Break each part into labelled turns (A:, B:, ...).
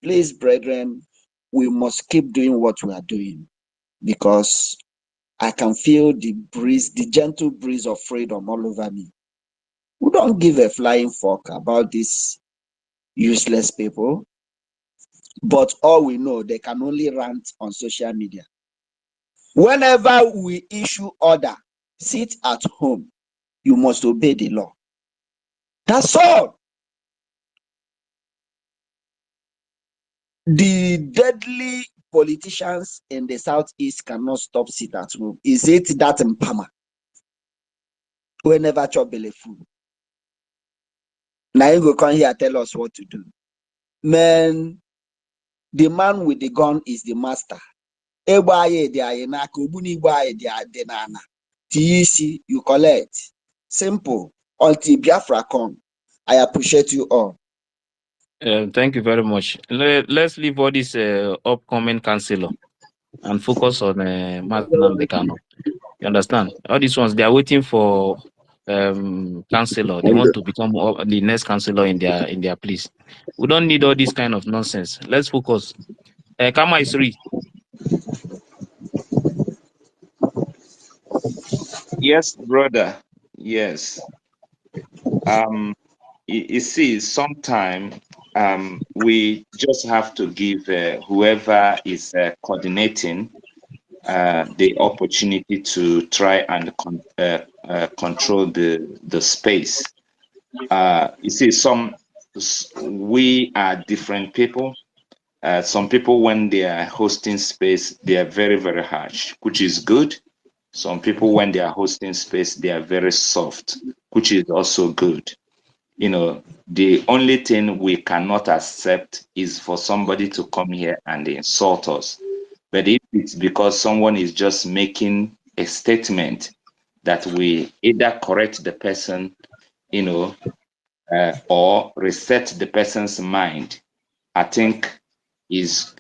A: Please, brethren, we must keep doing what we are doing, because I can feel the breeze, the gentle breeze of freedom all over me. We don't give a flying fuck about these useless people, but all we know, they can only rant on social media. Whenever we issue order, sit at home, you must obey the law. That's all. The deadly politicians in the southeast cannot stop sit at home. Is it that in Pama? We never chop belly food. Now you go come here tell us what to do. Man, the man with the gun is the master. TEC, you collect. Simple. Until Biafra come. I appreciate you all.
B: Thank you very much. Let's leave all this upcoming councillor and focus on Martin Bekano. You understand? All these ones, they are waiting for councillor. They want to become the next councillor in their place. We don't need all this kind of nonsense. Let's focus. Kama Isri.
C: Yes, brother. Yes. You see, sometimes we just have to give whoever is coordinating the opportunity to try and control the space. You see, we are different people. Some people, when they are hosting space, they are very, very harsh, which is good. Some people, when they are hosting space, they are very soft, which is also good. You know, the only thing we cannot accept is for somebody to come here and insult us. But if it's because someone is just making a statement, that we either correct the person, you know, or reset the person's mind, I think is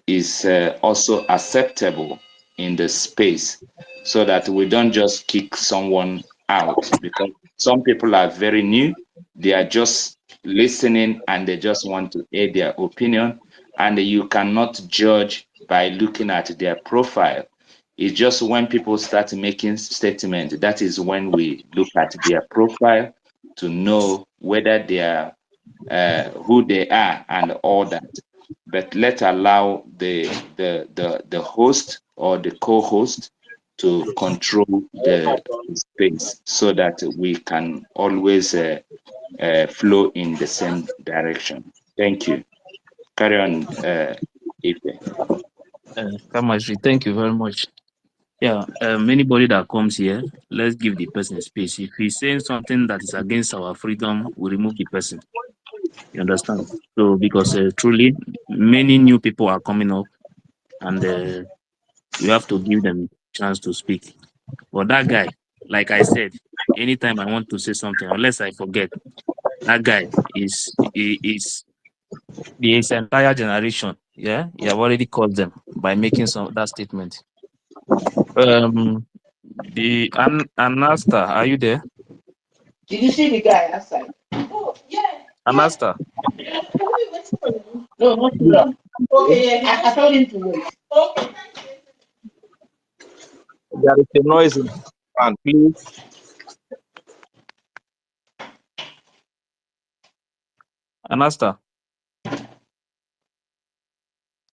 C: also acceptable in the space, so that we don't just kick someone out, because some people are very new. They are just listening and they just want to air their opinion, and you cannot judge by looking at their profile. It's just when people start making statements, that is when we look at their profile to know whether they are who they are and all that. But let's allow the host or the co-host to control the space, so that we can always flow in the same direction. Thank you. Carry on, Ife.
B: Kama Isri, thank you very much. Yeah, anybody that comes here, let's give the person space. If he's saying something that is against our freedom, we remove the person. You understand? So, because truly, many new people are coming up, and we have to give them chance to speak. But that guy, like I said, anytime I want to say something, unless I forget, that guy is his entire generation. Yeah, you have already called them by making that statement. The Anasta, are you there?
D: Did you see the guy outside? Oh, yeah.
B: Anasta.
D: No, not now. Okay, yeah, I told him to wait. Okay.
B: There is a noise in the background, please. Anasta.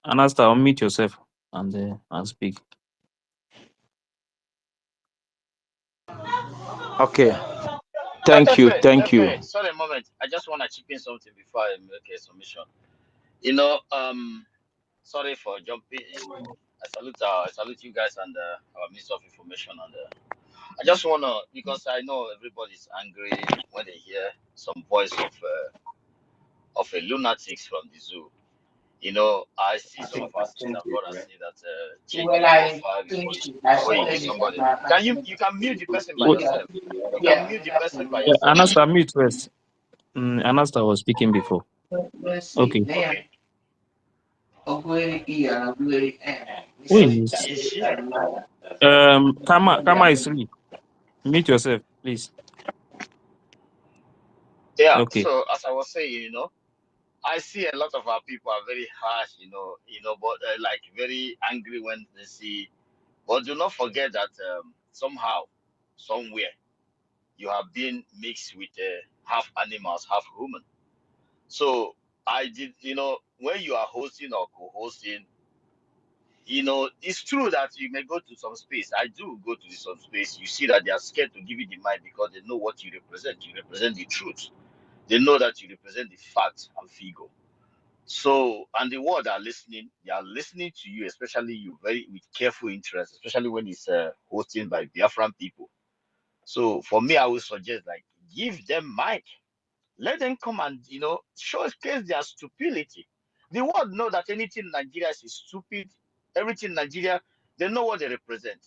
B: Anasta, unmute yourself and speak.
E: Okay. Thank you. Thank you.
F: Sorry a moment. I just want to chip in something before I make a submission. You know, sorry for jumping in. I salute you guys and our Minister of Information, and I just wanna, because I know everybody's angry when they hear some voice of a lunatics from the zoo. You know, I see some of our sisters and brothers say that change
D: Well,
F: the
D: I
F: profile
D: finished it. I
F: before you
D: started
F: use
D: it.
F: somebody. You can mute the person by yourself. You can
D: Yeah.
F: mute the person by
B: Yeah,
F: yourself.
B: Anasta, mute first. Anasta was speaking before.
D: Let's see.
B: Okay.
F: Okay.
B: Who is
F: Is she?
B: Kama is free. Mute yourself, please.
F: Yeah.
B: Okay.
F: So as I was saying, you know, I see a lot of our people are very harsh, but like very angry when they see. But do not forget that somehow, somewhere, you have been mixed with half animals, half human. So I did, when you are hosting or co-hosting, it's true that you may go to some space. I do go to some space. You see that they are scared to give you the mic because they know what you represent. You represent the truth. They know that you represent the fact and figure. So, and the world are listening. They are listening to you, especially you, very with careful interest, especially when it's hosting by Biafran people. So, for me, I would suggest like give them mic, let them come and showcase their stupidity. The world know that anything in Nigeria is stupid. Everything in Nigeria, they know what they represent.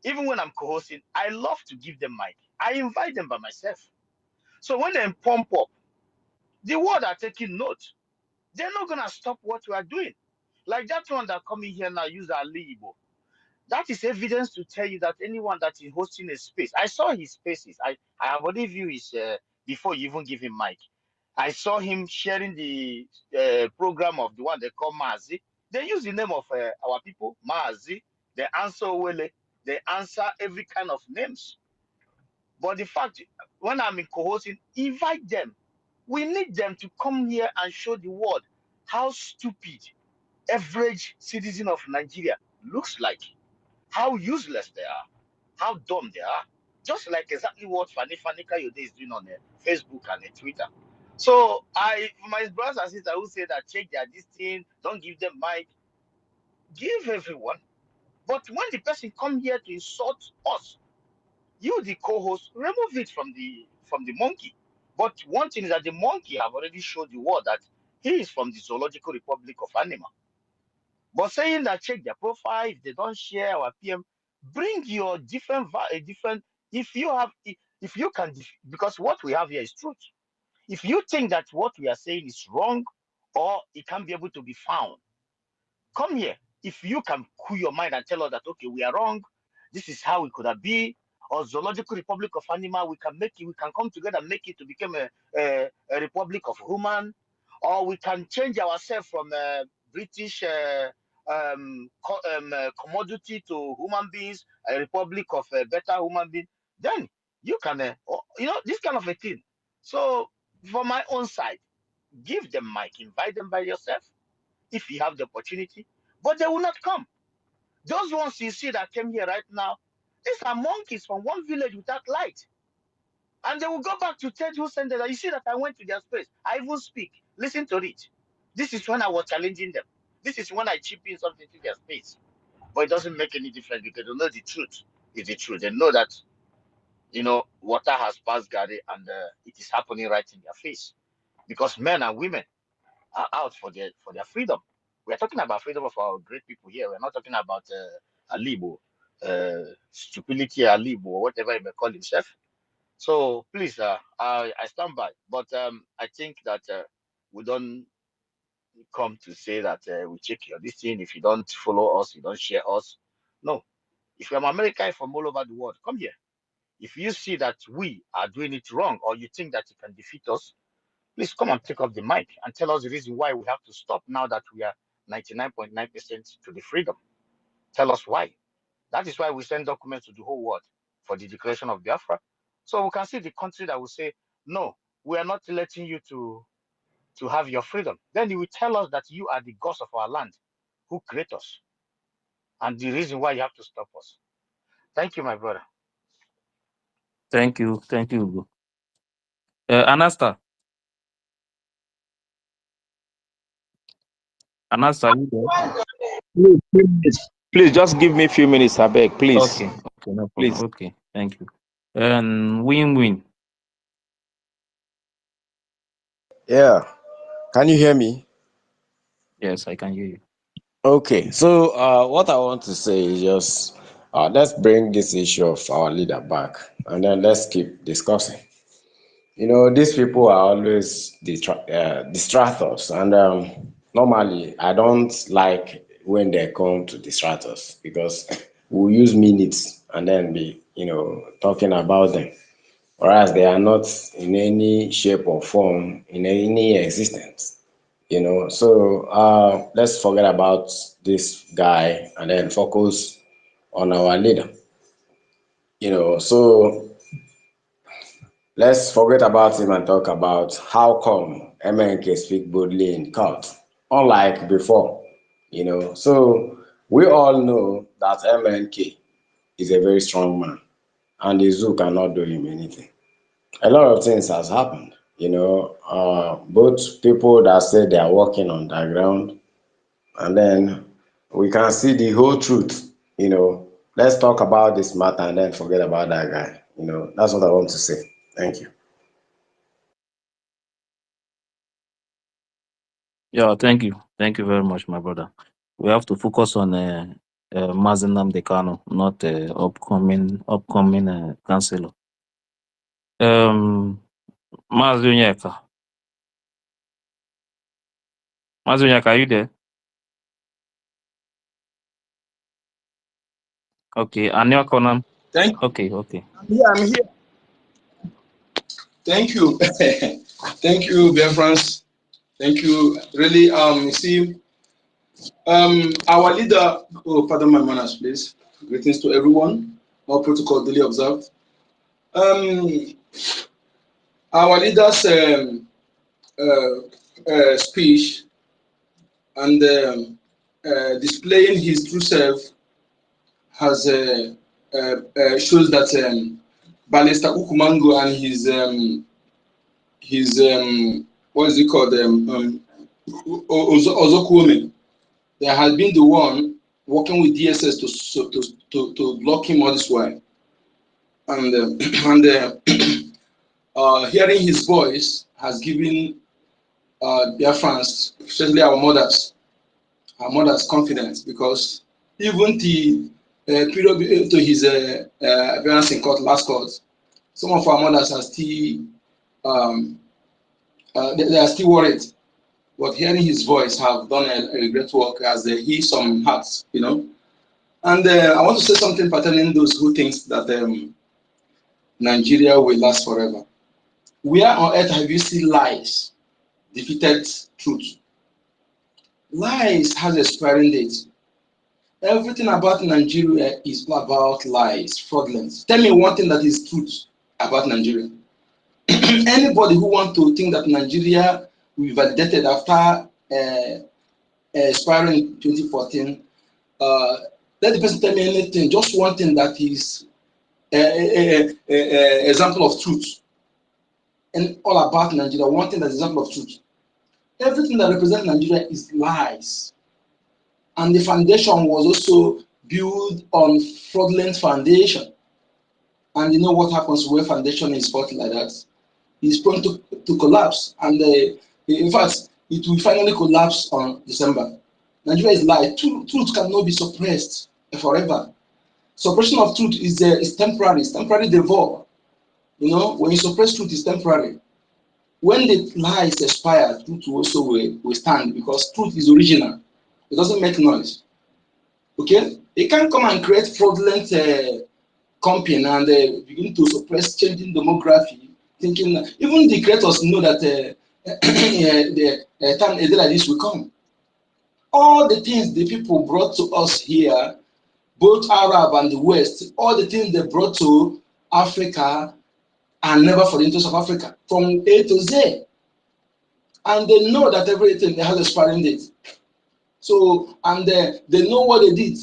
F: Even when I'm co-hosting, I love to give them mic. I invite them by myself. So when they pump up, the world are taking note. They're not gonna stop what we are doing. Like that one that coming here now use Ali Igbo. That is evidence to tell you that anyone that is hosting a space. I saw his spaces. I have already viewed his before you even give him mic. I saw him sharing the program of the one they call Mazi. They use the name of our people, Mazi. They answer Wele. They answer every kind of names. But the fact, when I'm in co-hosting, invite them. We need them to come here and show the world how stupid average citizen of Nigeria looks like, how useless they are, how dumb they are. Just like exactly what Fani Kayode is doing on Facebook and Twitter. So my brothers and sisters who say that check their this thing, don't give them mic, give everyone. But when the person come here to insult us, you the co-host, remove it from the monkey. But one thing is that the monkey have already showed the world that he is from the Zoological Republic of Animal. But saying that check their profile, if they don't share our PM, bring your different. If you have, if you can, because what we have here is truth. If you think that what we are saying is wrong, or it can't be able to be found, come here. If you can cool your mind and tell us that okay, we are wrong, this is how it could have been, or Zoological Republic of Animal, we can make it, we can come together and make it to become a Republic of Human, or we can change ourselves from British commodity to human beings, a republic of better human beings. Then you can, this kind of a thing. So, for my own side, give them mic, invite them by yourself if you have the opportunity, but they will not come. Those ones you see that came here right now, these are monkeys from one village without light. And they will go back to tell who sent them. You see that I went to their space. I even speak. Listen to it. This is when I was challenging them. This is when I chip in something to their space. But it doesn't make any difference because they know the truth is the truth. They know that, water has passed Gary and it is happening right in their face. Because men and women are out for their freedom. We are talking about freedom of our great people here. We're not talking about Alibo, stupidity Alibo, or whatever he may call himself. So please, I stand by. But I think that we don't come to say that we check your this thing. If you don't follow us, you don't share us. No. If you're American from all over the world, come here. If you see that we are doing it wrong or you think that you can defeat us, please come and take up the mic and tell us the reason why we have to stop now that we are 99.9% to the freedom. Tell us why. That is why we send documents to the whole world for the declaration of Biafra. So we can see the country that will say, no, we are not letting you to have your freedom. Then you will tell us that you are the gods of our land who create us and the reason why you have to stop us. Thank you, my brother.
B: Thank you, Ugo. Anasta, you there?
E: Please just give me a few minutes, I beg, please.
B: Okay, no problem.
E: Please.
B: Okay, thank you. And win-win.
G: Yeah. Can you hear me?
B: Yes, I can hear you.
G: Okay. So what I want to say is just let's bring this issue of our leader back and then let's keep discussing. These people are always distract us, and normally I don't like when they come to distract us because we'll use minutes and then be talking about them, whereas they are not in any shape or form in any existence. you know. So let's forget about this guy and then focus on our leader, you know. So let's forget about him and talk about how come MNK speak boldly in court, unlike before, you know. So we all know that MNK is a very strong man, and the zoo cannot do him anything. A lot of things has happened, you know. Both people that say they are working on the ground, and then we can see the whole truth, you know. Let's talk about this matter and then forget about that guy, you know. That's what I want to say. Thank you.
B: Yeah, thank you very much, my brother. We have to focus on Mazenam Dekano, not upcoming councillor. Mazunyeka. Mazunyeka, are you there? Okay, Anya Konam.
E: Thank
B: Okay.
E: I'm here. Thank you. Thank you, Ben France. Thank you. Really, you see, our leader, oh, pardon my manners, please. Greetings to everyone. All protocol duly observed. Um, our leader's speech and displaying his true self has shows that Balesta Ukumango and his what is it called Ozokuome, they had been the one working with DSS to block him all this while, and hearing his voice has given Biafrans, especially our mothers, confidence, because even the period to his appearance in court, last court, some of our mothers are still they are still worried. But hearing his voice have done a great work as he some hearts, you know. And I want to say something pertaining those who thinks that Nigeria will last forever. Where on earth have you seen lies defeated truth? Lies has expiring date. Everything about Nigeria is about lies, fraudulence. Tell me one thing that is truth about Nigeria. Anybody who want to think that Nigeria will be validated after expiring in 2014, let the person tell me anything, just one thing that is example of truth. And all about Nigeria, one thing that's example of truth. Everything that represents Nigeria is lies. And the foundation was also built on fraudulent foundation. And you know what happens when foundation is built like that? It's prone to collapse. And in fact, it will finally collapse on December. Nigeria is lie. Truth cannot be suppressed forever. Suppression of truth is temporary. It's temporary devour. You know, when you suppress truth, it's temporary. When the lies expire, truth also will stand, because truth is original. It doesn't make noise. Okay? They can't come and create fraudulent company and begin to suppress changing demography, thinking even the creators know that the time a day like this will come. All the things the people brought to us here, both Arab and the West, all the things they brought to Africa are never for the interest of Africa, from A to Z. And they know that everything has a expiring date. So, and they know what they did.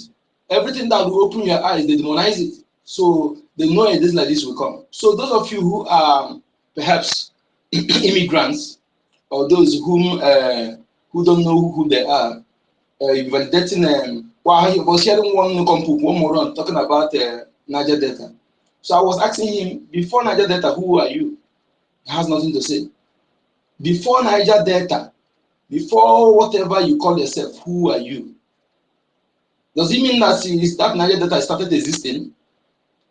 E: Everything that will open your eyes, they demonize it. So they know a day like this will come. So those of you who are perhaps immigrants, or those who don't know who they are, validating well, I was hearing one more on talking about Niger Delta. So I was asking him, before Niger Delta, who are you? He has nothing to say. Before Niger Delta, before whatever you call yourself, who are you? Does it mean that Niger Delta started existing?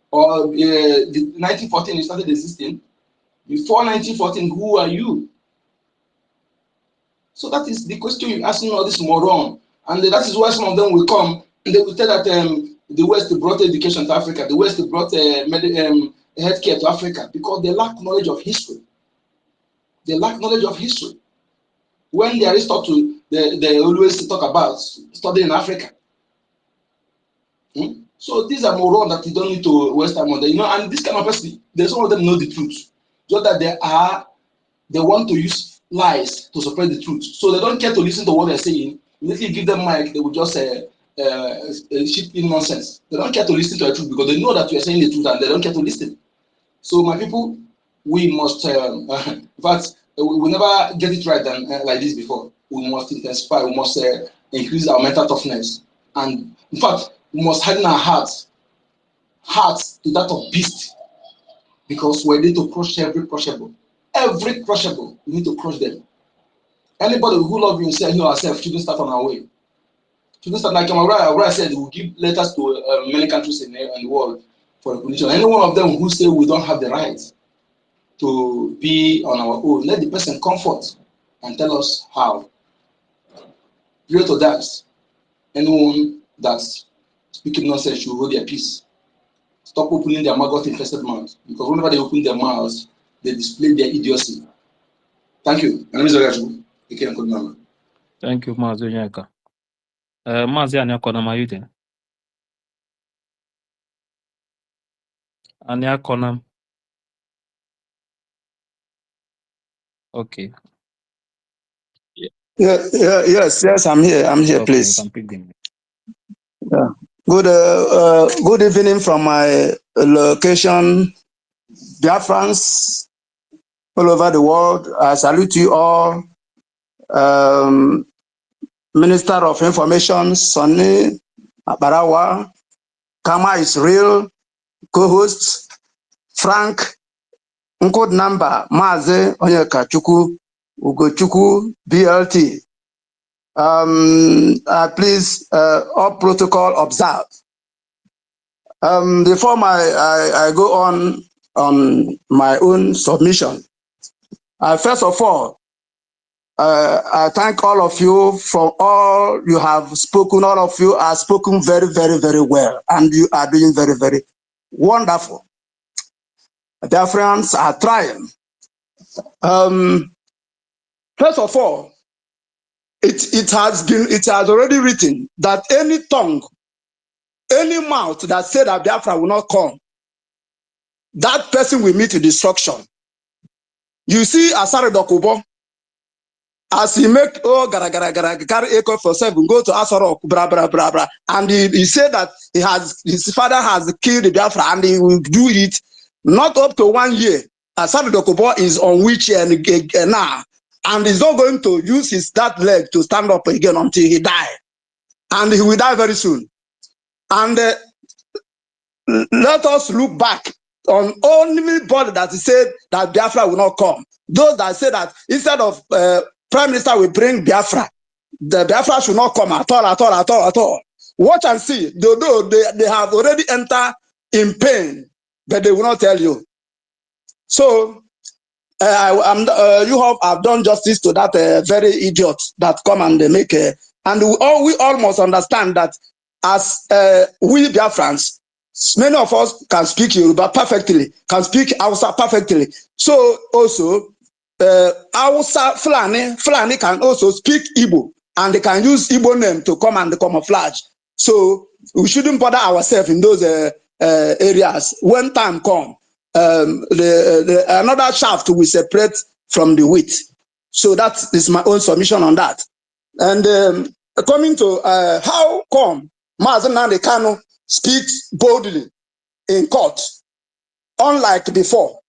E: Or the 1914 it started existing? Before 1914, who are you? So that is the question you're asking all this moron. And that is why some of them will come and they will tell that the West brought education to Africa, the West brought healthcare to Africa, because they lack knowledge of history. They lack knowledge of history. When the Aristotle, they always talk about studying in Africa. So these are morons that you don't need to waste time on them. You know, and this kind of person, there's some of them know the truth. Just that they want to use lies to suppress the truth. So they don't care to listen to what they're saying. If you give them mic, they will just ship in nonsense. They don't care to listen to the truth because they know that you are saying the truth and they don't care to listen. So my people, we must, in fact, we never get it right than like this before. We must intensify, we must increase our mental toughness. And in fact, we must harden our hearts to that of beast, because we need to crush every crushable. Every crushable, we need to crush them. Anybody who loves you and say, ourselves shouldn't start on our way. Shouldn't start like I said, we give letters to many countries in the world for recognition. Any one of them who say we don't have the right to be on our own, let the person comfort and tell us how. Pray to that. Anyone that's speaking nonsense should hold their peace. Stop opening their maggot-infested mouth, because whenever they open their mouths, they display their idiocy. Thank you. My name is Ogaju.
B: Thank you, Mazi Onyeka. Mazi Anyakona Mayute. Anyakona. Okay.
A: Yes, I'm here. I'm here,
B: Okay,
A: please.
B: you can pick them.
A: Yeah. Good evening from my location, Biafrans all over the world. I salute you all. Minister of Information, Sonny Abarawa, Kama is real, co-host, Frank, Code number, Maze Onyeka Chukwu, Ugochukwu, BLT. Please, all protocol observed. Before I go on my own submission, first of all, I thank all of you for all you have spoken. All of you are spoken very, very, very well, and you are doing very, very wonderful. The friends are trying. First of all, it has already written that any tongue, any mouth that said that Biafra will not come, that person will meet destruction. You see, Asare Dokubo, as he make carry echo for 7, go to Asarok, bra bra bra bra, and he said that his father has killed the Biafra and he will do it not up to 1 year. Asare Dokubo is on wheelchair now, and he's not going to use that leg to stand up again until he die, and he will die very soon. And let us look back on only body that said that Biafra will not come. Those that say that instead of Prime Minister will bring Biafra, the Biafra should not come at all. Watch and see. Though they have already entered in pain, but they will not tell you. So you have done justice to that very idiot that come and they make and we all must understand that as we Biafrans, many of us can speak Yoruba perfectly, can speak Hausa perfectly. So also Hausa Fulani can also speak Igbo, and they can use Igbo name to come and camouflage. So we shouldn't bother ourselves in those areas. When time comes, another shaft will separate from the wheat. So that is my own submission on that. And coming to how come Mazi Nnamdi Kanu speaks boldly in court, unlike before.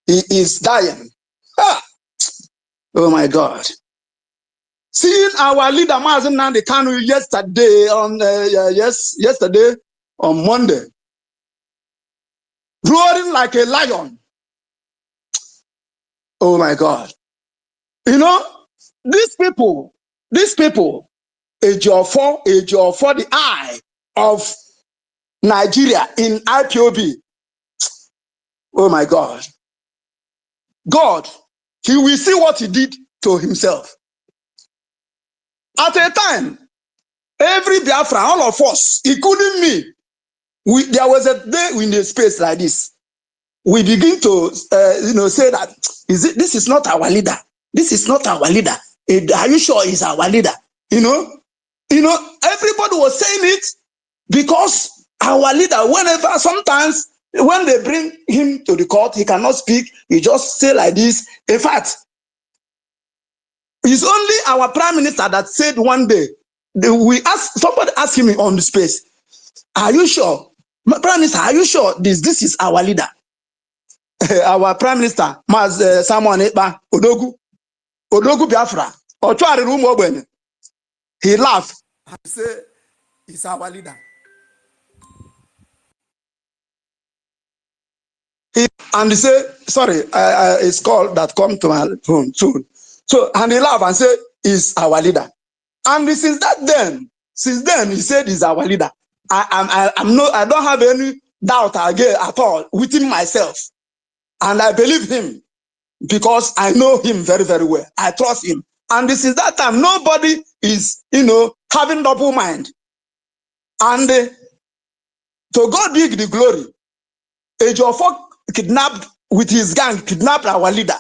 A: He is dying. Oh my God. Seeing our leader Mazi Nnamdi Kanu yesterday on Monday, roaring like a lion. Oh my God. You know, these people, age of four, the eye of Nigeria in IPOB. Oh my God. God, he will see what he did to himself. At a time, every Biafra, all of us, including me, there was a day in a space like this. We begin to, say that this is not our leader. This is not our leader.
H: Are you sure he's our leader? You know, everybody was saying it because our leader, sometimes when they bring him to the court, he cannot speak. He just say like this. In fact, it's only our prime minister that said one day, somebody asked him on the space, are you sure? Prime Minister, are you sure this is our leader? Our prime minister, Maz Samuel Ekpa, Odogu Biafra, he laughed and said, it's our leader. And he said, sorry, it's called that come to my phone soon. So, and he laughed and said, he's our leader. And since then, he said he's our leader. I don't have any doubt again at all within myself. And I believe him because I know him very, very well. I trust him. And since that time, nobody is, having double mind. And to God be the glory. Ejiofor kidnapped our leader.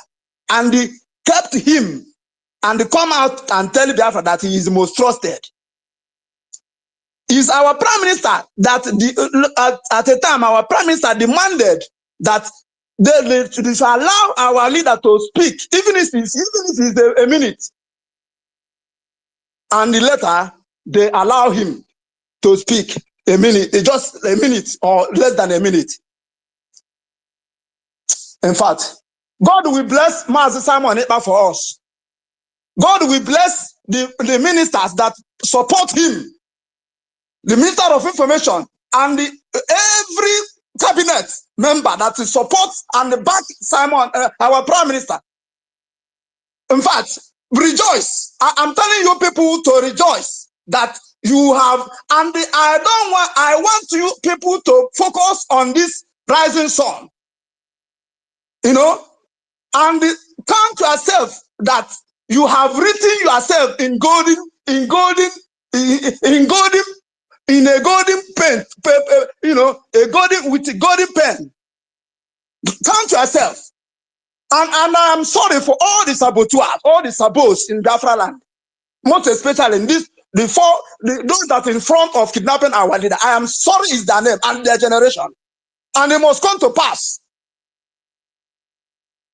H: And they kept him and come out and tell Biafra that he is the most trusted. Is our prime minister that at the time our prime minister demanded that they should allow our leader to speak, even if it's a minute. And later they allow him to speak a minute, just a minute or less than a minute. In fact, God will bless Master Simon Ekpa for us. God will bless the ministers that support him, the Minister of Information, and every cabinet member that supports and back Simon, our Prime Minister. In fact, rejoice. I'm telling you people to rejoice that you have, and I want you people to focus on this rising sun. And count yourself that you have written yourself in a golden pen, with a golden pen. Count yourself. And I am sorry for all the saboteurs, all the sabos in Biafra land. Most especially in those that in front of kidnapping our leader. I am sorry is their name and their generation. And it must come to pass.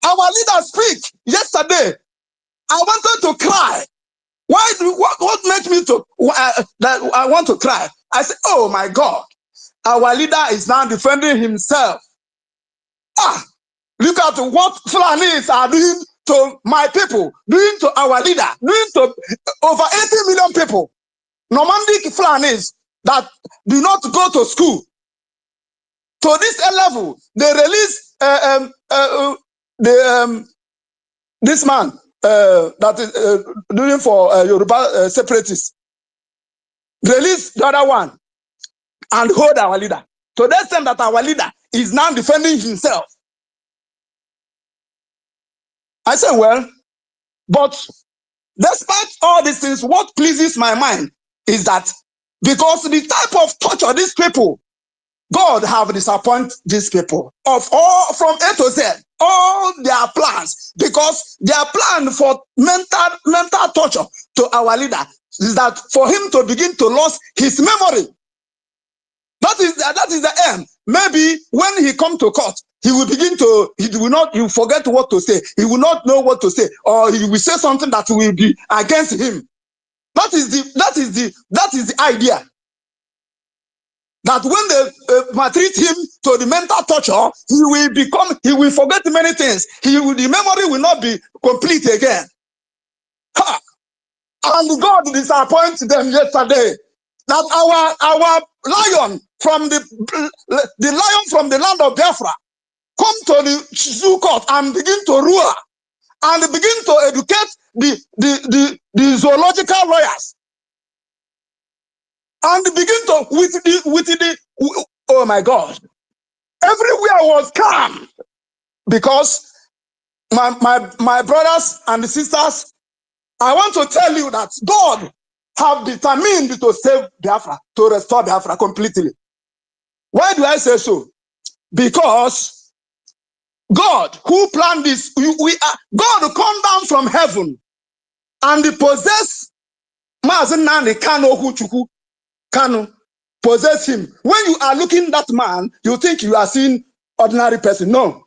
H: Our leader speak yesterday. I wanted to cry. What made me to that I want to cry? I said, oh my God, our leader is now defending himself. Look at what Fulanis are doing to my people, doing to our leader, doing to over 80 million people. Normandic Fulanis that do not go to school. To this level, they release this man that is doing for Yoruba separatists. Release the other one and hold our leader. To the extent that our leader is now defending himself. I said, well, but despite all these things, what pleases my mind is that because the type of torture these people, God have disappointed these people of all from A to Z, all their plans, because their plan for mental torture to our leader is that for him to begin to lose his memory. That is the aim. Maybe when he come to court, he will forget what to say. He will not know what to say, or he will say something that will be against him. That is the idea. That when they maltreat him to the mental torture, he will forget many things. The memory will not be complete again. And God disappointed them yesterday. That our lion from the lion from the land of Biafra come to the zoo court and begin to rule and begin to educate the zoological lawyers and begin to oh my God, everywhere was calm because my brothers and sisters, I want to tell you that God have determined to save Biafra, to restore Biafra completely. Why do I say so? Because God, who planned this, God come down from heaven and possess Mazen Nani Kano Huchuku Kano. Possess him. When you are looking at that man, you think you are seeing ordinary person. No.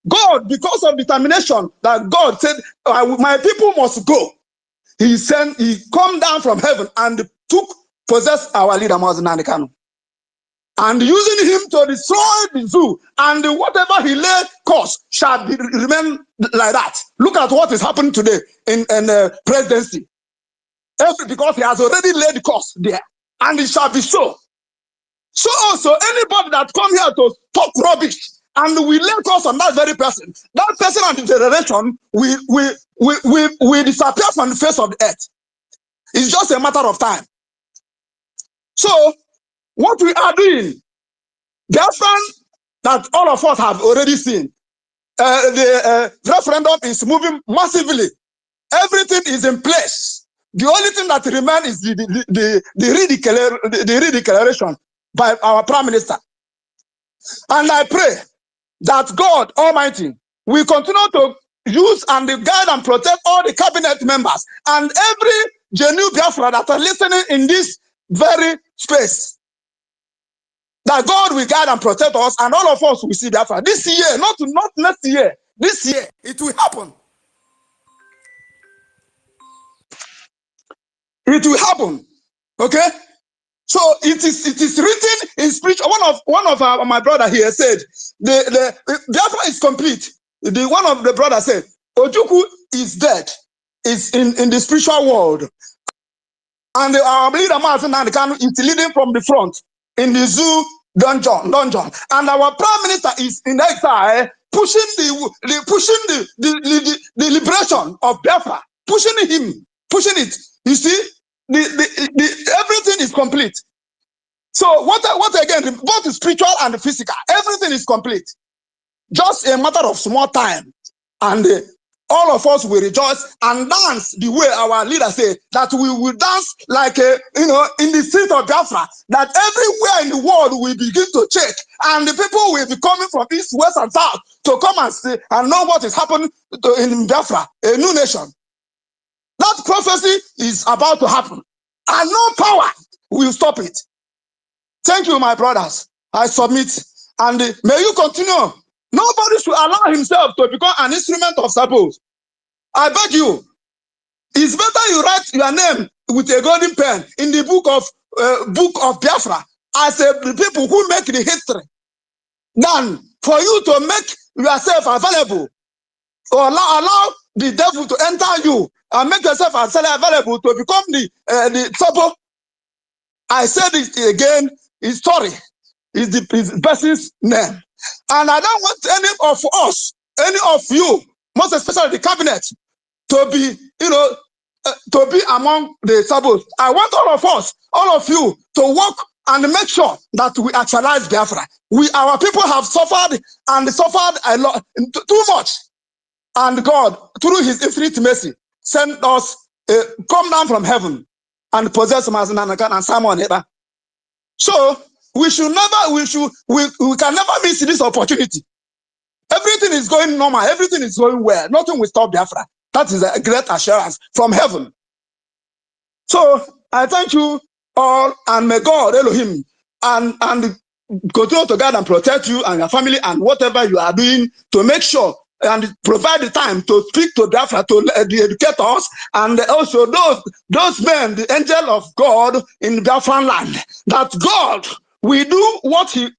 H: God, because of determination that God said, my people must go. He come down from heaven and possess our leader Mazen Kano. And using him to destroy the zoo, and whatever he lay course shall remain like that. Look at what is happening today in the presidency. Because he has already laid course there, and it shall be so. So also, anybody that come here to talk rubbish, and we lay course on that very person, that person and the generation will disappear from the face of the earth. It's just a matter of time. So, what we are doing, Biafran that all of us have already seen, the referendum is moving massively. Everything is in place. The only thing that remains is the redeclaration by our Prime Minister. And I pray that God Almighty will continue to use and guide and protect all the cabinet members and every genuine Biafra that are listening in this very space. That God will guide and protect us, and all of us will see Biafra. This year, not next year. This year, it will happen. It will happen. Okay? So it is written in scripture. One of my brother here said the Biafra is complete. One of the brothers said Ojukwu is dead. Is in the spiritual world. And our leader Mazen Kanu is leading from the front in the zoo dungeon. And our prime minister is in exile, pushing the liberation of Biafra, pushing it. You see, everything is complete. So what again? Both the spiritual and the physical, everything is complete. Just a matter of small time, and all of us will rejoice and dance the way our leader said, that we will dance like in the street of Biafra, that everywhere in the world will begin to shake, and the people will be coming from east, west, and south to come and see and know what is happening in Biafra, a new nation. That prophecy is about to happen, and no power will stop it. Thank you, my brothers. I submit, and may you continue. Nobody should allow himself to become an instrument of sabotage. I beg you, it's better you write your name with a golden pen in the book of Biafra as the people who make the history, than for you to make yourself available or allow the devil to enter you and make yourself available to become the trouble. I said it again. His story is the person's name. And I don't want any of us, any of you, most especially the cabinet, to be, to be among the saboteurs. I want all of us, all of you, to work and make sure that we actualize Biafra. Our people have suffered and suffered a lot, too much. And God, through his infinite mercy, sent us, come down from heaven and possess Mazen and Simon Eba. So we can never miss this opportunity. Everything is going normal, everything is going well, nothing will stop Biafra. That is a great assurance from heaven. So I thank you all, and may God Elohim and continue to guide and protect you and your family and whatever you are doing to make sure and provide the time to speak to Biafra, to the educators, and also those men, the angel of God in Biafran land, that God will do what he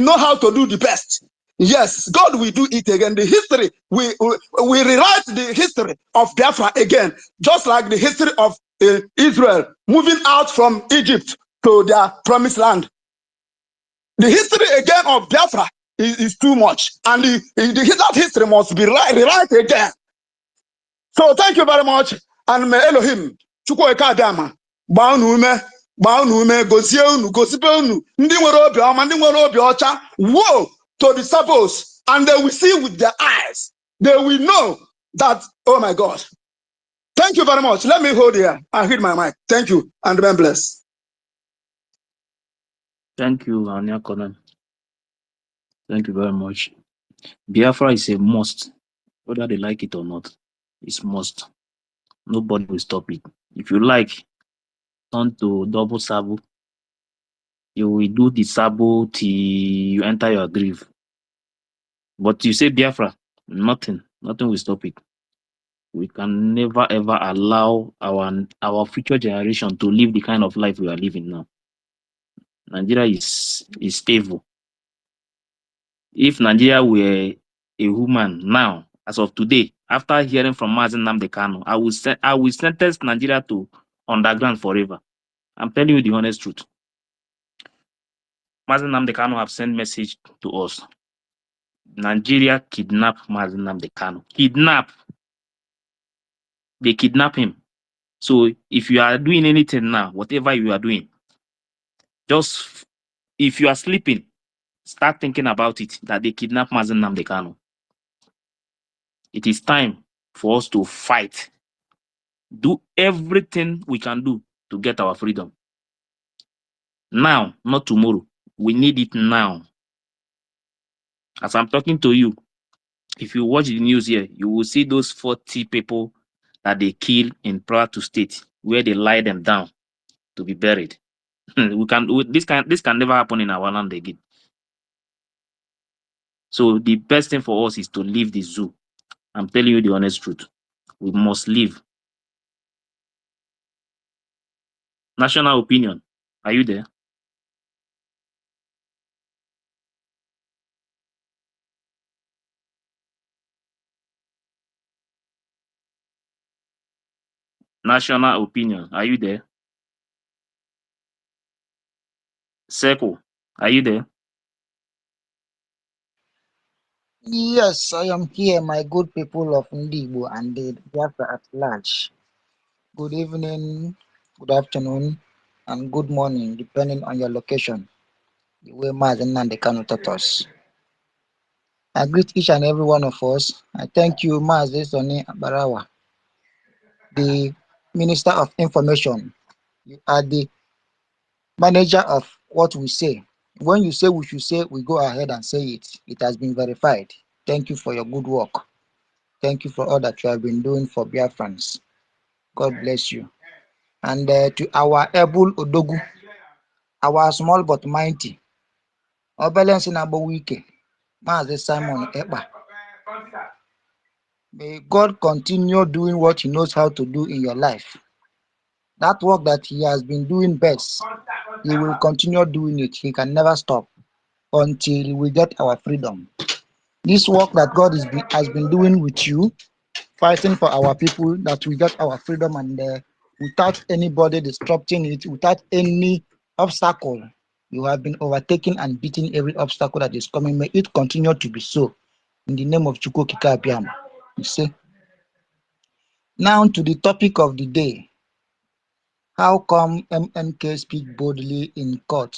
H: know how to do the best. Yes, God will do it again. The history, we rewrite the history of Biafra again, just like the history of Israel moving out from Egypt to their promised land. The history again of Biafra is too much, and that history must be rewrite again. So thank you very much, and may Elohim Chukwueka Abịama gbaa unu ume, gozie unu, gosibe unu, ndị nwere obi ọma, ndị nwere obi ọcha. Woe to the saboteurs, and they will see with their eyes. They will know that, oh my God. Thank you very much. Let me hold here. I hit my mic. Thank you, and be blessed.
B: Thank you, Anya Conan. Thank you very much. Biafra is a must, whether they like it or not. It's must. Nobody will stop it. If you like, turn to double sabo. You will do the sabo till you enter your grave. But you say Biafra, nothing will stop it. We can never ever allow our future generation to live the kind of life we are living now. Nigeria is stable. If Nigeria were a woman now, as of today, after hearing from Mazen Nnamdi Kanu, I will sentence Nigeria to underground forever. I'm telling you the honest truth. Mazen Nnamdi Kanu have sent message to us. Nigeria kidnap Mazen Nnamdi Kanu. They kidnap him. So if you are doing anything now, whatever you are doing, just if you are sleeping, start thinking about it, that they kidnap Mazen Nnamdi Kanu. It is time for us to fight. Do everything we can do to get our freedom. Now, not tomorrow. We need it now. As I'm talking to you, if you watch the news here, you will see those 40 people that they killed in Plateau State, where they lie them down to be buried. This can never happen in our land again. So the best thing for us is to leave the zoo. I'm telling you the honest truth. We must leave. National opinion. Are you there? National opinion. Are you there? Circle. Are you there?
I: Yes, I am here, my good people of Ndibo and the Biafra at large. Good evening, good afternoon, and good morning, depending on your location, the way Mazen and the Kano taught us. I greet each and every one of us. I thank you, Mazen Soni Barawa, the Minister of Information. You are the manager of what we say. When you say we should say, we go ahead and say it. It has been verified. Thank you for your good work. Thank you for all that you have been doing for Biafrans. God bless you. And to our able Odogu, our small but mighty, Obele Sinabo Wike, Mazi Simon Ekpa. May God continue doing what He knows how to do in your life. That work that He has been doing best, He will continue doing it. He can never stop until we get our freedom. This work that God has been doing with you, fighting for our people, that we get our freedom, and without anybody disrupting it, without any obstacle, you have been overtaking and beating every obstacle that is coming. May it continue to be so. In the name of Chukwu Kika Abiyama. You see. Now to the topic of the day. How come MNK speak boldly in court,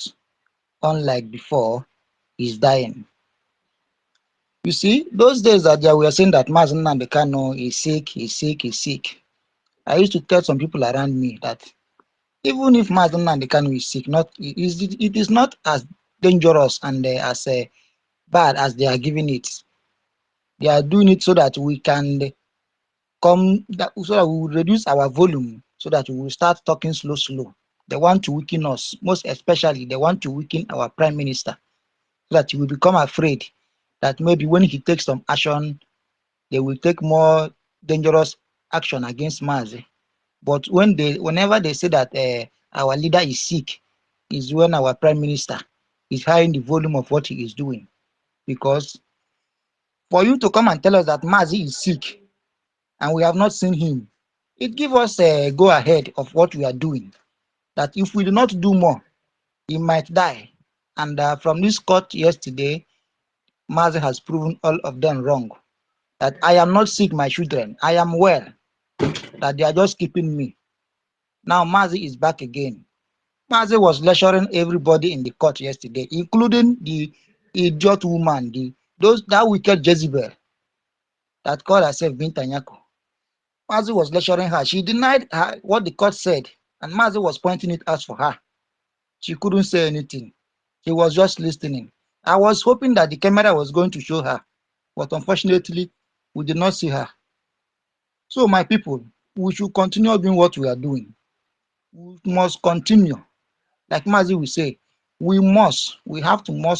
I: unlike before, is dying? You see, those days that we were saying that Mazen Nnamdi Kanu is sick, he's sick, he's sick. I used to tell some people around me that even if Mazen Nnamdi Kanu is sick, it is not as dangerous and as bad as they are giving it. They are doing it so that we can so that we will reduce our volume, so that we will start talking slow. They want to weaken us. Most especially, they want to weaken our prime minister, so that he will become afraid that maybe when he takes some action, they will take more dangerous action against Mazi. But whenever they say that our leader is sick, is when our prime minister is high the volume of what he is doing. Because for you to come and tell us that Mazi is sick and we have not seen him, it gives us a go ahead of what we are doing. That if we do not do more, he might die. And from this court yesterday, Mazi has proven all of them wrong. That I am not sick, my children. I am well. That they are just keeping me. Now Mazi is back again. Mazi was lecturing everybody in the court yesterday, including the idiot woman, that wicked Jezebel that called herself Bintanyako. Mazi was lecturing her. She denied her what the court said, and Mazi was pointing it out for her. She couldn't say anything. She was just listening. I was hoping that the camera was going to show her, but unfortunately, we did not see her. So, my people, we should continue doing what we are doing. We must continue. Like Mazi will say, we must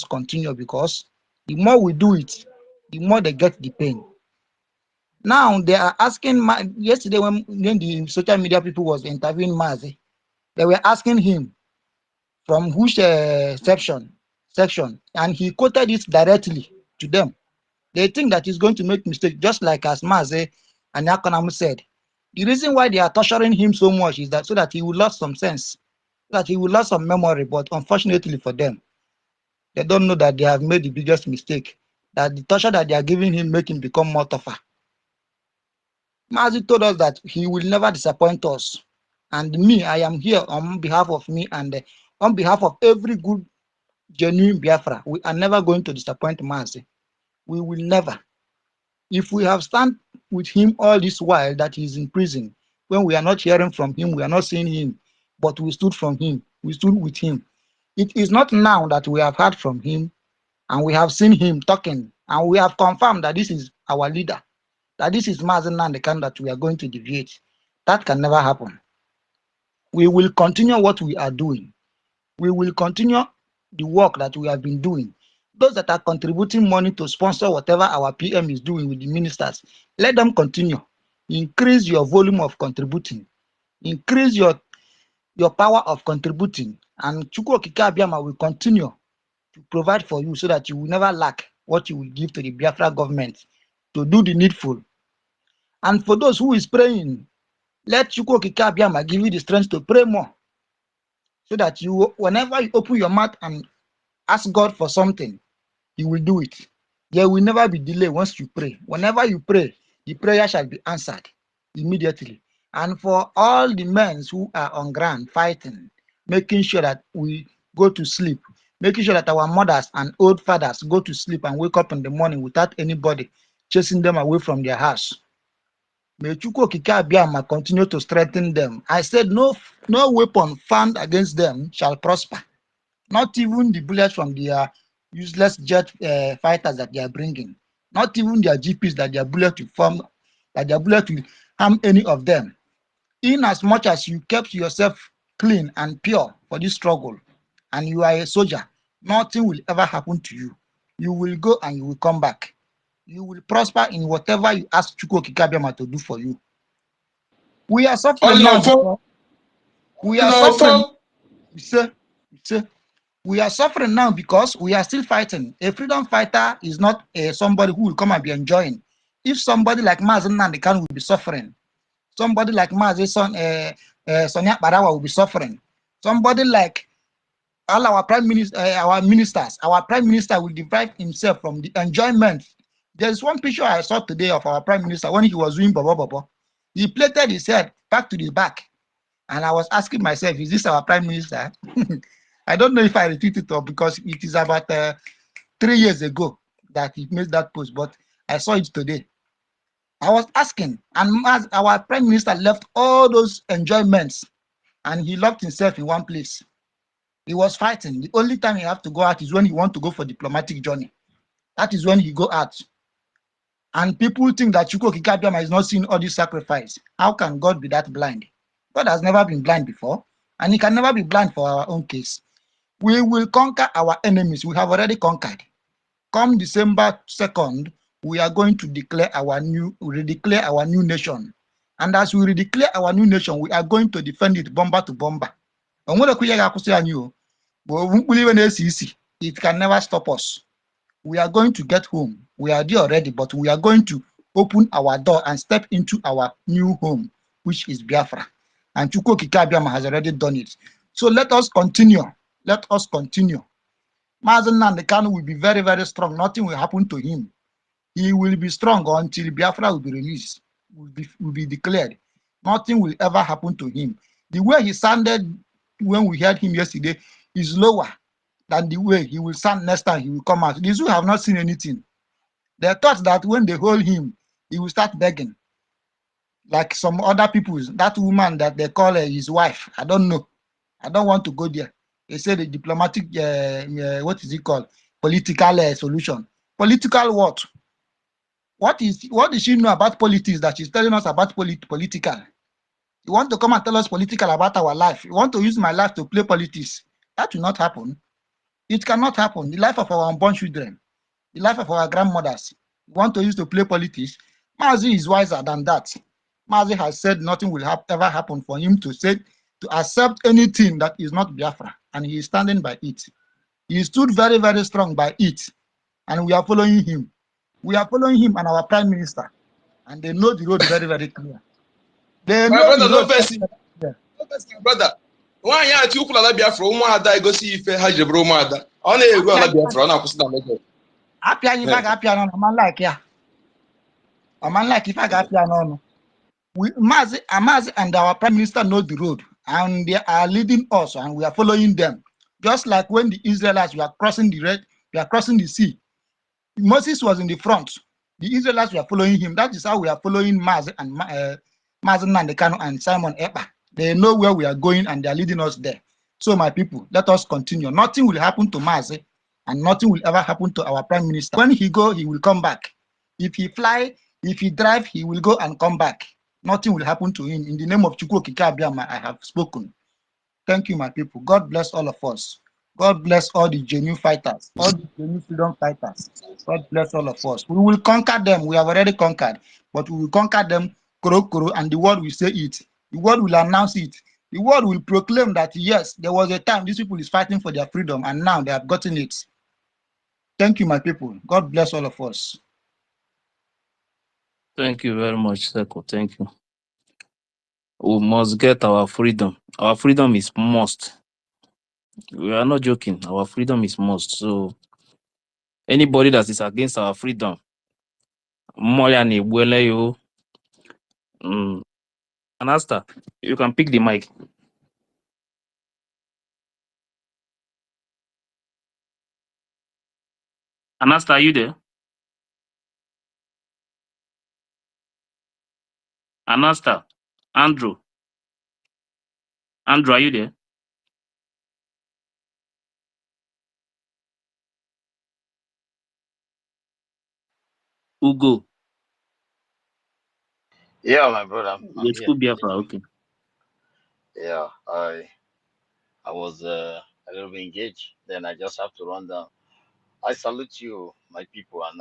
I: continue, because the more we do it, the more they get the pain. Now they are asking yesterday when the social media people was interviewing Mazi, they were asking him from which section, and he quoted it directly to them. They think that he's going to make mistake, just like as Mazi and Yakonam said. The reason why they are torturing him so much is that so that he will lose some sense, so that he will lose some memory. But unfortunately for them, they don't know that they have made the biggest mistake. That the torture that they are giving him make him become more tougher. Mazi told us that he will never disappoint us. And me, I am here on behalf of me and on behalf of every good, genuine Biafra. We are never going to disappoint Mazi. We will never. If we have stand with him all this while that he's in prison, when we are not hearing from him, we are not seeing him, but we stood from him, we stood with him. It is not now that we have heard from him and we have seen him talking and we have confirmed that this is our leader, that this is Mazen Nandekan that we are going to deviate. That can never happen. We will continue what we are doing. We will continue the work that we have been doing. Those that are contributing money to sponsor whatever our PM is doing with the ministers, let them continue. Increase your volume of contributing. Increase your power of contributing. And Chukwu Okike Abiyama will continue to provide for you so that you will never lack what you will give to the Biafra government to do the needful. And for those who is praying, let Chukwu Okike Abiyama give you the strength to pray more, so that you, whenever you open your mouth and ask God for something, He will do it. There will never be delay once you pray. Whenever you pray, the prayer shall be answered immediately. And for all the men who are on ground fighting, making sure that we go to sleep, making sure that our mothers and old fathers go to sleep and wake up in the morning without anybody chasing them away from their house. May Chukwu Okike Abiyama continue to strengthen them. I said no weapon found against them shall prosper. Not even the bullets from their useless jet fighters that they are bringing. Not even their GPs that their bullet will harm any of them. In as much as you kept yourself clean and pure for this struggle, and you are a soldier, nothing will ever happen to you. You will go and you will come back. You will prosper in whatever you ask Chukwu Okike Abiyama to do for you. We are suffering now. We are suffering. We are suffering now because we are still fighting. A freedom fighter is not somebody who will come and be enjoying. If somebody like Mazen Nandekan will be suffering, somebody like Mazen Sonia Barawa will be suffering, somebody like all our prime minister, our prime minister will deprive himself from the enjoyment. There's one picture I saw today of our prime minister when he was doing Bobo Bobo. He plated his head back to the back. And I was asking myself, is this our prime minister? I don't know if I retweeted it or because it is about 3 years ago that he made that post, but I saw it today. I was asking, and as our prime minister left all those enjoyments and he locked himself in one place. He was fighting. The only time he have to go out is when he want to go for diplomatic journey. That is when he go out. And people think that Chukwu Okike Abiyama is not seeing all this sacrifice. How can God be that blind? God has never been blind before, and He can never be blind for our own case. We will conquer our enemies. We have already conquered. Come December 2nd, we are going to redeclare our new nation. And as we redeclare our new nation, we are going to defend it bomber to bomber. It can never stop us. We are going to get home. We are there already, but we are going to open our door and step into our new home, which is Biafra. And Chukwu Okike Abiyama has already done it. So let us continue. Let us continue. Mazen Nandekan will be very, very strong. Nothing will happen to him. He will be strong until Biafra will be released, will be declared. Nothing will ever happen to him. The way he sounded when we heard him yesterday is lower than the way he will sound next time he will come out. These who have not seen anything, they thought that when they hold him, he will start begging. Like some other people, that woman that they call his wife. I don't know. I don't want to go there. They say the diplomatic, what is it called? Political solution. Political what? What does she know about politics that she's telling us about political? You want to come and tell us political about our life. You want to use my life to play politics. That will not happen. It cannot happen. The life of our unborn children, the life of our grandmothers, you want to use to play politics. Mazi is wiser than that. Mazi has said nothing will ever happen for him to accept anything that is not Biafra, and he is standing by it. He stood very, very strong by it, and we are following him. We are following him and our prime minister, and they know the road very, very clear. They
E: My
I: know
E: brother,
I: the
E: no
I: road.
E: person. No person, my brother. Nwaanyị a ti ukwu ala Biafra ụmụada egosi ife ha jiri bụrụ ụmụada. Ọ na-eru ala Biafra, ọ na-akwụsị na Lagos.
I: Apịa ife a ga-apịa n'ọnụ, ọma like ya. Ọma like ife a ga-apịa n'ọnụ. Mazi and our prime minister know the road, and they are leading us, and we are following them. Just like when the Israelites were crossing the sea. Moses was in the front. The Israelites were following him. That is how we are following Mazi and Mazi Nandekano and Simon Epa. They know where we are going, and they are leading us there. So, my people, let us continue. Nothing will happen to Mazi, and nothing will ever happen to our prime minister. When he go, he will come back. If he fly, if he drive, he will go and come back. Nothing will happen to him. In the name of Chukwu Okike Abiama, I have spoken. Thank you, my people. God bless all of us. God bless all the genuine fighters, all the genuine freedom fighters. God bless all of us. We will conquer them. We have already conquered, but we will conquer them, and the world will say it. The world will announce it. The world will proclaim that, yes, there was a time these people is fighting for their freedom, and now they have gotten it. Thank you, my people. God bless all of us.
B: Thank you very much, Seko. Thank you. We must get our freedom. Our freedom is must. We are not joking. Our freedom is must. So anybody that is against our freedom, Anasta, you can pick the mic. Anasta, are you there? Anasta, Andrew, are you there? Ugo,
F: Yeah, my brother, I'm
B: yes,
F: here.
B: could be okay.
F: Yeah, I was a little bit engaged. Then I just have to run down. I salute you, my people, and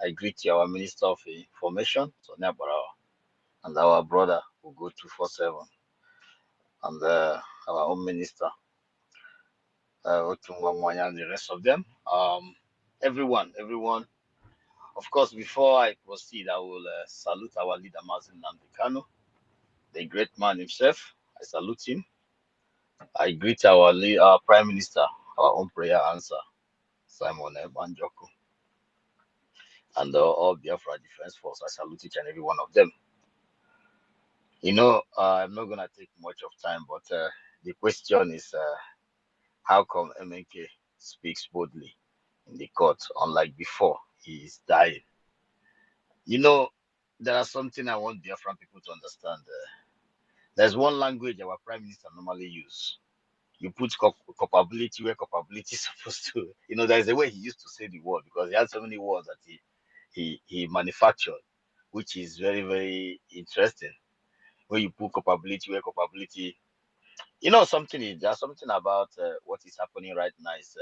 F: I greet you, our Minister of Information, Sonia Barao, and our brother who go 247, and our own minister, Otunwa Mwanya, and the rest of them. Everyone. Of course, before I proceed, I will salute our leader, Mazin Nandekano, the great man himself. I salute him. I greet our Prime Minister, our own prayer answer, Simon Banjoko, and all Biafra Defense Force. I salute each and every one of them. I'm not going to take much of time, but the question is how come MNK speaks boldly in the court, unlike before? He is dying. There are something I want Biafran people to understand. There's one language our Prime Minister normally use. You put culpability where culpability is supposed to. There's a way he used to say the word because he had so many words that he manufactured, which is very, very interesting. When you put culpability where culpability, there's something about what is happening right now is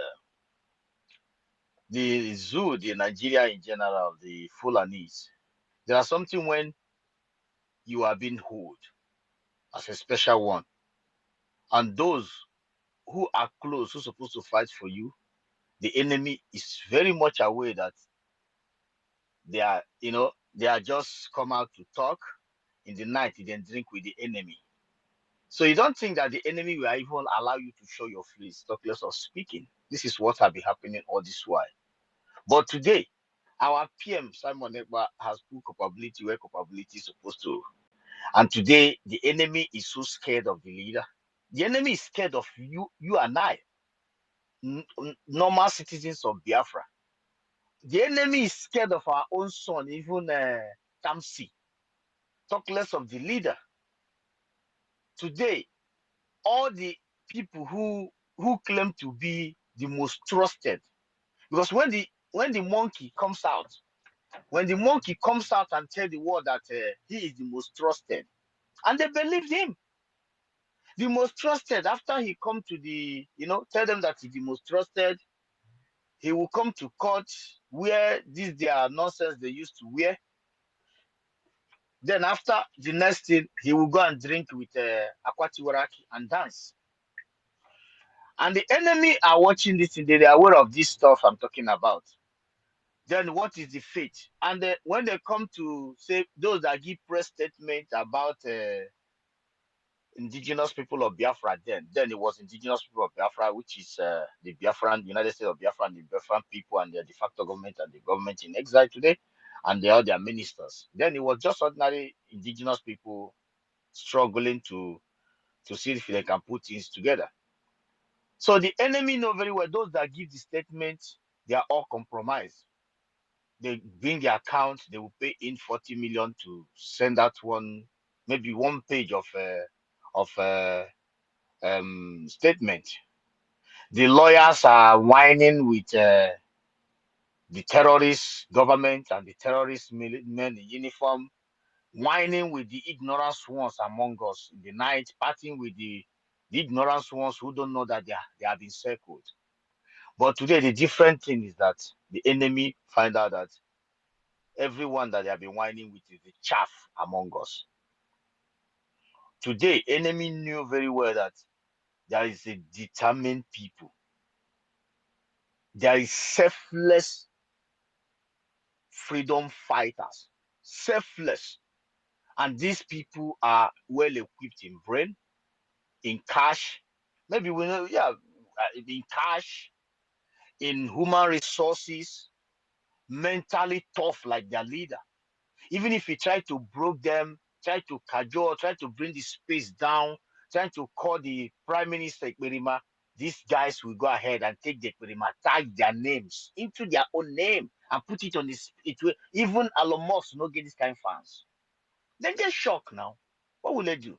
F: the zoo, the Nigeria in general, the Fulanis. There are something when you are being held as a special one, and those who are close, who are supposed to fight for you, the enemy is very much aware that they are just come out to talk in the night, then drink with the enemy. So you don't think that the enemy will even allow you to show your face, talk less of speaking. This is what has been happening all this while. But today, our PM Simon Ekba has put culpability where culpability is supposed to. And today, the enemy is so scared of the leader. The enemy is scared of you and I, normal citizens of Biafra. The enemy is scared of our own son, even Kamsi. Talk less of the leader. Today, all the people who claim to be the most trusted, because when the monkey comes out and tell the world that he is the most trusted, and they believed him. The most trusted, after he come to the, tell them that he's the most trusted, he will come to court, wear this their nonsense they used to wear. Then after the next thing, he will go and drink with Akwati Waraki and dance. And the enemy are watching this thing, they are aware of this stuff I'm talking about. Then what is the fate? And when they come to say, those that give press statement about indigenous people of Biafra, then it was indigenous people of Biafra, which is the Biafran, United States of Biafra, and the Biafran people and the de facto government and the government in exile today, and they are their ministers. Then it was just ordinary indigenous people struggling to see if they can put things together. So the enemy know very well those that give the statement, they are all compromised. They bring the account, they will pay in 40 million to send out maybe one page of statement. The lawyers are whining with the terrorist government and the terrorist men in uniform, whining with the ignorant ones among us in the night, partying with the ignorant ones who don't know that they have been circled. But today, the different thing is that the enemy find out that everyone that they have been whining with is the chaff among us. Today, enemy knew very well that there is a determined people. There is selfless freedom fighters, selfless. And these people are well equipped in brain, in cash, maybe we know, in cash, in human resources, mentally tough like their leader. Even if you try to broke them, try to cajole, try to bring the space down, trying to call the Prime Minister Ekperima, these guys will go ahead and take the Ekperima, tag their names into their own name and put it on this. It will even Elon Musk not get this kind of fans. They get shocked now. What will they do?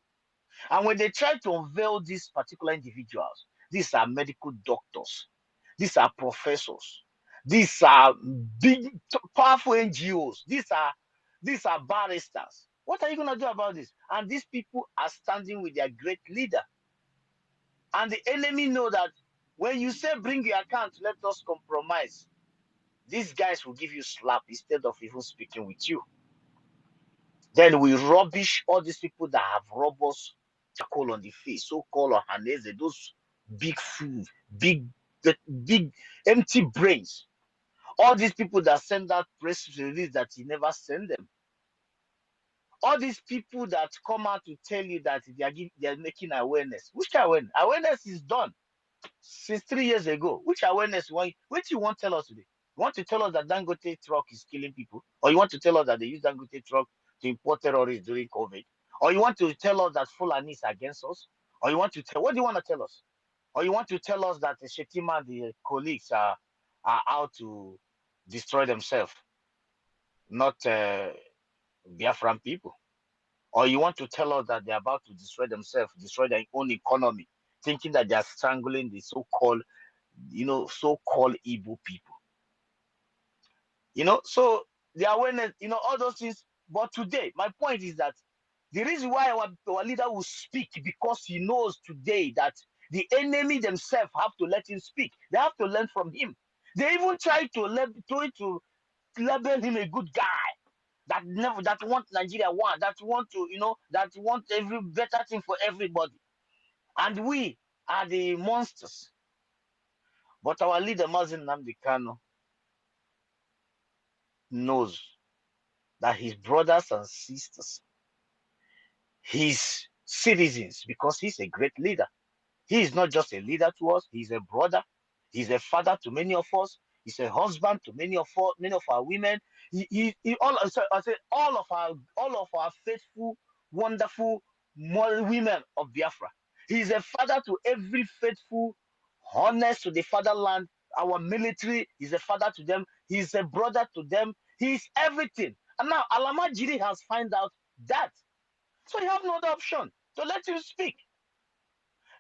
F: And when they try to unveil these particular individuals, these are medical doctors, these are professors, these are big, powerful NGOs, these are barristers. What are you going to do about this? And these people are standing with their great leader. And the enemy know that when you say bring your account, let us compromise, these guys will give you slap instead of even speaking with you. Then we rubbish all these people that have robbed us charcoal on the face, so-called Ohanese, those big food, big empty brains. All these people that send out press release that you never send them. All these people that come out to tell you that they are making awareness. Which awareness? Awareness is done since 3 years ago. Which awareness? What you want to tell us today? You want to tell us that Dangote truck is killing people? Or you want to tell us that they use Dangote truck to import terrorists during COVID? Or you want to tell us that Fulani is against us? Or you want to tell, what do you want to tell us? Or you want to tell us that the Shetima and the colleagues are out to destroy themselves, not Biafran people? Or you want to tell us that they're about to destroy themselves, destroy their own economy, thinking that they're strangling the so-called Igbo people? So the awareness, all those things. But today, my point is that the reason why our leader will speak, because he knows today that the enemy themselves have to let him speak. They have to learn from him. They even try to label him a good guy that want Nigeria one, that want to, that want every better thing for everybody. And we are the monsters. But our leader, Mazen Nnamdi Kanu, knows that his brothers and sisters, his citizens, because he's a great leader. He is not just a leader to us, he's a brother, he's a father to many of us, he's a husband to many of our women. All of our faithful, wonderful women of Biafra. He's a father to every faithful, honest to the fatherland. Our military, he's a father to them, he's a brother to them, he's everything. And now Alama Jiri has found out that. So you have no other option to let him speak.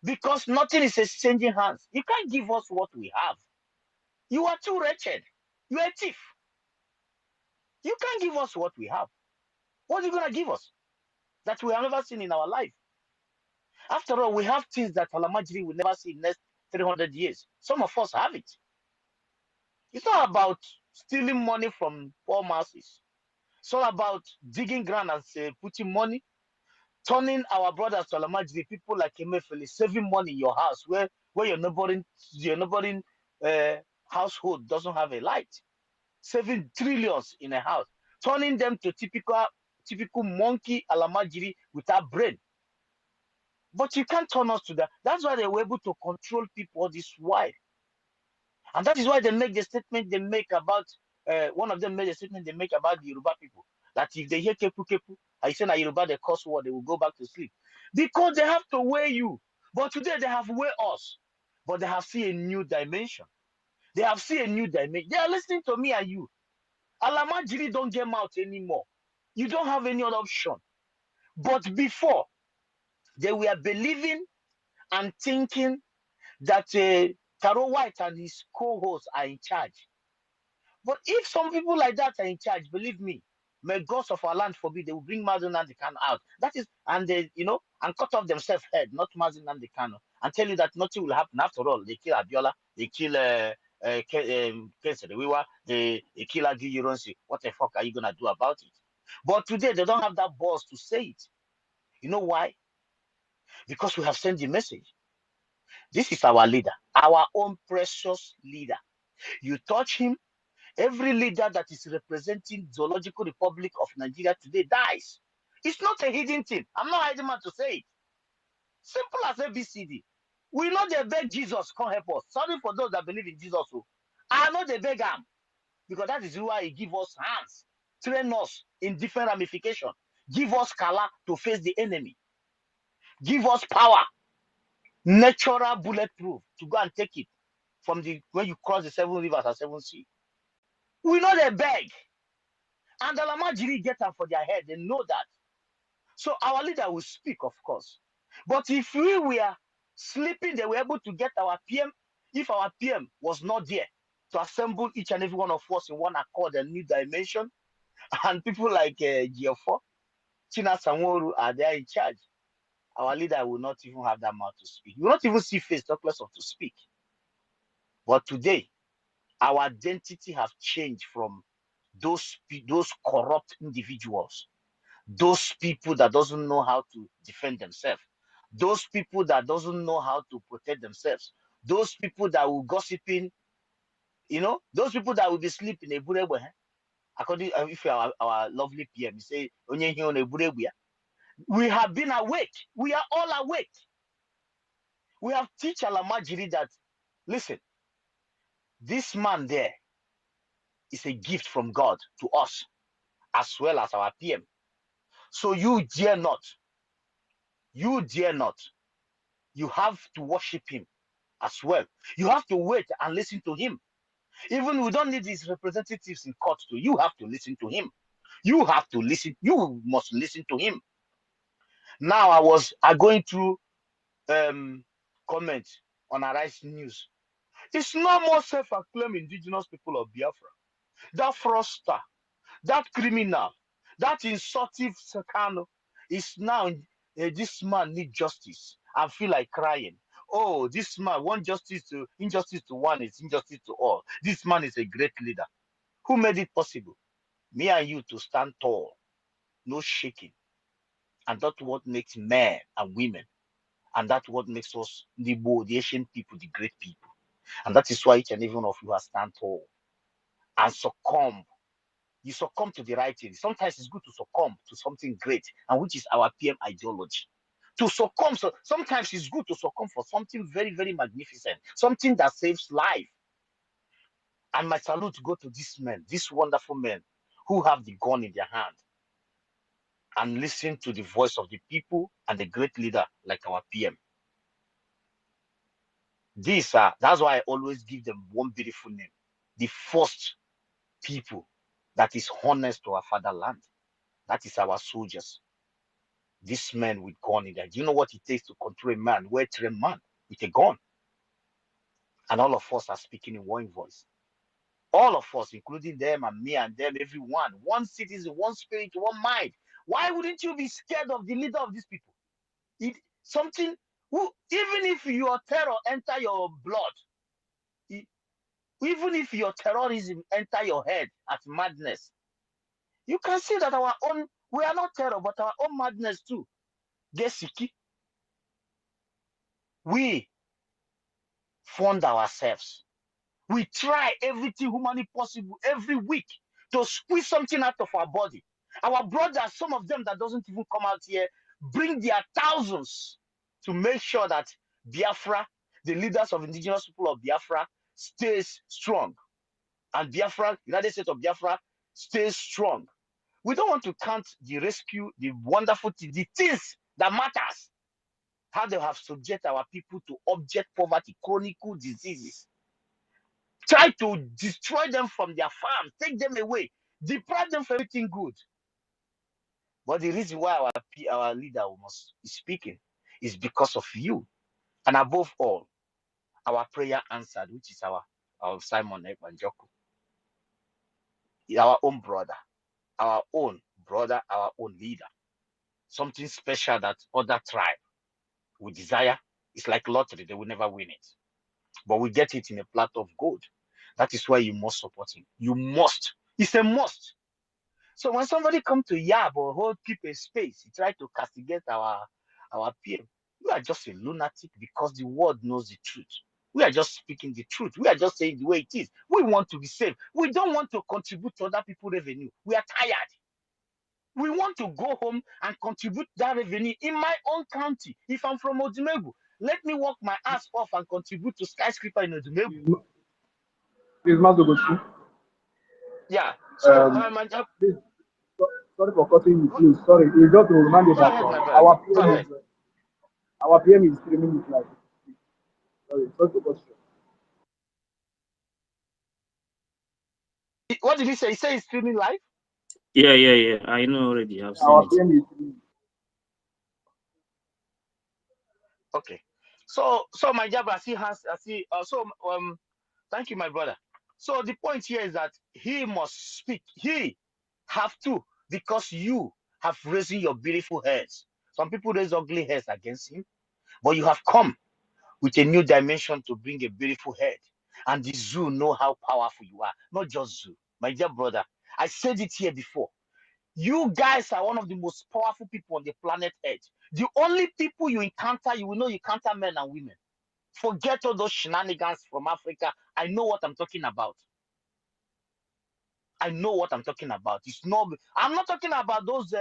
F: Because nothing is exchanging hands. You can't give us what we have. You are too wretched. You are a thief. You can't give us what we have. What are you going to give us? that we have never seen in our life. After all, we have things that Alamajiri will never see in the next 300 years. Some of us have it. It's not about stealing money from poor masses. It's all about digging ground and putting money, turning our brothers to Alamajiri, people like Emefele, saving money in your house where your neighboring household doesn't have a light, saving trillions in a house, turning them to typical monkey Alamajiri without brain. But you can't turn us to that. That's why they were able to control people all this while. And that is why they make the statement they make about, one of them made a statement they make about the Yoruba people. That if they hear kepu kepu, I say na Yoruba they curse word, they will go back to sleep. Because they have to weigh you. But today they have weighed us. But they have seen a new dimension. They have seen a new dimension. They are listening to me and you. Alamajiri don't get out anymore. You don't have any other option. But before, they were believing and thinking that Taro White and his co-hosts are in charge. But if some people like that are in charge, believe me, may gods of our land forbid, they will bring Mazen and the Kano out. That is, and they, and cut off themselves head, not Mazen and the Kano, and tell you that nothing will happen. After all, they kill Abiola, they kill Keserewiwa, they kill Agi Yuronsi. What the fuck are you gonna do about it? But today they don't have that balls to say it. You know why? Because we have sent the message. This is our leader, our own precious leader. You touch him, every leader that is representing Zoological Republic of Nigeria today dies. It's not a hidden thing. I'm not hiding man to say it. Simple as ABCD. We know they beg Jesus, come help us. Sorry for those that believe in Jesus. I know they beg him because that is why he give us hands, train us in different ramifications, give us color to face the enemy, give us power, natural bulletproof to go and take it from when you cross the 7 rivers and 7 seas. We know they beg. And the Lamajiri get them for their head. They know that. So our leader will speak, of course. But if we were sleeping, they were able to get our PM. If our PM was not there to assemble each and every one of us in one accord and new dimension, and people like Giofo, China Sanworu are there in charge, our leader will not even have that mouth to speak. You will not even see face, talk less of to speak. But today, our identity has changed from those corrupt individuals, those people that doesn't know how to defend themselves, those people that doesn't know how to protect themselves, those people that will gossiping, those people that will be sleeping a burewe. According if our lovely PM say onye hi on a burewe, we have been awake. We are all awake. We have teach Alamajiri that listen, this man there is a gift from God to us as well as our PM. So you dare not. You dare not. You have to worship him as well. You have to wait and listen to him. Even we don't need his representatives in court to. You have to listen to him. You have to listen. You must listen to him. Now I going through comments on Arise News. It's no more self-acclaimed indigenous people of Biafra. That fraudster, that criminal, that insultive Sakano is now this man need justice. I feel like crying. Oh, this man want injustice to one is injustice to all. This man is a great leader. Who made it possible? Me and you to stand tall, no shaking. And that's what makes men and women. And that's what makes us the Asian people, the great people. And that is why each and every one of you has stand tall and succumb. You succumb to the right thing. Sometimes it's good to succumb to something great, and which is our PM ideology. To succumb, so sometimes it's good to succumb for something very, very magnificent, something that saves life. And my salute go to these men, these wonderful men who have the gun in their hand and listen to the voice of the people and the great leader like our PM. That's why I always give them one beautiful name. The first people that is honest to our fatherland. That is our soldiers. This man with gun in there. Do you know what it takes to control a man, well-trained man with a gun? And all of us are speaking in one voice. All of us, including them and me and them, everyone. One citizen, one spirit, one mind. Why wouldn't you be scared of the leader of these people? Something who, even if your terror enter your blood, even if your terrorism enter your head as madness, you can see that we are not terror, but our own madness too. Get sick. We fund ourselves. We try everything humanly possible every week to squeeze something out of our body. Our brothers, some of them that doesn't even come out here, bring their thousands to make sure that Biafra, the leaders of indigenous people of Biafra, stays strong. And Biafra, United States of Biafra, stays strong. We don't want to count the rescue, the wonderful things, the things that matters. How they have subject our people to object poverty, chronic diseases. Try to destroy them from their farms, take them away, deprive them from everything good. But the reason why our leader is speaking is because of you. And above all, our prayer answered, which is our Simon Ekwanjoku, our own brother, our own leader. Something special that other tribe would desire. It's like lottery, they will never win it. But we get it in a platter of gold. That is why you must support him. You must. It's a must. So when somebody come to yab or hold keep a space, he try to castigate our PM. You are just a lunatic because the world knows the truth. We are just speaking the truth. We are just saying the way it is. We want to be safe. We don't want to contribute to other people's revenue. We are tired. We want to go home and contribute that revenue in my own county. If I'm from Odumegu, let me work my ass off and contribute to skyscraper in Odumegu.
J: Please, Mazogoshi.
F: Yeah. So,
J: please, sorry for cutting you, please. Sorry, it's just to remind you
F: go
J: that
F: ahead, my
J: our
F: brother. Go ahead.
J: Our PM is streaming it live. Sorry for cutting you.
F: What did he say? He said he's streaming live?
B: Yeah. I know already. I've seen
J: Our
B: it.
J: PM is streaming.
F: Okay. So my job, thank you, my brother. So the point here is that he must speak. He have to, because you have raised your beautiful heads. Some people raise ugly heads against him, but you have come with a new dimension to bring a beautiful head. And the zoo know how powerful you are. Not just zoo. My dear brother, I said it here before. You guys are one of the most powerful people on the planet Earth. The only people you encounter, you will know you encounter men and women. Forget all those shenanigans from Africa. I know what I'm talking about. I know what I'm talking about. I'm not talking about those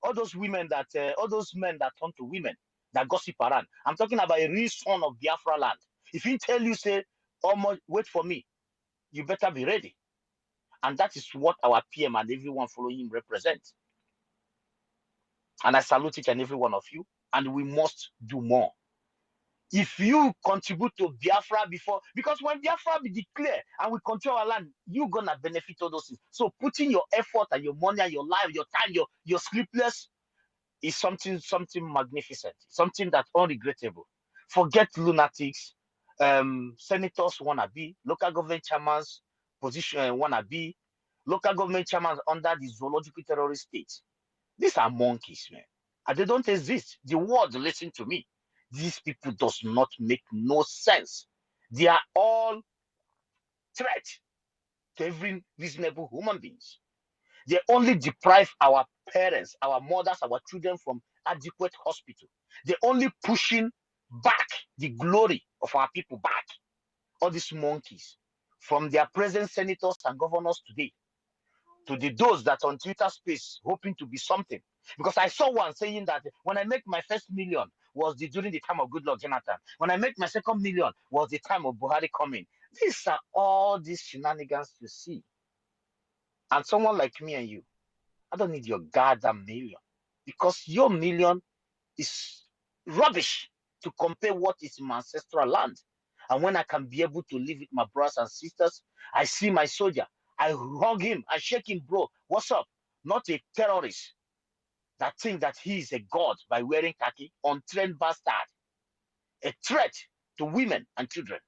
F: all those women that all those men that turn to women that gossip around. I'm talking about a real son of Biafra land. If he tell you, say, oh, wait for me, you better be ready. And that is what our PM and everyone following him represent. And I salute each and every one of you. And we must do more. If you contribute to Biafra before, because when Biafra be declared and we control our land, you're gonna benefit all those things. So putting your effort and your money and your life, your time, your sleepless is something magnificent, something that's unregrettable. Forget lunatics, senators wanna be, local government chairmans position wanna be, local government chairmans under the zoological terrorist state. These are monkeys, man. And they don't exist. The world, listen to me. These people does not make no sense. They are all threat to every reasonable human beings. They only deprive our parents, our mothers, our children from adequate hospital. They're only pushing back the glory of our people back. All these monkeys, from their present senators and governors today, to those that on Twitter space hoping to be something. Because I saw one saying that when I make my first million was during the time of Goodluck Jonathan. When I make my second million was the time of Buhari coming. These are all these shenanigans you see. And someone like me and you, I don't need your goddamn million. Because your million is rubbish to compare what is in my ancestral land. And when I can be able to live with my brothers and sisters, I see my soldier, I hug him, I shake him, bro. What's up? Not a terrorist that thinks that he is a god by wearing khaki, untrained bastard. A threat to women and children.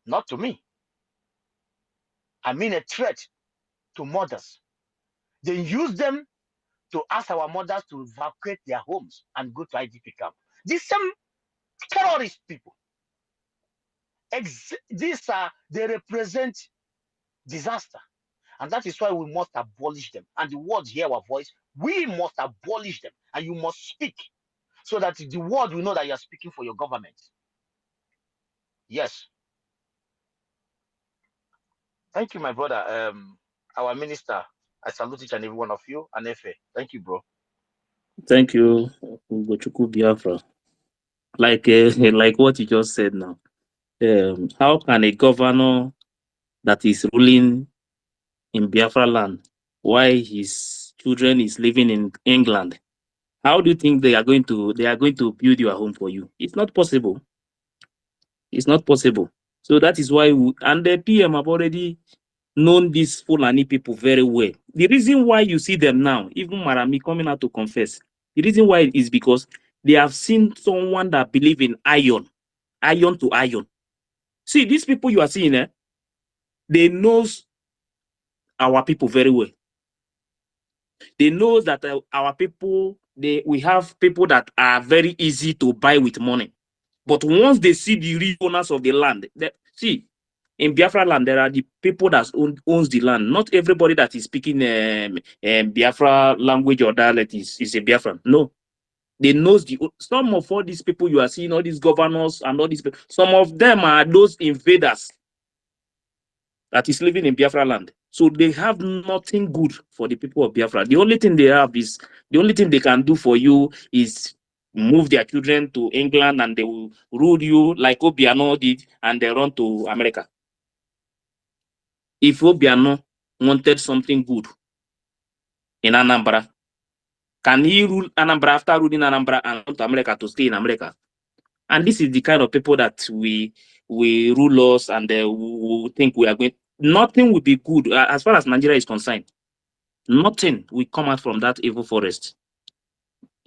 F: Not to me. I mean a threat to mothers. They use them to ask our mothers to evacuate their homes and go to IDP camp. These same terrorist people, they represent disaster. And that is why we must abolish them. And the world hear our voice. We must abolish them. And you must speak so that the world will know that you are speaking for your government. Yes. Thank you, my brother. Our minister, I salute each and every one of you. And Efe, thank you, bro.
B: Thank you, Ugochukwu Biafra. Like like what you just said now. How can a governor that is ruling in Biafra land while his children is living in England, how do you think they are going to build your home for you? It's not possible. It's not possible. So that is why and the PM have already known these Fulani people very well. The reason why you see them now, even Marami coming out to confess, the reason why is because they have seen someone that believe in iron to iron. See, these people you are seeing, they knows our people very well. They know that our people, we have people that are very easy to buy with money. But once they see the real owners of the land, see, in Biafra land, there are the people that owns the land. Not everybody that is speaking Biafra language or dialect is a Biafran. No. They knows some of all these people you are seeing, all these governors and all these people, some of them are those invaders that is living in Biafra land. So they have nothing good for the people of Biafra. The only thing they can do for you is move their children to England and they will rule you like Obiano did and they run to America. If Obiano wanted something good in Anambra, can he rule Anambra after ruling Anambra and run to America to stay in America? And this is the kind of people that we rule us and we think we are going. Nothing will be good as far as Nigeria is concerned. Nothing will come out from that evil forest.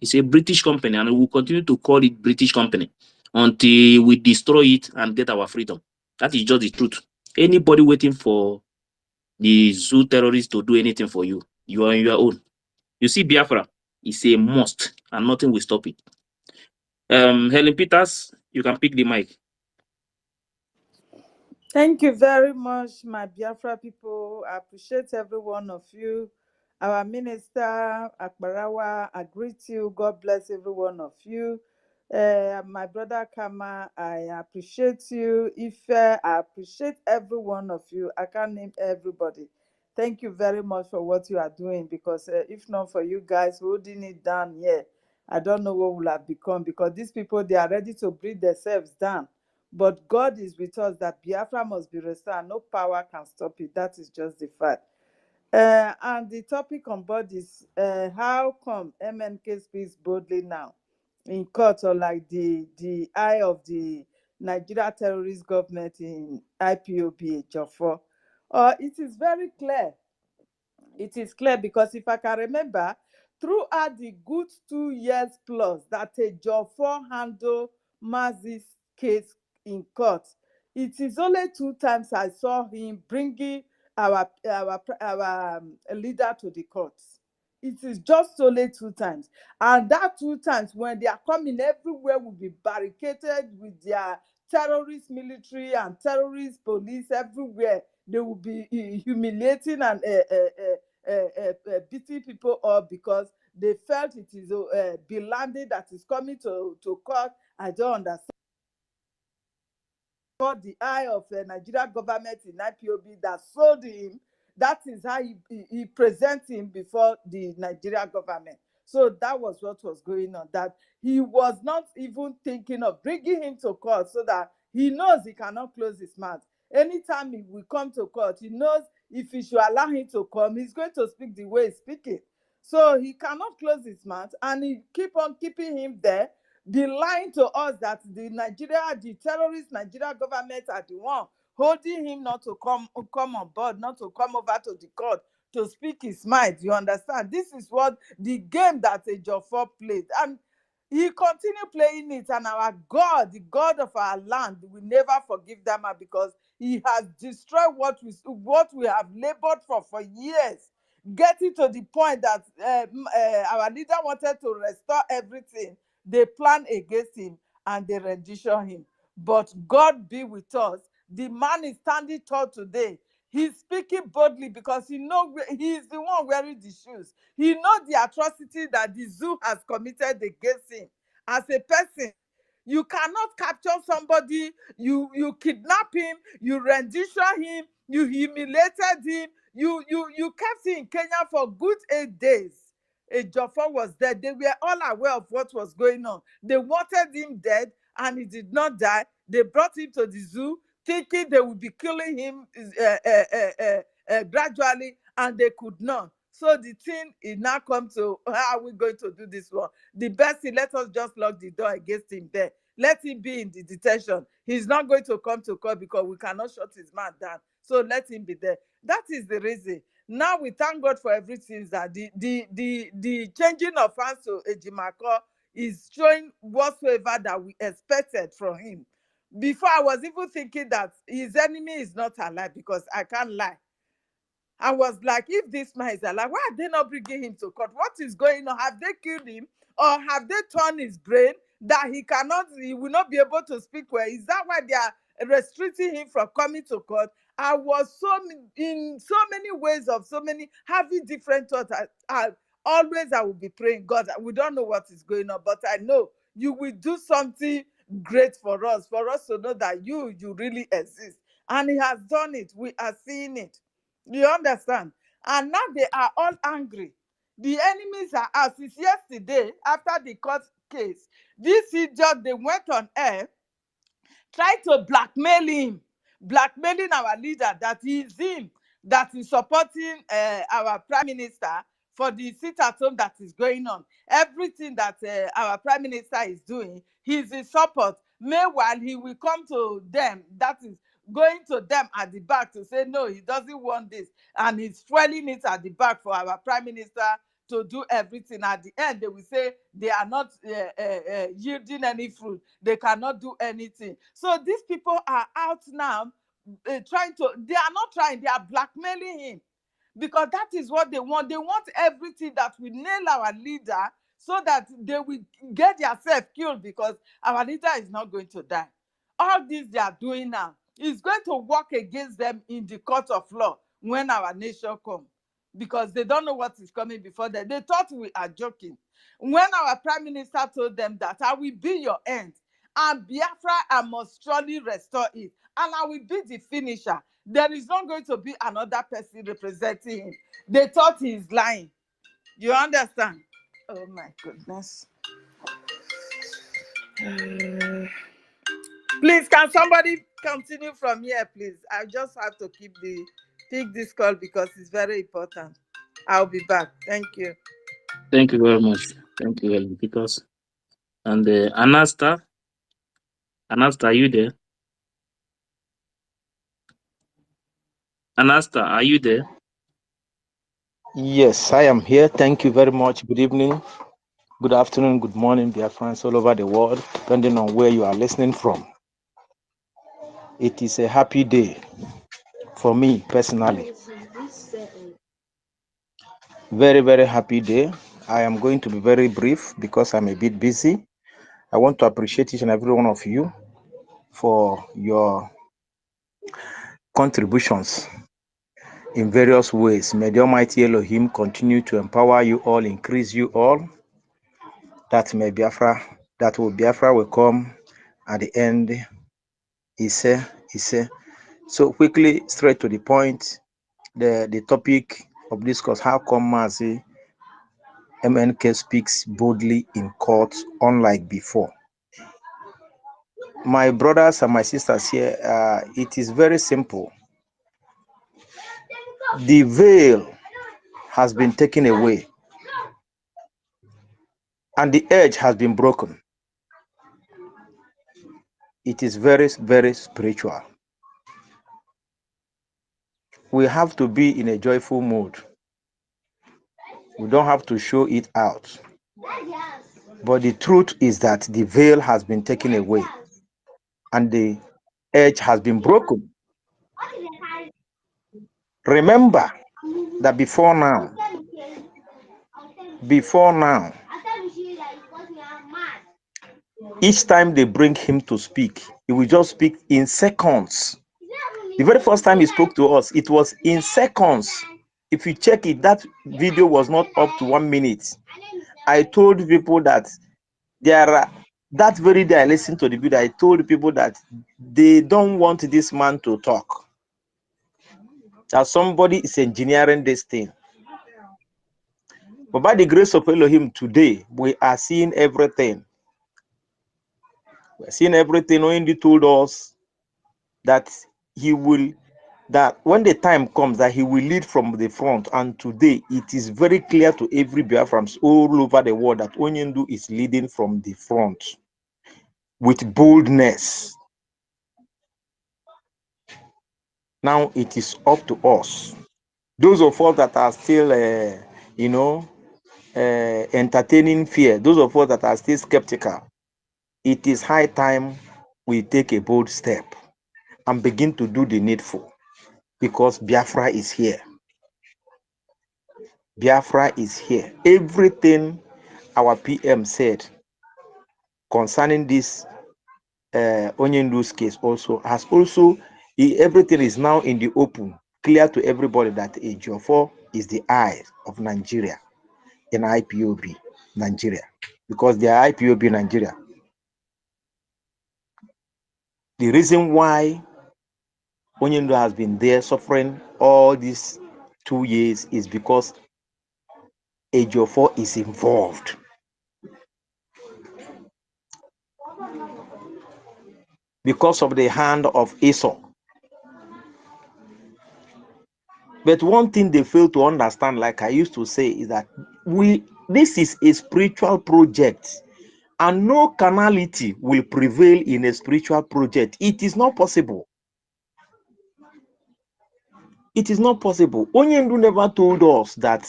B: It's a British company and we will continue to call it British company until we destroy it and get our freedom. That is just the truth. Anybody waiting for the zoo terrorists to do anything for you, you are on your own. You see, Biafra is a must and nothing will stop it. Helen Peters, you can pick the mic.
K: Thank you very much, my Biafra people. I appreciate every one of you. Our minister, Akbarawa, I greet you. God bless every one of you. My brother Kama, I appreciate you. Ife, I appreciate every one of you. I can't name everybody. Thank you very much for what you are doing, because if not for you guys holding it down here, I don't know what will have become, because these people, they are ready to breathe themselves down. But God is with us, that Biafra must be restored. No power can stop it. That is just the fact. And the topic on board is how come MNK speaks boldly now in court, or like the eye of the Nigeria terrorist government in IPOB Jofo? It is very clear. It is clear, because if I can remember, throughout the good 2 years plus that a Jofo handle Mazi's case in court, it is only 2 times I saw him bringing our leader to the courts. It is just only 2 times. And that 2 times, when they are coming, everywhere will be barricaded with their terrorist military and terrorist police everywhere. They will be humiliating and beating people up, because they felt it is Bilandi that is coming to court. I don't understand. The eye of the Nigeria government in IPOB that sold him. That is how he presents him before the Nigeria government. So that was what was going on, that he was not even thinking of bringing him to court, so that he knows he cannot close his mouth. Anytime he will come to court, he knows if he should allow him to come, he's going to speak the way he's speaking. So he cannot close his mouth, and he keep on keeping him there, be lying to us that the terrorist Nigeria government are the one holding him not to come on board, not to come over to the court to speak his mind. You understand? This is what the game that Ejiofor played, and he continued playing it. And our God, the God of our land, will never forgive that man, because he has destroyed what we have labored for years. getting to the point that our leader wanted to restore everything. They planned against him and they rendition him. But God be with us. The man is standing tall today. He's speaking boldly because he knows he is the one wearing the shoes. He knows the atrocity that the zoo has committed against him. As a person, you cannot capture somebody, you kidnap him, you rendition him, you humiliated him, you kept him in Kenya for good 8 days. Ejiofor was dead. They were all aware of what was going on. They wanted him dead, and he did not die. They brought him to the zoo, thinking they would be killing him gradually, and they could not. So the thing is now come to, how are we going to do this one? The best thing, let us just lock the door against him there. Let him be in the detention. He's not going to come to court because we cannot shut his mouth down. So let him be there. That is the reason. Now we thank God for everything, that the changing of hands to Ejimako is showing whatsoever that we expected from him. Before, I was even thinking that his enemy is not alive, because I can't lie. I was like, if this man is alive, why are they not bringing him to court? What is going on? Have they killed him, or have they turned his brain that he will not be able to speak well? Is that why they are restricting him from coming to court? I was in so many ways, of so many having different thoughts. Always I will be praying, God, we don't know what is going on, but I know you will do something great for us to know that you really exist. And he has done it. We are seeing it. You understand? And now they are all angry. The enemies are out. Since yesterday, after the court case, this idiot, they went on air, tried to blackmailing our leader, that he is him that is supporting our prime minister for the sit-at-home that is going on. Everything that our prime minister is doing, he's in support. Meanwhile, he will come to them, that is going to them at the back, to say, no, he doesn't want this. And he's fueling it at the back for our prime minister to do everything. At the end, they will say they are not yielding any fruit. They cannot do anything. So these people are out now they are not trying, they are blackmailing him, because that is what they want. They want everything that will nail our leader, so that they will get themselves killed, because our leader is not going to die. All this they are doing now is going to work against them in the court of law when our nation comes, because they don't know what is coming before them. They thought we are joking. When our prime minister told them that I will be your end, and Biafra, I must surely restore it, and I will be the finisher, there is not going to be another person representing him. They thought he is lying. You understand? Oh my goodness. Please, can somebody continue from here, please? I just have to pick this call because it's very important. I'll be back. Thank you.
B: Thank you very much. Thank you, Helen, because and Anasta, are you there? Anasta, are you there?
L: Yes, I am here. Thank you very much. Good evening, good afternoon, good morning, dear friends all over the world, depending on where you are listening from. It is a happy day for me personally. Very, very happy day. I am going to be very brief because I'm a bit busy. I want to appreciate each and every one of you for your contributions in various ways. May the Almighty Elohim continue to empower you all, increase you all. That Biafra will come at the end. Ise. So quickly, straight to the point. The topic of discourse: how come Mazi MNK speaks boldly in court, unlike before? My brothers and my sisters here, it is very simple. The veil has been taken away, and the edge has been broken. It is very, very spiritual. We have to be in a joyful mood. We don't have to show it out. But the truth is that the veil has been taken away and the edge has been broken. Remember, that before now, each time they bring him to speak, he will just speak in seconds. The very first time he spoke to us, it was in seconds. If you check it, that video was not up to 1 minute. I told people that that very day I listened to the video, I told people that they don't want this man to talk. That somebody is engineering this thing. But by the grace of Elohim, today we are seeing everything. We're seeing everything. Only told us that that when the time comes that he will lead from the front. And today it is very clear to every Biafrans all over the world that Onyendu is leading from the front with boldness. Now it is up to us. Those of us that are still, entertaining fear, those of us that are still skeptical, it is high time we take a bold step and begin to do the needful, because Biafra is here. Biafra is here. Everything our PM said concerning this Onyendu's case everything is now in the open, clear to everybody that Ejiofor is the eye of Nigeria in IPOB Nigeria, because they are IPOB Nigeria. The reason why Onyendu has been there suffering all these 2 years is because Ejiofor is involved. Because of the hand of Esau. But one thing they fail to understand, like I used to say, is that this is a spiritual project, and no carnality will prevail in a spiritual project. It is not possible. It is not possible. Onyendu never told us that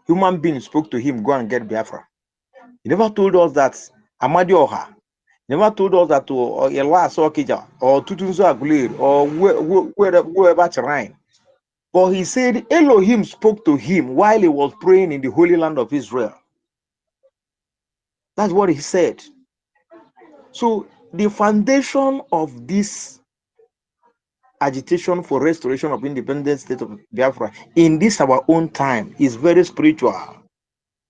L: human beings spoke to him, go and get Biafra. He never told us that Amadi Oha. He never told us that Elwa Sokija or Tutunzo Agulir or whoever Charain. But he said Elohim spoke to him while he was praying in the Holy Land of Israel. That's what he said. So the foundation of this agitation for restoration of independent state of Biafra in this our own time is very spiritual.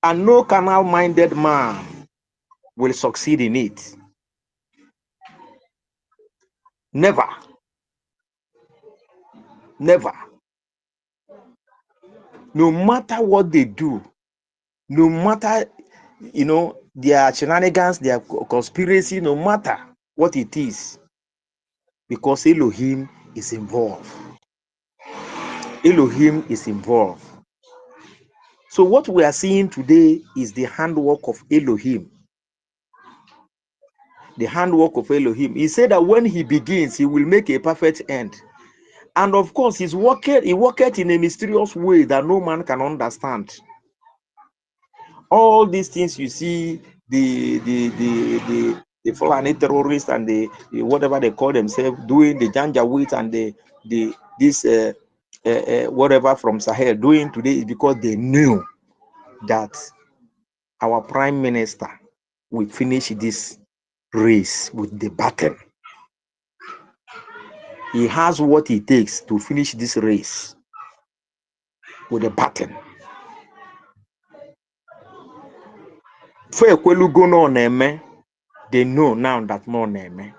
L: And no carnal-minded man will succeed in it. Never. Never. No matter what they do, no matter, their shenanigans, their conspiracy, no matter what it is, because Elohim is involved. Elohim is involved. So what we are seeing today is the handwork of Elohim. The handwork of Elohim. He said that when he begins, he will make a perfect end. And of course, he worketh in a mysterious way that no man can understand. All these things you see, the Fulani terrorists and the whatever they call themselves doing, the Janjaweed and this whatever from Sahel doing today, is because they knew that our prime minister will finish this race with the baton. He has what it takes to finish this race with a baton. They know now that more name.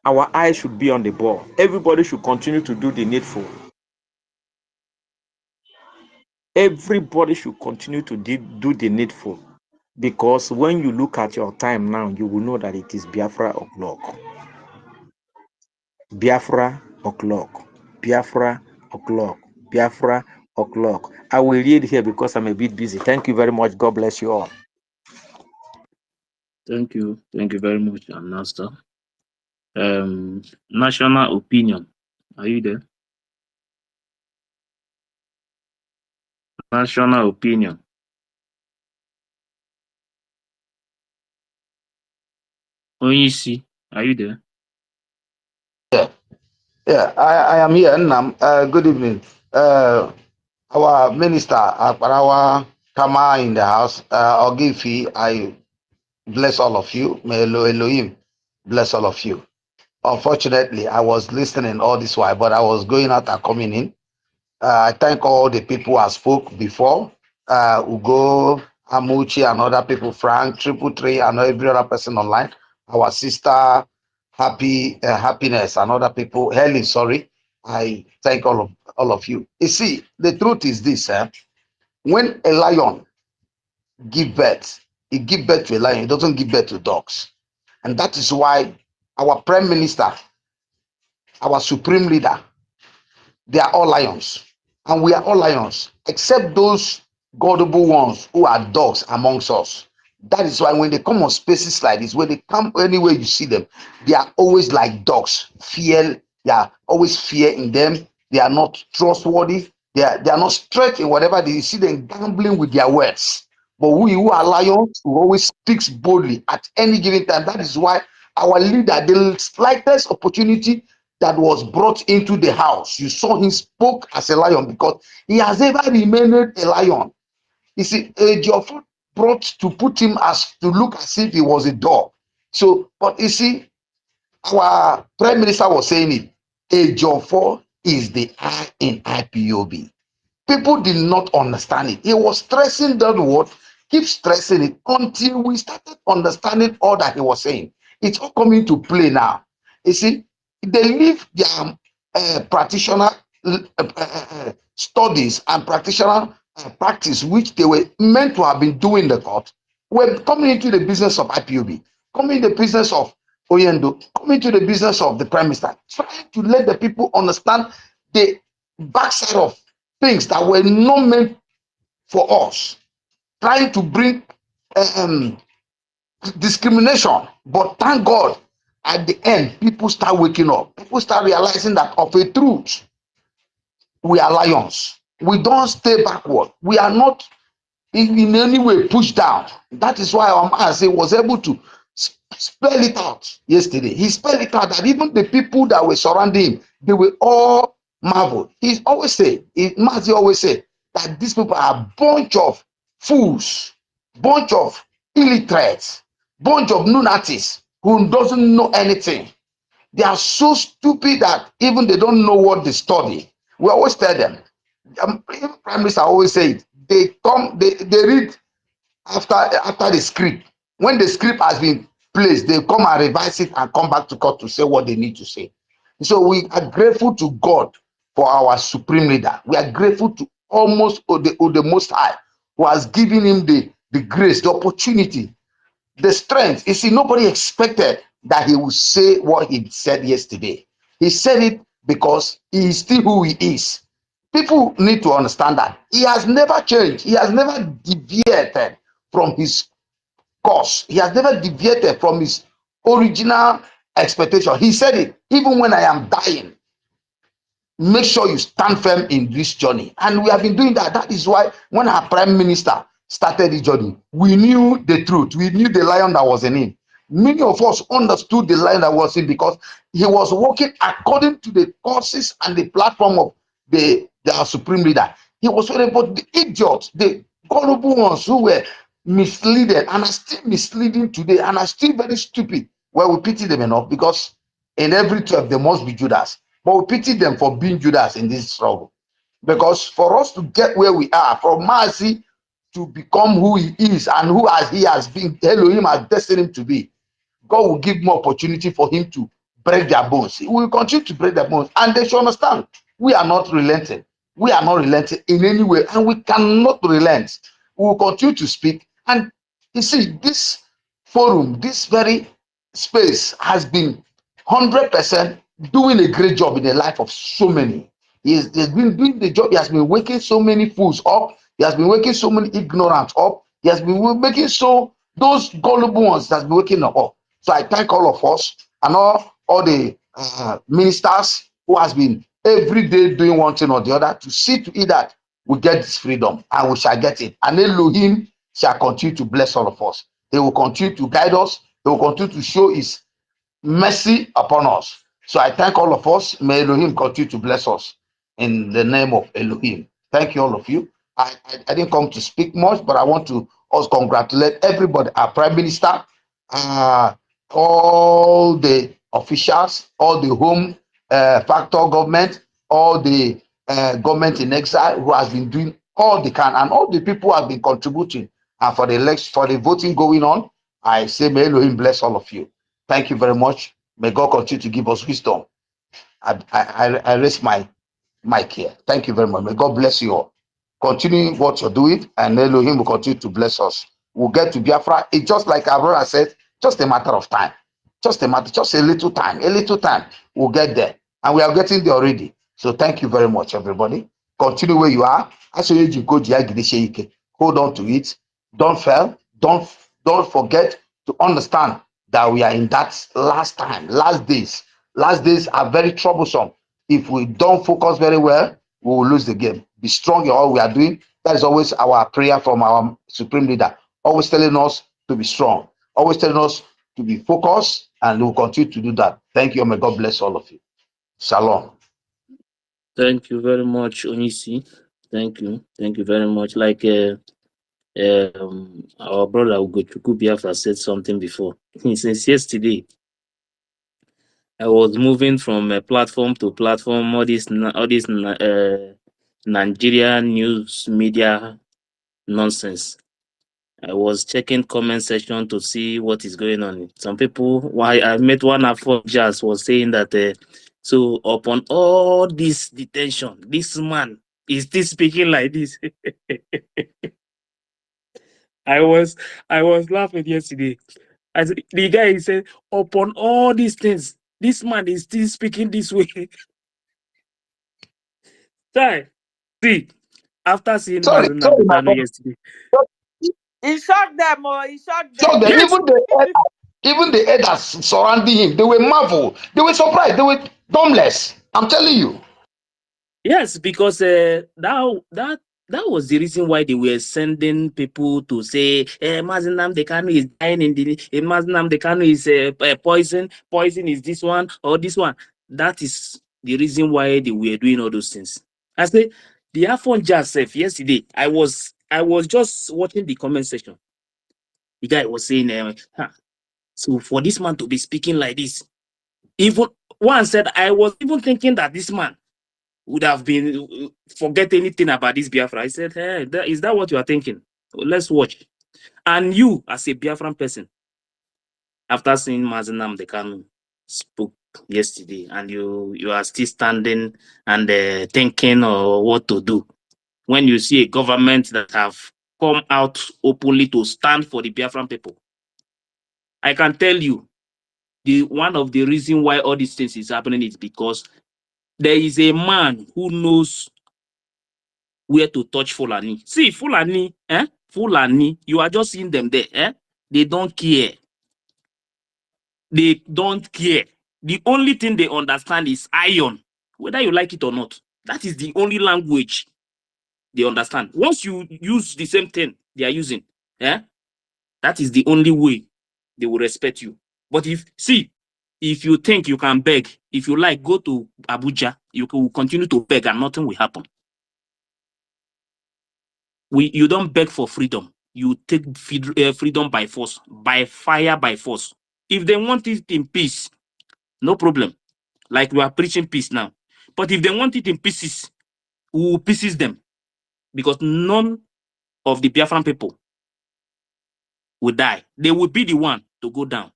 L: Our eyes should be on the ball. Everybody should continue to do the needful. Everybody should continue to do the needful. Because when you look at your time now, you will know that it is Biafra o'clock. Biafra o'clock. Biafra o'clock. Biafra o'clock. I will read here because I'm a bit busy. Thank you very much. God bless you all.
B: Thank you. Thank you very much, Master. National opinion. Are you there? National opinion. Onisi, are you there?
M: Yeah.
H: Yeah, I am here, Nnam. Good evening. Our minister, Akparawa Kama in the house, Ogifi, I bless all of you. May Elohim bless all of you. Unfortunately, I was listening all this while, but I was going out and coming in. I thank all the people who have spoke before, Ugo, Amuchi, and other people, Frank, Triple Three, and every other person online. Our sister, Happiness, and other people. Helen, sorry. I thank all of you. You see, the truth is this: when a lion give birth, he give birth to a lion. He doesn't give birth to dogs, and that is why our prime minister, our supreme leader, they are all lions. And we are all lions, except those gullible ones who are dogs amongst us. That is why when they come on spaces like this, when they come anywhere you see them, they are always like dogs. Fear, yeah, always fear in them. They are not trustworthy. They are not straight in whatever they see them gambling with their words. But we who are lions, who always speaks boldly at any given time. That is why our leader, the slightest opportunity that was brought into the house, you saw him spoke as a lion because he has ever remained a lion. You see, Geoffrey brought to put him as to look as if he was a dog. So, but you see, our prime minister was saying it. Ejiofor is the I in IPOB. People did not understand it. He was stressing that word, keep stressing it until we started understanding all that he was saying. It's all coming to play now. You see, they leave their practitioner studies and practitioner practice, which they were meant to have been doing in the court, were coming into the business of IPOB, coming in the business of Oyendo, coming into the business of the prime minister, trying to let the people understand the backside of things that were not meant for us, trying to bring um, discrimination. But thank God, at the end, people start waking up. People start realizing that of a truth, we are lions. We don't stay backward. We are not in any way pushed down. That is why Amase was able to spell it out yesterday. He spelled it out that even the people that were surrounding him, they were all marveled. He always say, Mazi always say that these people are a bunch of fools, bunch of illiterates, bunch of lunatics who doesn't know anything. They are so stupid that even they don't know what they study. We always tell them. Even prime minister always say it. They read after the script. When the script has been placed, they come and revise it and come back to court to say what they need to say. So we are grateful to God for our supreme leader. We are grateful to almost the Most High, who has given him the grace, the opportunity, the strength. You see, nobody expected that he would say what he said yesterday. He said it because he is still who he is. People need to understand that he has never changed. He has never deviated from his course. He has never deviated from his original expectation. He said it, even when I am dying, make sure you stand firm in this journey. And we have been doing that. That is why when our prime minister started the journey, we knew the truth. We knew the lion that was in him. Many of us understood the lion that was in because he was working according to the courses and the platform of our supreme leader. He was working, but the idiots, the gullible ones who were misleading and are still misleading today and are still very stupid. Well, we pity them enough because in every 12 there must be Judas. But we pity them for being Judas in this struggle. Because for us to get where we are, for Mercy to become who he is and who as he has been, Elohim has destined him to be, God will give more opportunity for him to break their bones. He will continue to break their bones. And they should understand, we are not relenting. We are not relenting in any way. And we cannot relent. We will continue to speak. And you see, this forum, this very space has been 100% doing a great job in the life of so many. He's been doing the job. He has been waking so many fools up. He has been waking so many ignorant up. He has been making so those gullible ones that has been waking them up. So I thank all of us and all the ministers who has been every day doing one thing or the other to see to it that we get this freedom and we shall get it. And Elohim shall continue to bless all of us. He will continue to guide us. He will continue to show his mercy upon us. So I thank all of us. May Elohim continue to bless us in the name of Elohim. Thank you, all of you. I didn't come to speak much, but I want to also congratulate everybody, our Prime Minister, all the officials, all the home factor government, all the government in exile who has been doing all they can, and all the people who have been contributing. And for the election, for the voting going on, I say, may Elohim bless all of you. Thank you very much. May God continue to give us wisdom. I raise my mic here. Thank you very much. May God bless you all. Continue what you're doing, and Elohim will continue to bless us. We'll get to Biafra. It's just like our brother said, just a matter of time. Just a little time. A little time. We'll get there. And we are getting there already. So thank you very much, everybody. Continue where you are. Hold on to it. Don't fail. Don't forget to understand that we are in that last time, last days. Last days are very troublesome. If we don't focus very well, we will lose the game. Be strong in all we are doing. That is always our prayer from our supreme leader. Always telling us to be strong. Always telling us to be focused, and we'll continue to do that. Thank you. May God bless all of you. Shalom.
B: Thank you very much, Onisi. Thank you. Thank you very much. Like our brother Ugochukwu Biafra said something before. Since yesterday, I was moving from platform to platform, all this Nigerian news media nonsense. I was checking comment section to see what is going on. Some people, why I met one Afro Jazz was saying that so upon all this detention, this man is still speaking like this. I was laughing yesterday. As the guy said, upon all these things, this man is still speaking this way. See, after seeing
H: Sorry,
B: Mazen
H: my
B: Namdekano yesterday.
K: He shocked them, oh, he shocked them.
H: So then
B: Yes.
H: even the elders surrounding him, they were marvel. They were surprised. They were dumbless. I'm telling you.
B: Yes, because that was the reason why they were sending people to say Mazen Namdekano is dying in the Mazen Namdekano is poison. Poison is this one or this one. That is the reason why they were doing all those things. I say the iPhone Jazz yesterday. I was just watching the comment section. The guy was saying, so for this man to be speaking like this, even one said, I was even thinking that this man would have been forget anything about this Biafra. I said, hey, is that what you are thinking? Well, let's watch. And you, as a Biafran person, after seeing Mazen Namdekano spoke yesterday, and you are still standing and thinking or what to do, when you see a government that have come out openly to stand for the Biafran people, I can tell you, one of the reasons why all these things is happening is because there is a man who knows where to touch Fulani. See, Fulani, Fulani, you are just seeing them there, They don't care. They don't care. The only thing they understand is iron, whether you like it or not. That is the only language they understand. Once you use the same thing they are using, that is the only way they will respect you. But if you think you can beg, if you like, go to Abuja, you will continue to beg and nothing will happen. You don't beg for freedom. You take freedom by force, by fire, by force. If they want it in peace, no problem. Like we are preaching peace now. But if they want it in pieces, we will pieces them. Because none of the Biafran people will die. They will be the one to go down.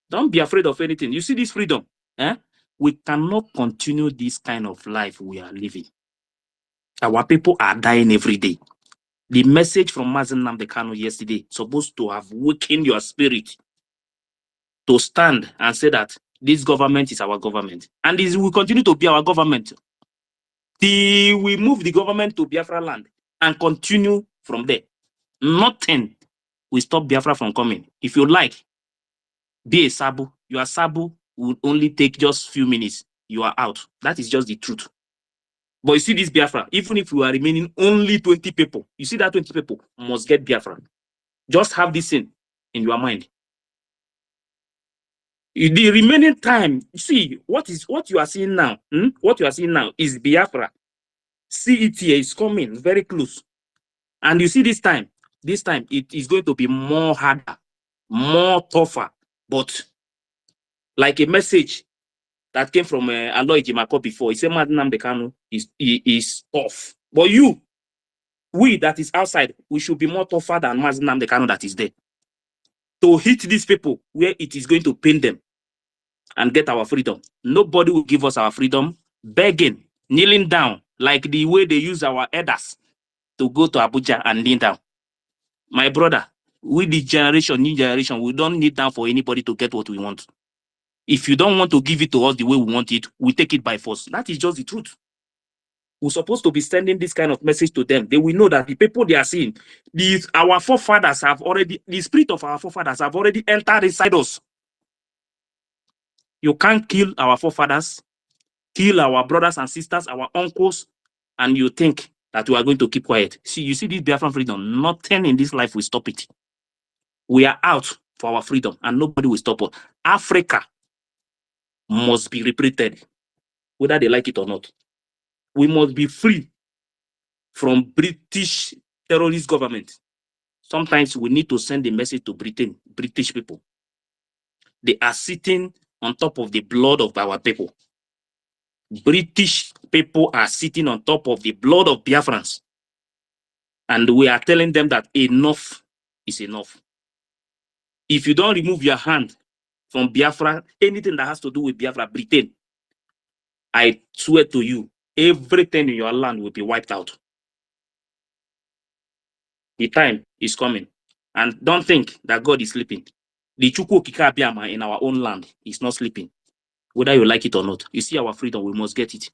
B: Don't be afraid of anything. You see this freedom? We cannot continue this kind of life we are living. Our people are dying every day. The message from Mazen Namdekano yesterday supposed to have wakened your spirit to stand and say that this government is our government. And this will continue to be our government till we move the government to Biafra land and continue from there. Nothing will stop Biafra from coming. If you like, be a Sabu. Your Sabu will only take just few minutes. You are out. That is just the truth. But you see this Biafra, even if you are remaining only 20 people, you see that 20 people must get Biafra. Just have this in your mind. The remaining time, see what you are seeing now. What you are seeing now is Biafra. CET is coming very close, and you see this time it is going to be more harder, more tougher, but like a message that came from Aloy Jimako before. He said, "Madam Dekano is tough, but we that is outside, we should be more tougher than Madam Dekano that is there to hit these people where it is going to pain them and get our freedom. Nobody will give us our freedom begging, kneeling down, like the way they use our elders to go to Abuja and kneel down. My brother, we the generation, new generation, we don't kneel down for anybody to get what we want. If you don't want to give it to us the way we want it, we take it by force. That is just the truth. We're supposed to be sending this kind of message to them. They will know that the people they are seeing, our forefathers have already, the spirit of our forefathers have already entered inside us. You can't kill our forefathers, kill our brothers and sisters, our uncles, and you think that we are going to keep quiet. See, you see this Biafran freedom, nothing in this life will stop it. We are out for our freedom and nobody will stop us. Africa must be liberated, whether they like it or not. We must be free from British terrorist government. Sometimes we need to send a message to British people. They are sitting on top of the blood of our people. British people are sitting on top of the blood of Biafrans. And we are telling them that enough is enough. If you don't remove your hand from Biafra, anything that has to do with Biafra, Britain, I swear to you, everything in your land will be wiped out. The time is coming. And don't think that God is sleeping. The Chukwu Okike Abiama in our own land is not sleeping. Whether you like it or not. You see our freedom, we must get it.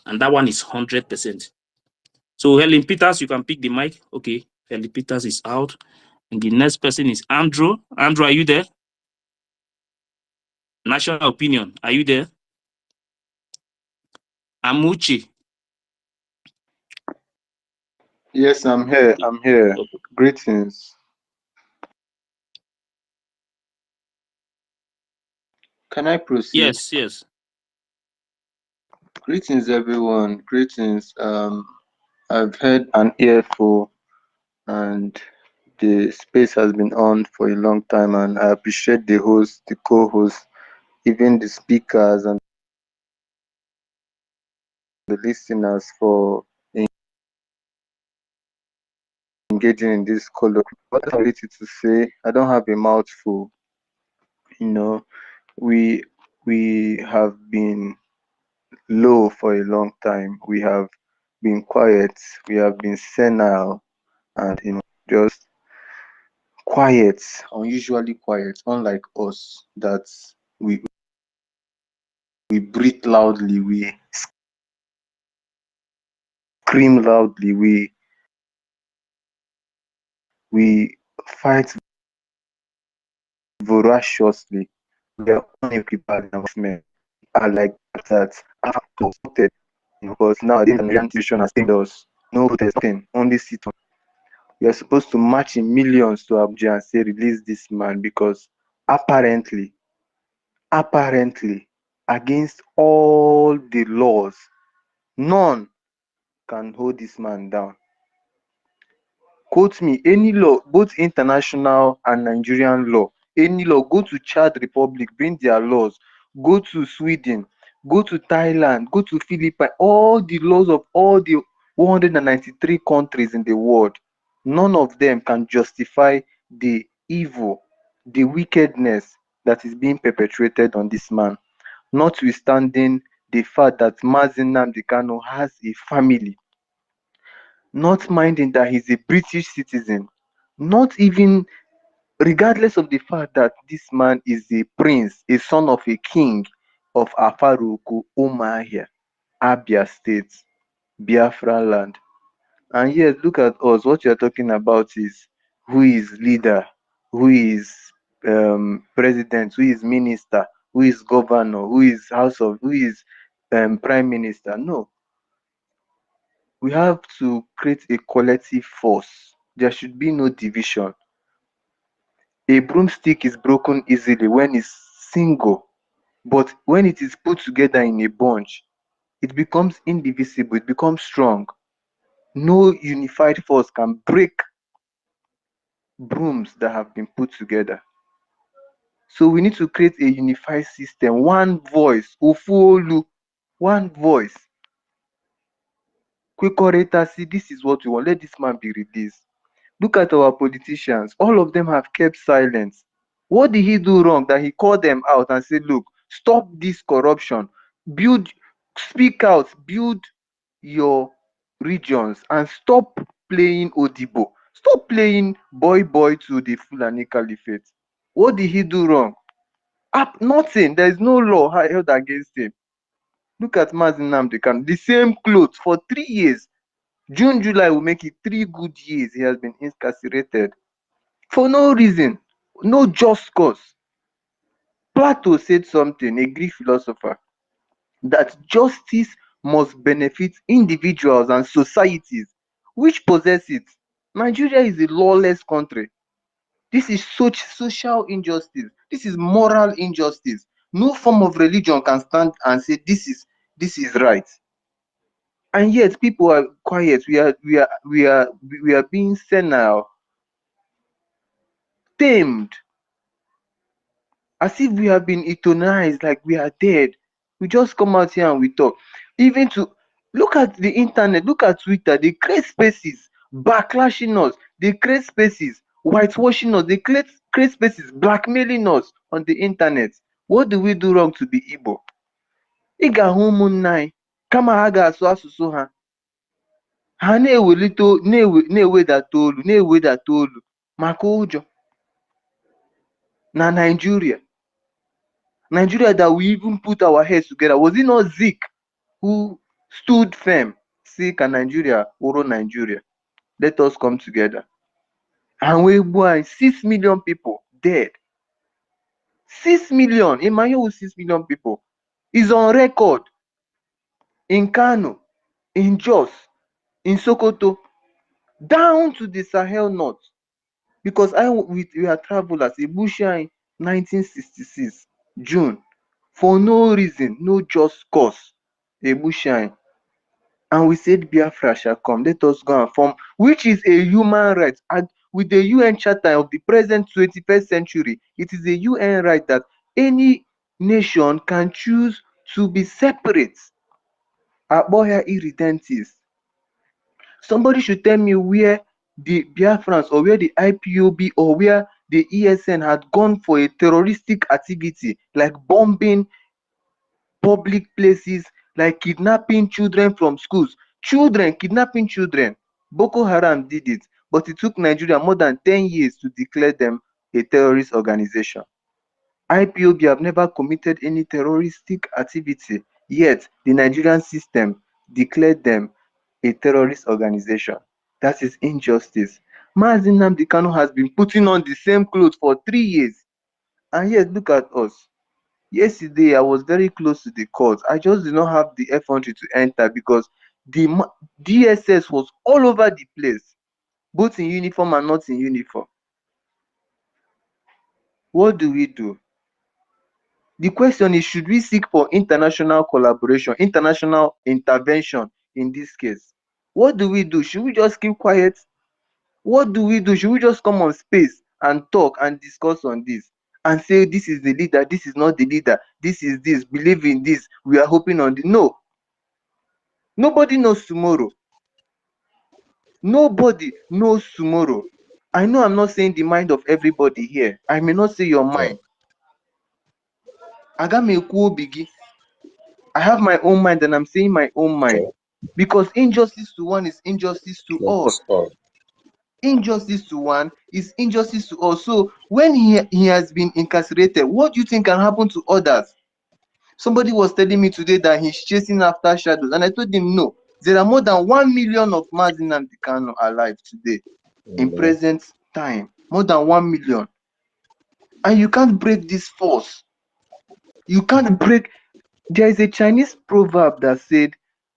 B: And that one is 100%. So Helen Peters, you can pick the mic. Okay, Helen Peters is out. And the next person is Andrew. Andrew, are you there? National Opinion, are you there? Amuchi.
M: Yes, I'm here.
B: Okay.
M: I'm here.
B: Okay.
M: Greetings. Can I proceed?
B: Yes.
M: Greetings, everyone. Greetings. I've had an earful, and the space has been on for a long time, and I appreciate the host, the co-host, even the speakers and the listeners for engaging in this colloquy. What I'm ready to say, I don't have a mouthful. You know, we have been low for a long time. We have been quiet. We have been senile, and just quiet, unusually quiet. Unlike us, that we breathe loudly, we scream loudly, we fight voraciously. We are unequipped in our men. Are like that. Are supported, because now the Nigerian situation has changed us. No protesting, only sit on. We are supposed to march in millions to Abuja and say release this man, because apparently, against all the laws, none can hold this man down. Quote me, any law, both international and Nigerian law, any law, go to Chad Republic, bring their laws, go to Sweden, go to Thailand, go to Philippines, all the laws of all the 193 countries in the world, none of them can justify the evil, the wickedness that is being perpetrated on this man, notwithstanding the fact that Mazi Nnamdi Kanu has a family, not minding that he's a British citizen, not even regardless of the fact that this man is a prince, a son of a king of Afaruku, Umahia, Abia State, Biafra land. And yet, look at us. What you're talking about is who is leader, who is president, who is minister, who is governor, who is who is prime minister. No, we have to create a collective force. There should be no division. A broomstick is broken easily when it's single. But when it is put together in a bunch, it becomes indivisible, it becomes strong. No unified force can break brooms that have been put together. So we need to create a unified system, one voice, Ofuolu, one voice. Kwekoreta, see, this is what we want. Let this man be released. Look at our politicians. All of them have kept silence. What did he do wrong that he called them out and said, look, stop this corruption. Build, speak out, build your regions and stop playing Odibo. Stop playing boy boy to the Fulani Caliphate. What did he do wrong? Nothing. There is no law held against him. Look at Mazin Nnamdi Kanu. The same clothes for 3 years. June, July will make it 3 good years he has been incarcerated. For no reason. No just cause. Plato said something, a Greek philosopher, that justice must benefit individuals and societies which possess it. Nigeria is a lawless country. This is such social injustice. This is moral injustice. No form of religion can stand and say this is right. And yet people are quiet. We are being senile, tamed, as if we have been euthanized, like we are dead. We just come out here and we talk. Even to look at the internet, look at Twitter, they create spaces, backlashing us, they create spaces, whitewashing us, they create spaces, blackmailing us on the internet. What do we do wrong to be Igbo? Ị ga-ahụ ụmụnne anyị kama ha ga-asụ asụsụ ha, ha na-ewedata olu maka ụjọ na Nigeria that we even put our heads together. Was it not Zik who stood firm? Zik and Nigeria, Oro Nigeria. Let us come together. And we were 6 million people dead. 6 million. Imagine 6 million people. Is on record in Kano, in Jos, in Sokoto, down to the Sahel North. Because we are travelers. Ibusha in 1966, June. For no reason, no just cause. Ebusha. And we said Biafra shall come. Let us go and form, which is a human right. And with the UN Charter of the present 21st century, it is a UN right that any nation can choose to be separate. Aboya irredentis. Somebody should tell me where the Biafrans or where the IPOB or where the ESN had gone for a terroristic activity like bombing public places, like kidnapping children from schools. Kidnapping children. Boko Haram did it, but it took Nigeria more than 10 years to declare them a terrorist organization. IPOB have never committed any terroristic activity, yet the Nigerian system declared them a terrorist organization. That is injustice. Mazi Nnamdi Kanu has been putting on the same clothes for 3 years, and yet look at us. Yesterday, I was very close to the court. I just did not have the effrontery to enter because the DSS was all over the place, both in uniform and not in uniform. What do we do? The question is, should we seek for international collaboration, international intervention in this case? What do we do? Should we just keep quiet? What do we do? Should we just come on space and talk and discuss on this and say this is the leader, this is not the leader, this is this, believe in this, we are hoping on the no. Nobody knows tomorrow. Nobody knows tomorrow. I know I'm not saying the mind of everybody here. I may not say your mind. I have my own mind and I'm saying my own mind. Because injustice to one is injustice to all. Injustice to one is injustice to all. So when he has been incarcerated, what do you think can happen to others? Somebody was telling me today that he's chasing after shadows, and I told him no. There are more than 1 million of Mazi Nnamdi Kanu alive today in present time. More than 1 million. And you can't break this force. You can't break. There is a Chinese proverb that said,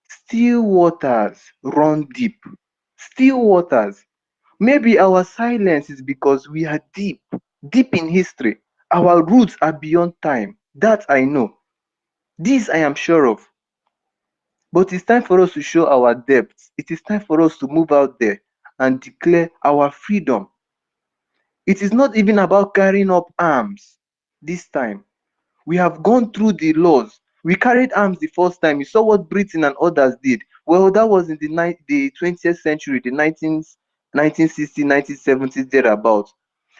M: still waters run deep. Still waters. Maybe our silence is because we are deep in history. Our roots are beyond time. That I know. This I am sure of. But it's time for us to show our depth. It is time for us to move out there and declare our freedom. It is not even about carrying up arms this time. We have gone through the laws. We carried arms the first time. You saw what Britain and others did. Well, that was in the 20th century, the 1960s, 1970s, thereabouts.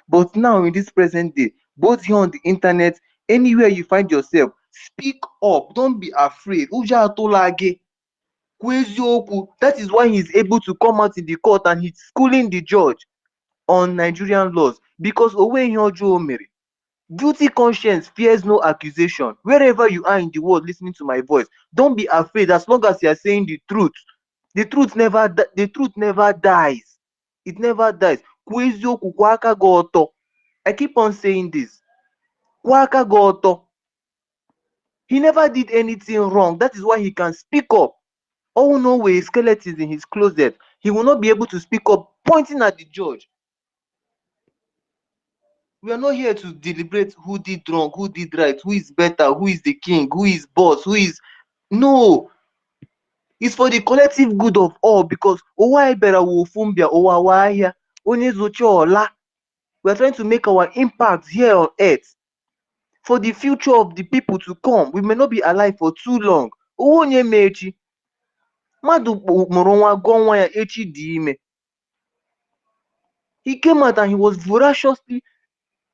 M: But now, in this present day, both here on the internet, anywhere you find yourself, speak up. Don't be afraid. Uja atolage. Kwezioku. That is why he's able to come out in the court and he's schooling the judge on Nigerian laws. Because Owe Nyojo Omere. Guilty conscience fears no accusation. Wherever you are in the world listening to my voice, don't be afraid as long as you are saying the truth. The truth never dies. It never dies. Kwezioku kwaka goto. I keep on saying this. Kwaka goto. He never did anything wrong. That is why he can speak up. Oh no way, skeletons in his closet. He will not be able to speak up, pointing at the judge. We are not here to deliberate who did wrong, who did right, who is better, who is the king, who is boss, who is. No, it's for the collective good of all because Owa Ibera Wufumbia Owa Waya Onye Zoche Ola. We are trying to make our impact here on earth for the future of the people to come. We may not be alive for too long. Owo onye ma echi. Mmadụ mụrụ nwa gụọ nwa ya echi dị ime. He came out and he was voraciously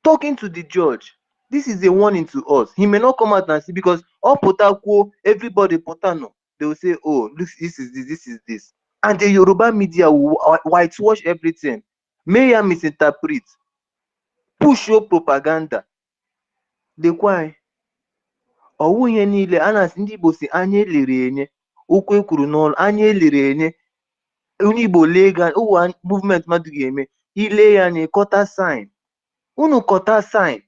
M: talking to the judge. This is a warning to us. He may not come out and see because all Potakuo, everybody Potano, they will say, oh, this is this is this. And the Yoruba media will whitewash everything. May ya misinterpret. Push your propaganda. Dekwa ọwụ ihe niile a na-asị ndị Igbo si anya elere enye okwu ekwuru n'ọnụ anya elere enye onye Igbo lee ga ụwa movement mmadụ ga-eme ile ya anya kọta sign unu kọta sign.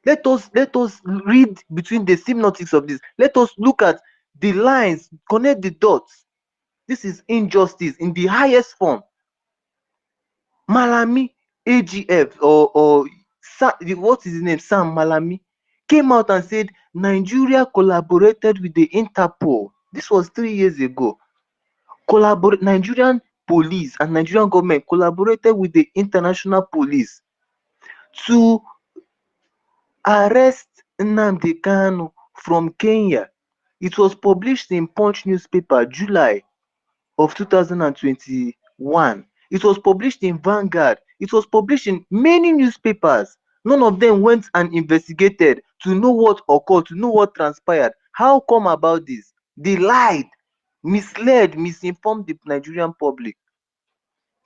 M: Let us read between the semiotics of this. Let us look at the lines, connect the dots. This is injustice in the highest form. Malami AGF or what is his name? Sam Malami came out and said Nigeria collaborated with the Interpol. This was 3 years ago. Nigerian police and Nigerian government collaborated with the international police to arrest Nnamdi Kanu from Kenya. It was published in Punch newspaper July of 2021. It was published in Vanguard. It was published in many newspapers. None of them went and investigated to know what occurred, to know what transpired. How come about this? They lied, misled, misinformed the Nigerian public,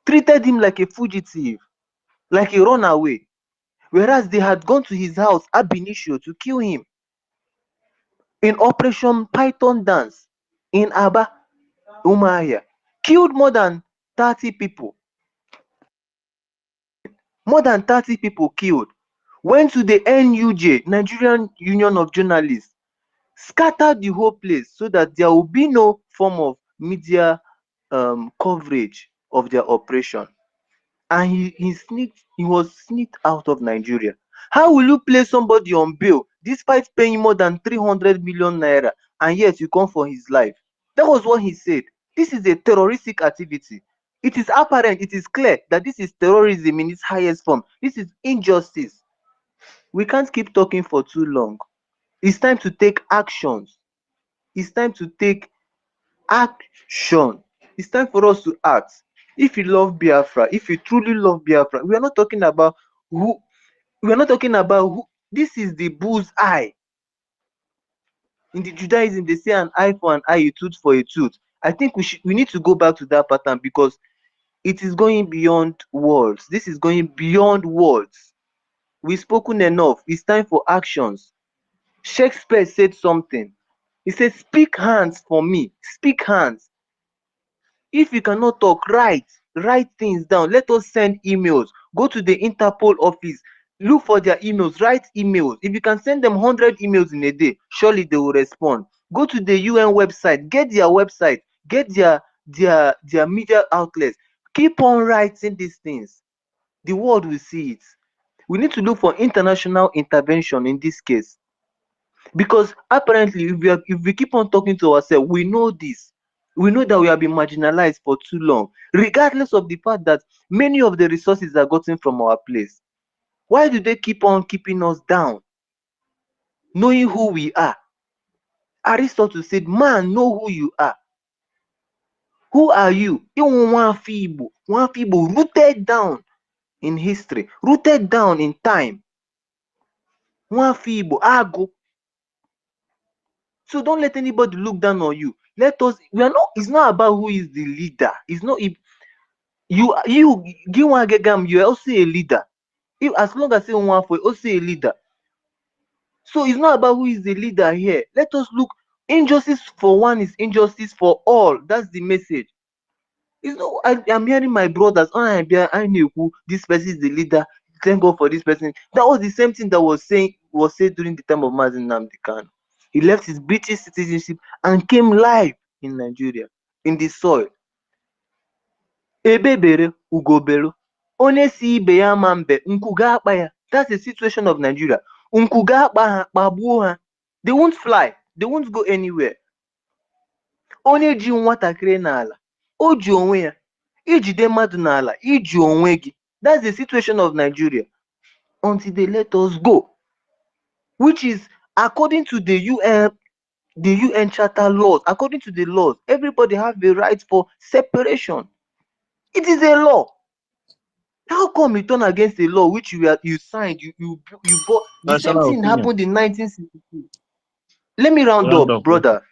M: treated him like a fugitive, like a runaway, whereas they had gone to his house, ab initio, to kill him. In Operation Python Dance in Aba, Umuahia, killed more than 30 people. More than 30 people killed. Went to the NUJ, Nigerian Union of Journalists, scattered the whole place so that there will be no form of media coverage of their operation. And he was sneaked out of Nigeria. How will you place somebody on bail despite paying more than 300 million naira and yet you come for his life? That was what he said. This is a terroristic activity. It is apparent, it is clear that this is terrorism in its highest form. This is injustice. We can't keep talking for too long. It's time to take actions. It's time to take action. It's time for us to act. If you love Biafra, if you truly love Biafra, we are not talking about who. This is the bull's eye. In the Judaism, they say an eye for an eye, a tooth for a tooth. I think we need to go back to that pattern because it is going beyond words. This is going beyond words. We've spoken enough. It's time for actions. Shakespeare said something. He said, speak hands for me. Speak hands. If you cannot talk, write things down. Let us send emails. Go to the Interpol office. Look for their emails. Write emails. If you can send them 100 emails in a day, surely they will respond. Go to the UN website. Get their website. Get their media outlets. Keep on writing these things. The world will see it. We need to look for international intervention in this case. Because apparently, if we keep on talking to ourselves, we know this. We know that we have been marginalized for too long, regardless of the fact that many of the resources are gotten from our place. Why do they keep on keeping us down, knowing who we are? Aristotle said, man, know who you are. Who are you? Ịnwụ nwafọ Igbo rooted down in history, rooted down in time. Nwafọ Igbo, agụ. So don't let anybody look down on you. We are not, it's not about who is the leader. It's not, if you Ginwagegam, you are also a leader. If, as long as you want for also a leader. So it's not about who is the leader here. Let us look, injustice for one is injustice for all. That's the message. It's not, I'm hearing my brothers, oh, I knew who this person is the leader. Thank God for this person. That was the same thing that was said during the time of Mazen Nnamdi Kanu. He left his British citizenship and came live in Nigeria, in the soil. Ebebere ugobero. Onye si ibe ya ama mbe, nku ga-akpa ya. That's the situation of Nigeria. Nku ga-akpa ha, kpagbuo ha. They won't fly. They won't go anywhere. Onye ji nwatakịrị n'ala, o ji onwe ya. Ijide mmadụ n'ala, iji onwe gị. That's the situation of Nigeria. Until they let us go. Which is according to the UN Charter laws. According to the laws, everybody have the right for separation. It is a law. How come you turn against a law which you signed, you bought? The same
B: Personal
M: thing
B: opinion.
M: happened in 1962. Let me round
B: Round
M: up,
B: up.
M: brother.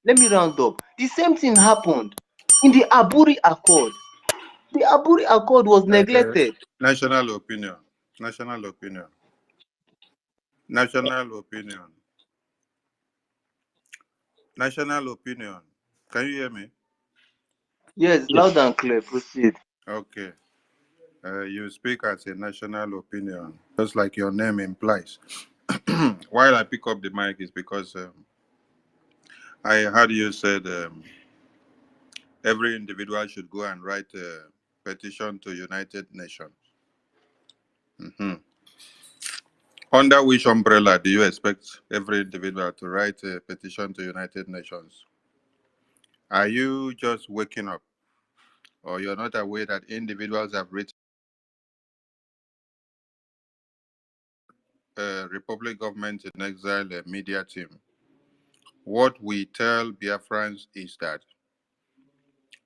M: Let me round up. The same thing happened in the Aburi Accord. The Aburi Accord was neglected.
N: National opinion. National opinion. National opinion. National opinion. Can you hear me?
M: Yes, loud and clear. Proceed.
N: Okay. You speak as a national opinion, just like your name implies. While I pick up the mic is because I heard you said every individual should go and write a petition to United Nations. Mhm. Under which umbrella do you expect every individual to write a petition to United Nations? Are you just waking up, or you're not aware that individuals have written Republic Government in Exile media team? What we tell Biafrans is that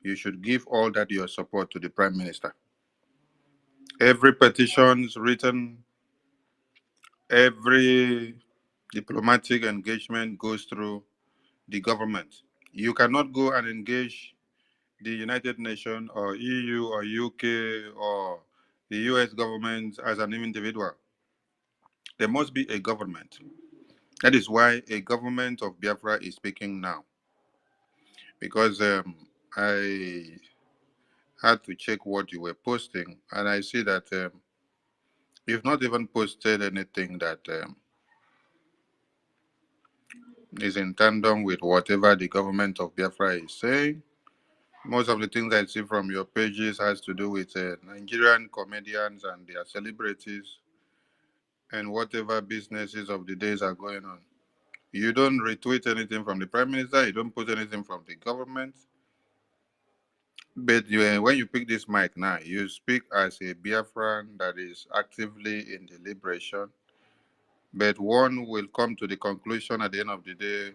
N: you should give all that your support to the Prime Minister. Every petitions written, every diplomatic engagement goes through the government. You cannot go and engage the United Nations or EU or UK or the US government as an individual. There must be a government. That is why a government of Biafra is speaking now. Because I had to check what you were posting, and I see that you've not even posted anything that is in tandem with whatever the government of Biafra is saying. Most of the things I see from your pages has to do with Nigerian comedians and their celebrities and whatever businesses of the days are going on. You don't retweet anything from the Prime Minister, you don't put anything from the government. But when you pick this mic now, you speak as a Biafran that is actively in the liberation. But one will come to the conclusion at the end of the day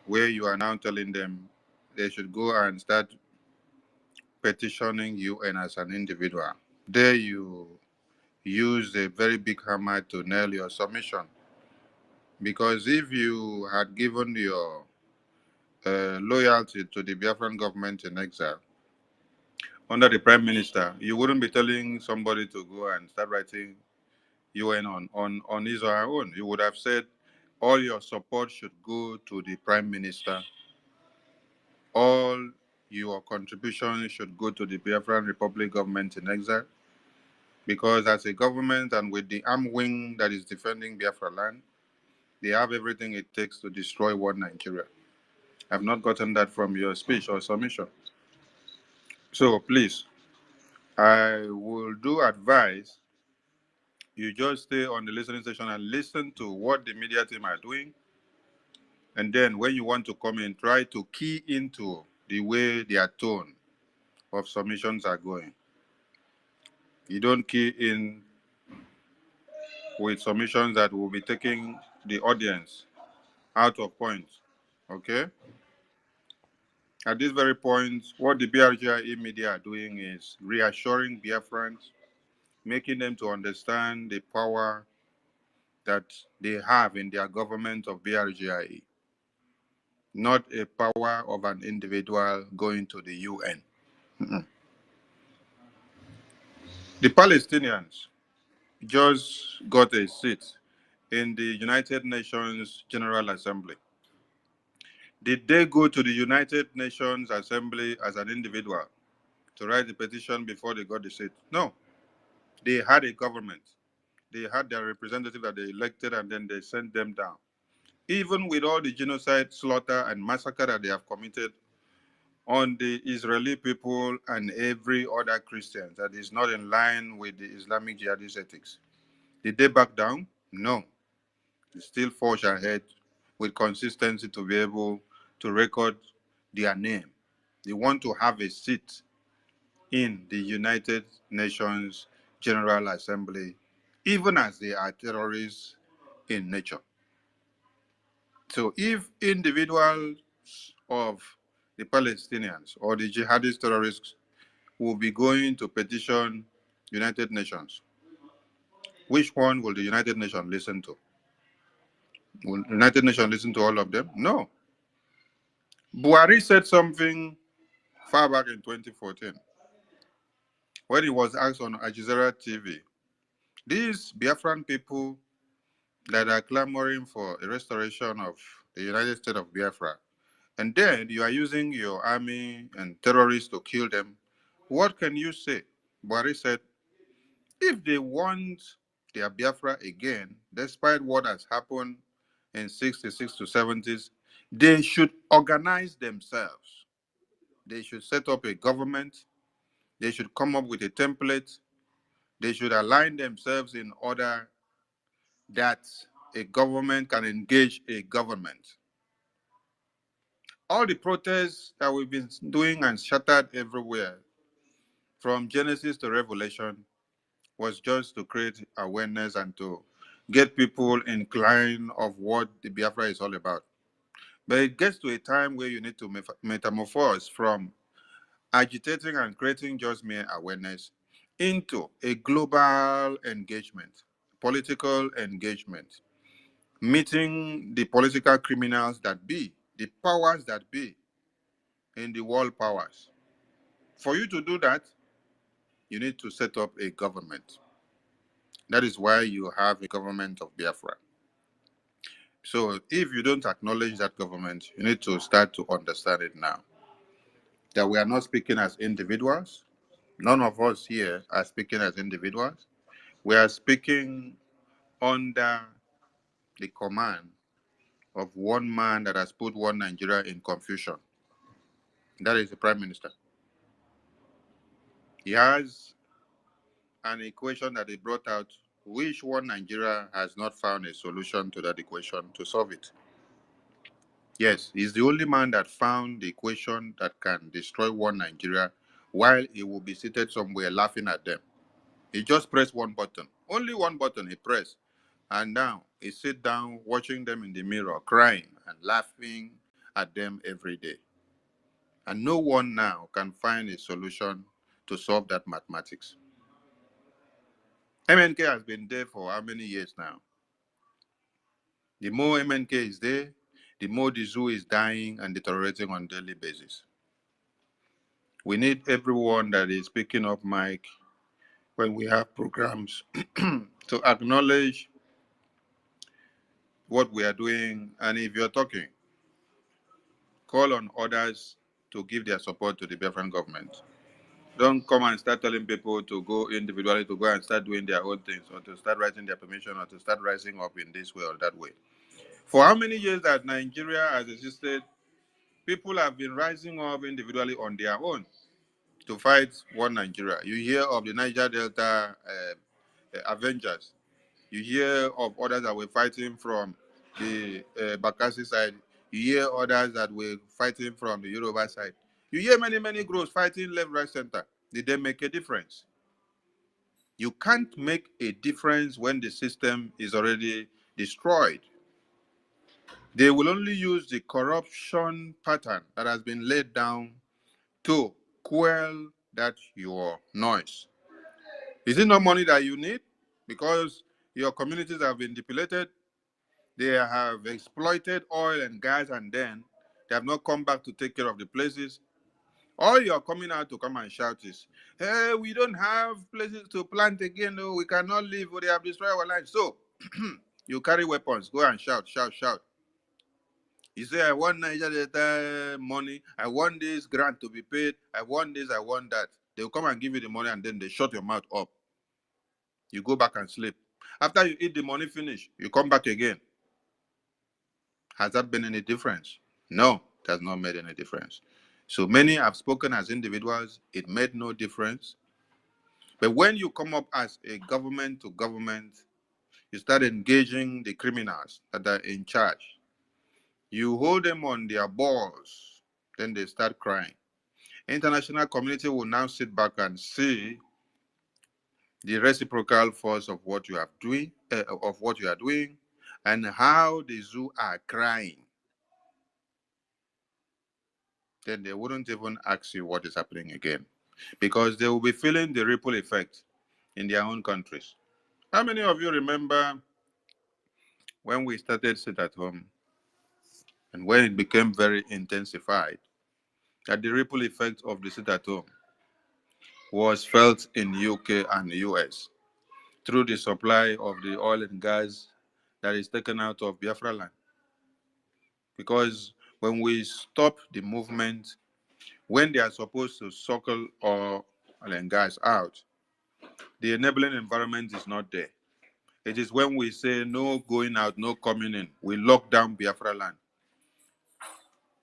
N: where you are now telling them they should go and start petitioning UN as an individual. There you use a very big hammer to nail your submission. Because if you had given your loyalty to the Biafran government in exile under the Prime Minister, you wouldn't be telling somebody to go and start writing UN on his or her own. You would have said all your support should go to the Prime Minister. All your contribution should go to the Biafran Republic government in exile. Because as a government and with the armed wing that is defending Biafra land, they have everything it takes to destroy one Nigeria. I've not gotten that from your speech or submission. So please, I will do advise You just stay on the listening session and listen to what the media team are doing. And then when you want to come in, try to key into the way their tone of submissions are going. You don't key in with submissions that will be taking the audience out of point. Okay? At this very point, what the BRGIE media are doing is reassuring Biafrans, making them to understand the power that they have in their government of BRGIE, not a power of an individual going to the UN. Mm-mm. The Palestinians just got a seat in the United Nations General Assembly. Did they go to the United Nations Assembly as an individual to write a petition before they got the seat? No. They had a government. They had their representative that they elected, and then they sent them down. Even with all the genocide, slaughter, and massacre that they have committed on the Israeli people and every other Christian that is not in line with the Islamic jihadist ethics, did they back down? No. They still forge ahead with consistency to be able to record their name. They want to have a seat in the United Nations General Assembly, even as they are terrorists in nature. So if individuals of the Palestinians or the jihadist terrorists will be going to petition United Nations, which one will the United Nations listen to? Will the United Nations listen to all of them? No. Buhari said something far back in 2014 when he was asked on Al Jazeera TV, these Biafran people that are clamoring for a restoration of the United States of Biafra, and then you are using your army and terrorists to kill them, what can you say? Buhari said, if they want their Biafra again, despite what has happened in 66 to 70s, they should organize themselves. They should set up a government. They should come up with a template. They should align themselves in order that a government can engage a government. All the protests that we've been doing and shattered everywhere, from Genesis to Revelation, was just to create awareness and to get people inclined of what the Biafra is all about. But it gets to a time where you need to metamorphose from agitating and creating just mere awareness into a global engagement, political engagement, meeting the political criminals that be, the powers that be in the world powers. For you to do that, you need to set up a government. That is why you have a government of Biafra. So if you don't acknowledge that government, you need to start to understand it now. That we are not speaking as individuals. None of us here are speaking as individuals. We are speaking under the command of one man that has put one Nigeria in confusion. That is the Prime Minister. He has an equation that he brought out, which one Nigeria has not found a solution to that equation to solve it. Yes, he's the only man that found the equation that can destroy one Nigeria while he will be seated somewhere laughing at them. He just pressed one button. Only one button he pressed. And now he sit down watching them in the mirror, crying and laughing at them every day. And no one now can find a solution to solve that mathematics. MNK has been there for how many years now? The more MNK is there, the more the zoo is dying and deteriorating on a daily basis. We need everyone that is picking up mic when we have programs to acknowledge what we are doing. And if you're talking, call on others to give their support to the Biafran government. Don't come and start telling people to go individually, to go and start doing their own things, or to start writing their permission, or to start rising up in this way or that way. For how many years that Nigeria has existed, people have been rising up individually on their own to fight one Nigeria. You hear of the Niger Delta Avengers. You hear of others that were fighting from the Bakassi side. You hear others that were fighting from the Yoruba side. You hear many, many groups fighting left, right, center. Did they make a difference? You can't make a difference when the system is already destroyed. They will only use the corruption pattern that has been laid down to quell that your noise. Is it not money that you need? Because your communities have been depleted, they have exploited oil and gas, and then they have not come back to take care of the places. All you're coming out to come and shout is, hey, we don't have places to plant again. No, we cannot live. They have destroyed our lives. So you carry weapons, go and shout, shout, shout. You say, I want Nigeria money. I want this grant to be paid. I want this, I want that. They'll come and give you the money, and then they shut your mouth up. You go back and sleep. After you eat the money finish, you come back again. Has that been any difference? No, it has not made any difference. So many have spoken as individuals. It made no difference. But when you come up as a government to government, you start engaging the criminals that are in charge. You hold them on their balls, then they start crying. International community will now sit back and see the reciprocal force of what you are doing, and how the zoo are crying. Then they wouldn't even ask you what is happening again, because they will be feeling the ripple effect in their own countries. How many of you remember when we started Sit at Home, and when it became very intensified, that the ripple effect of the Sit at Home was felt in UK and US through the supply of the oil and gas that is taken out of Biafra land? Because when we stop the movement, when they are supposed to suckle oil and gas out, the enabling environment is not there. It is when we say no going out, no coming in, we lock down Biafra land.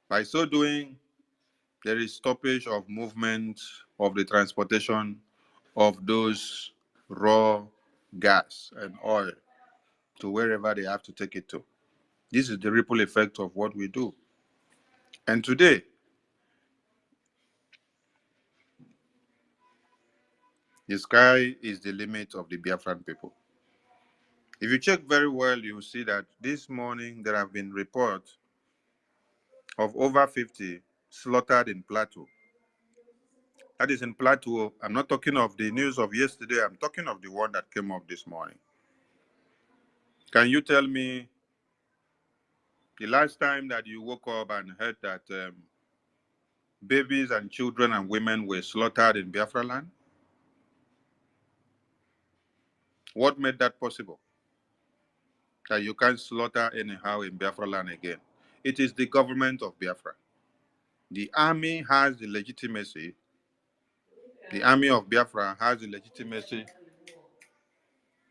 N: By so doing, there is stoppage of movement of the transportation of those raw gas and oil to wherever they have to take it to. This is the ripple effect of what we do. And today, the sky is the limit of the Biafran people. If you check very well, you will see that this morning there have been reports of over 50 slaughtered in Plateau. That is in Plateau. I'm not talking of the news of yesterday. I'm talking of the one that came up this morning. Can you tell me the last time that you woke up and heard that babies and children and women were slaughtered in Biafra land? What made that possible? That you can't slaughter anyhow in Biafra land again? It is the government of Biafra. The army has the legitimacy. The army of Biafra has the legitimacy.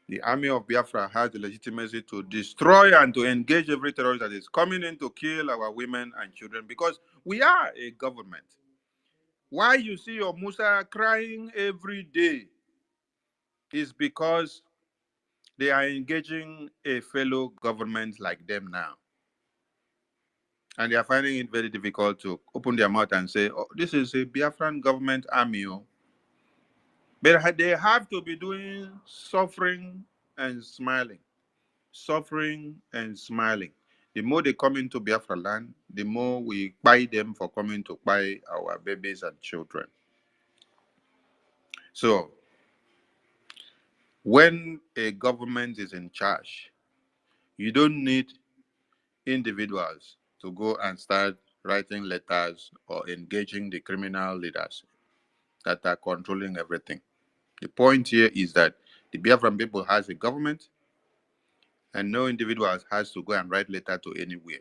N: The army of Biafra has the legitimacy to destroy and to engage every terrorist that is coming in to kill our women and children, because we are a government. Why you see your Musa crying every day is because they are engaging a fellow government like them now. And they are finding it very difficult to open their mouth and say, oh, this is a Biafran government army. But they have to be doing suffering and smiling. Suffering and smiling. The more they come into Biafra land, the more we buy them for coming to buy our babies and children. So, when a government is in charge, you don't need individuals to go and start writing letters or engaging the criminal leaders that are controlling everything. The point here is that the Biafran people has a government, and no individual has to go and write letter to anywhere.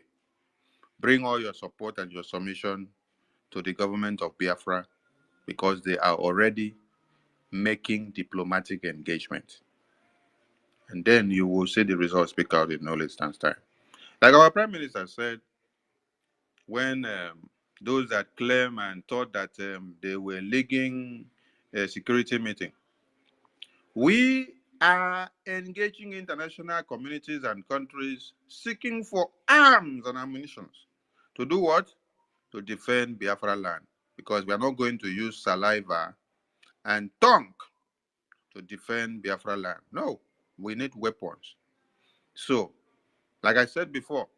N: Bring all your support and your submission to the government of Biafra, because they are already making diplomatic engagement. And then you will see the results speak out in no distance time. Like our Prime Minister said, when those that claim and thought that they were leaking a security meeting, we are engaging international communities and countries seeking for arms and ammunition. To do what? To defend Biafra land. Because we are not going to use saliva and tongue to defend Biafra land. No, we need weapons. So, like I said before,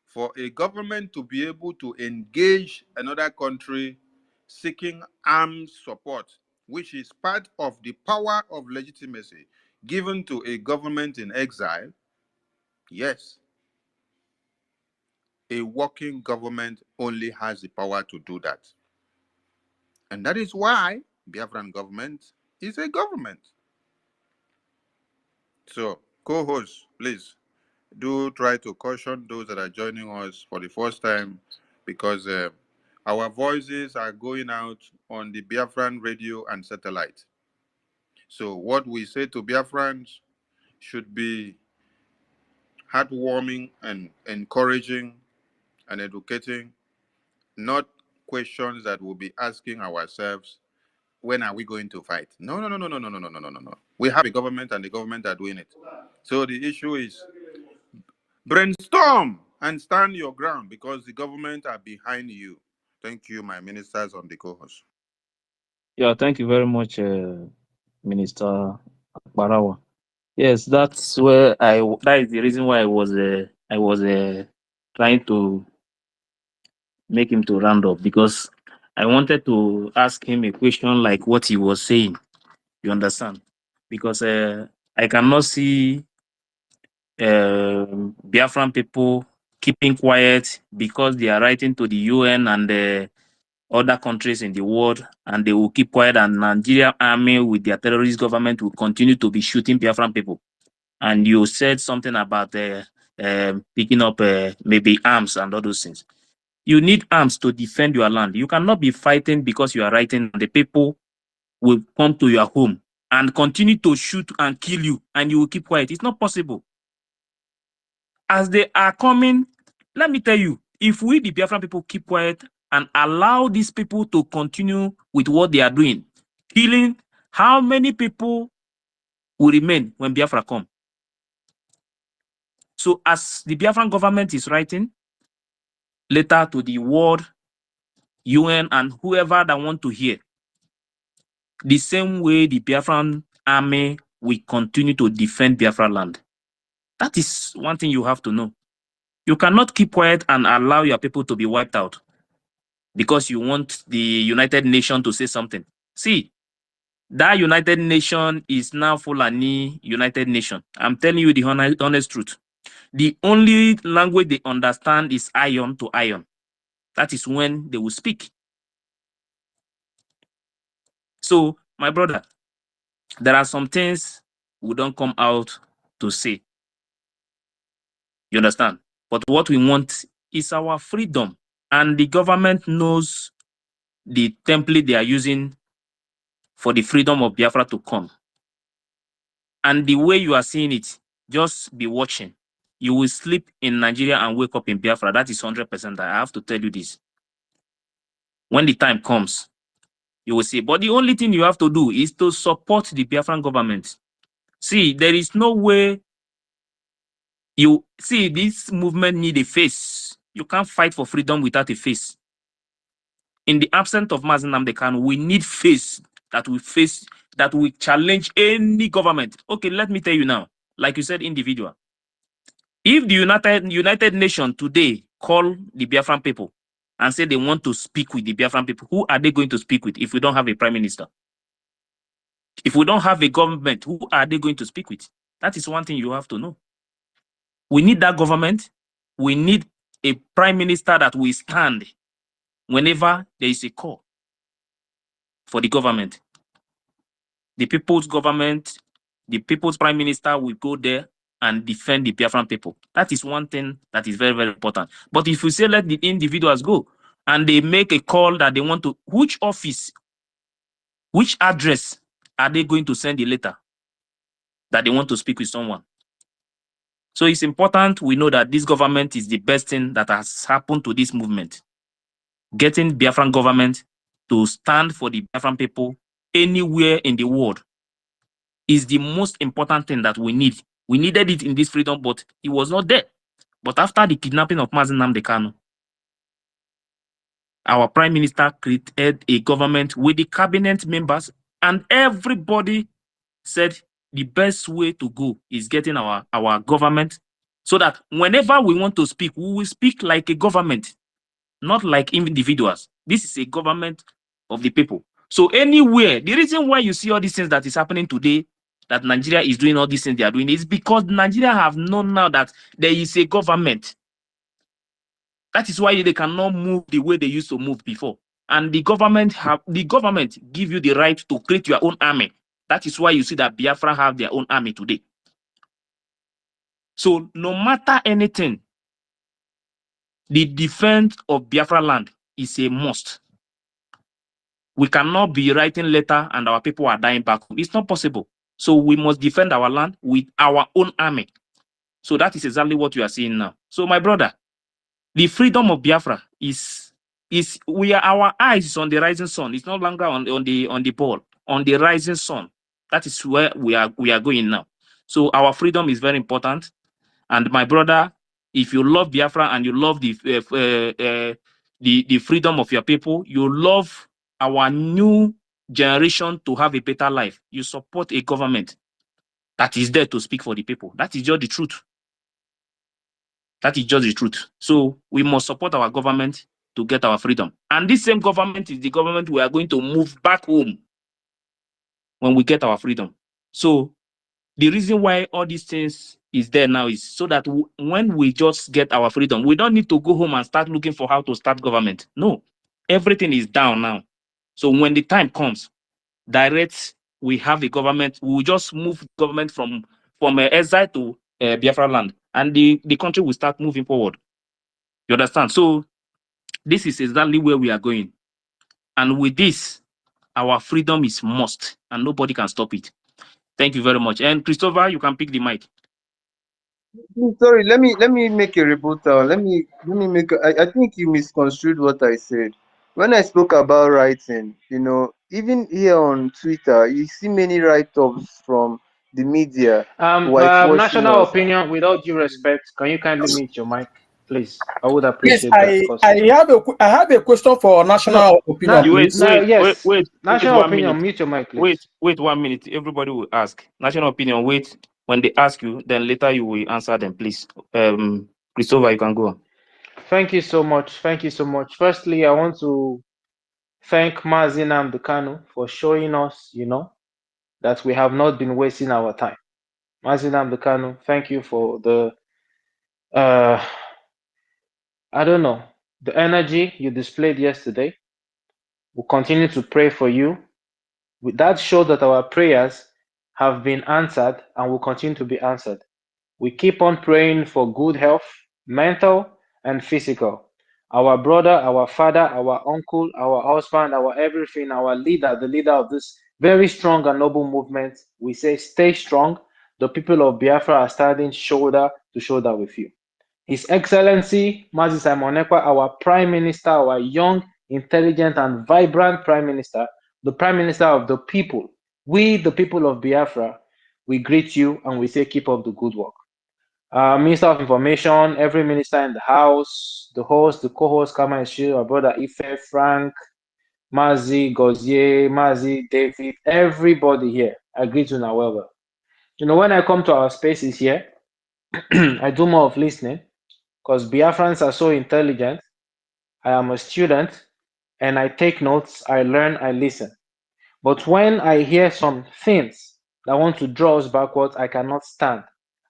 N: for a government to be able to engage another country seeking armed support, which is part of the power of legitimacy given to a government in exile, yes, a working government only has the power to do that. And that is why Biafran government is a government. So, co-hosts, please do try to caution those that are joining us for the first time, because our voices are going out on the Biafran radio and satellite. So what we say to Biafrans should be heartwarming and encouraging and educating, not questions that we'll be asking ourselves, when are we going to fight? No, no, no, no, no, no, no, no, no, no, no. We have a government and the government are doing it. So the issue is brainstorm and stand your ground, because the government are behind you. Thank you, my ministers on the co-host.
B: Yeah, thank you very much, Minister Barawa. Yes, that's where that is the reason why I was trying to make him to round up, because I wanted to ask him a question like what he was saying. You understand? Because I cannot see Biafran people keeping quiet because they are writing to the UN and other countries in the world, and they will keep quiet, and Nigerian army with their terrorist government will continue to be shooting Biafran people. And you said something about picking up maybe arms and all those things. You need arms to defend your land. You cannot be fighting because you are writing. The people will come to your home and continue to shoot and kill you, and you will keep quiet. It's not possible. As they are coming, let me tell you, if we, the Biafran people, keep quiet and allow these people to continue with what they are doing, killing, how many people will remain when Biafra come? So as the Biafran government is writing letter to the world, UN, and whoever that want to hear, the same way the Biafran army will continue to defend Biafra land. That is one thing you have to know. You cannot keep quiet and allow your people to be wiped out because you want the United Nations to say something. See, that United Nation is now Fulani United Nation. I'm telling you the honest truth. The only language they understand is iron to iron. That is when they will speak. So, my brother, there are some things we don't come out to say. You understand? But what we want is our freedom. And the government knows the template they are using for the freedom of Biafra to come. And the way you are seeing it, just be watching. You will sleep in Nigeria and wake up in Biafra. That is 100%. I have to tell you this. When the time comes, you will see. But the only thing you have to do is to support the Biafran government. See, there is no way you see this movement need a face. You can't fight for freedom without a face. In the absence of Mazi Nnamdi Kanu, we need face that will challenge any government. Okay, let me tell you now, like you said, individual. If the United Nations today call the Biafran people and say they want to speak with the Biafran people, who are they going to speak with if we don't have a prime minister? If we don't have a government, who are they going to speak with? That is one thing you have to know. We need that government. We need a prime minister that will stand whenever there is a call for the government. The people's government, the people's prime minister will go there and defend the Biafran people. That is one thing that is very, very important. But if you say let the individuals go and they make a call that they want to, which office, which address are they going to send a letter that they want to speak with someone? So it's important we know that this government is the best thing that has happened to this movement. Getting Biafran government to stand for the Biafran people anywhere in the world. is the most important thing that we need. We needed it in this freedom, but it was not there. But after the kidnapping of Mazi Nnamdi Kanu, our prime minister created a government with the cabinet members, and everybody said the best way to go is getting our government, so that whenever we want to speak, we will speak like a government, not like individuals. This is a government of the people. So anywhere, the reason why you see all these things that is happening today, that Nigeria is doing all these things they are doing, is because Nigeria have known now that there is a government. That is why they cannot move the way they used to move before. And the government give you the right to create your own army. That is why you see that Biafra have their own army today. So no matter anything, the defense of Biafra land is a must. We cannot be writing letter and our people are dying back home. It's not possible. So we must defend our land with our own army. So that is exactly what you are seeing now. So my brother, the freedom of Biafra is our eyes is on the rising sun. It's no longer on the pole, on the rising sun. That is where we are going now. So our freedom is very important. And my brother, if you love Biafra and you love the freedom of your people, you love our new generation to have a better life, you support a government that is there to speak for the people. That is just the truth. That is just the truth. So we must support our government to get our freedom. And this same government is the government we are going to move back home when we get our freedom. So the reason why all these things is there now is so that when we just get our freedom, we don't need to go home and start looking for how to start government. No, everything is down now. So when the time comes, we have the government, we will just move government from exile to Biafra land, and the country will start moving forward. You understand? So this is exactly where we are going. And with this, our freedom is must, and nobody can stop it. Thank you very much. And Christopher, you can pick the mic.
M: Sorry, let me make a rebuttal. Let me make. I think you misconstrued what I said when I spoke about writing. Even here on Twitter, you see many write-ups from the media whitewashing
L: National
M: us.
L: opinion, with all due respect, can you kindly mute your mic, please? I would
H: Please,
L: appreciate that.
H: I have a question for national opinion, please.
B: Wait,
L: national
B: 1
L: opinion,
B: minute.
L: mute your mic, please.
B: Wait 1 minute. Everybody will ask. National opinion, wait. When they ask you, then later you will answer them, please. Christopher, you can go on.
L: Thank you so much. Thank you so much. Firstly, I want to thank Mazi Nnamdi Kanu for showing us, that we have not been wasting our time. Mazi Nnamdi Kanu, thank you for the, I don't know, the energy you displayed yesterday. We'll continue to pray for you. That showed that our prayers have been answered and will continue to be answered. We keep on praying for good health, mental and physical. Our brother, our father, our uncle, our husband, our everything, our leader, the leader of this very strong and noble movement, we say stay strong. The people of Biafra are standing shoulder to shoulder with you. His Excellency Mazi Simon Ekpa, our Prime Minister, our young, intelligent and vibrant Prime Minister, the Prime Minister of the people, we the people of Biafra, we greet you and we say keep up the good work. Minister of Information, every minister in the house, the host, the co-host, Kama Ishu, our brother Ife, Frank, Mazi, Gozier, Mazi, David, everybody here, I greet you now well. When I come to our spaces here, I do more of listening because Biafrans are so intelligent. I am a student and I take notes, I learn, I listen. But when I hear some things that want to draw us backwards, I cannot stand.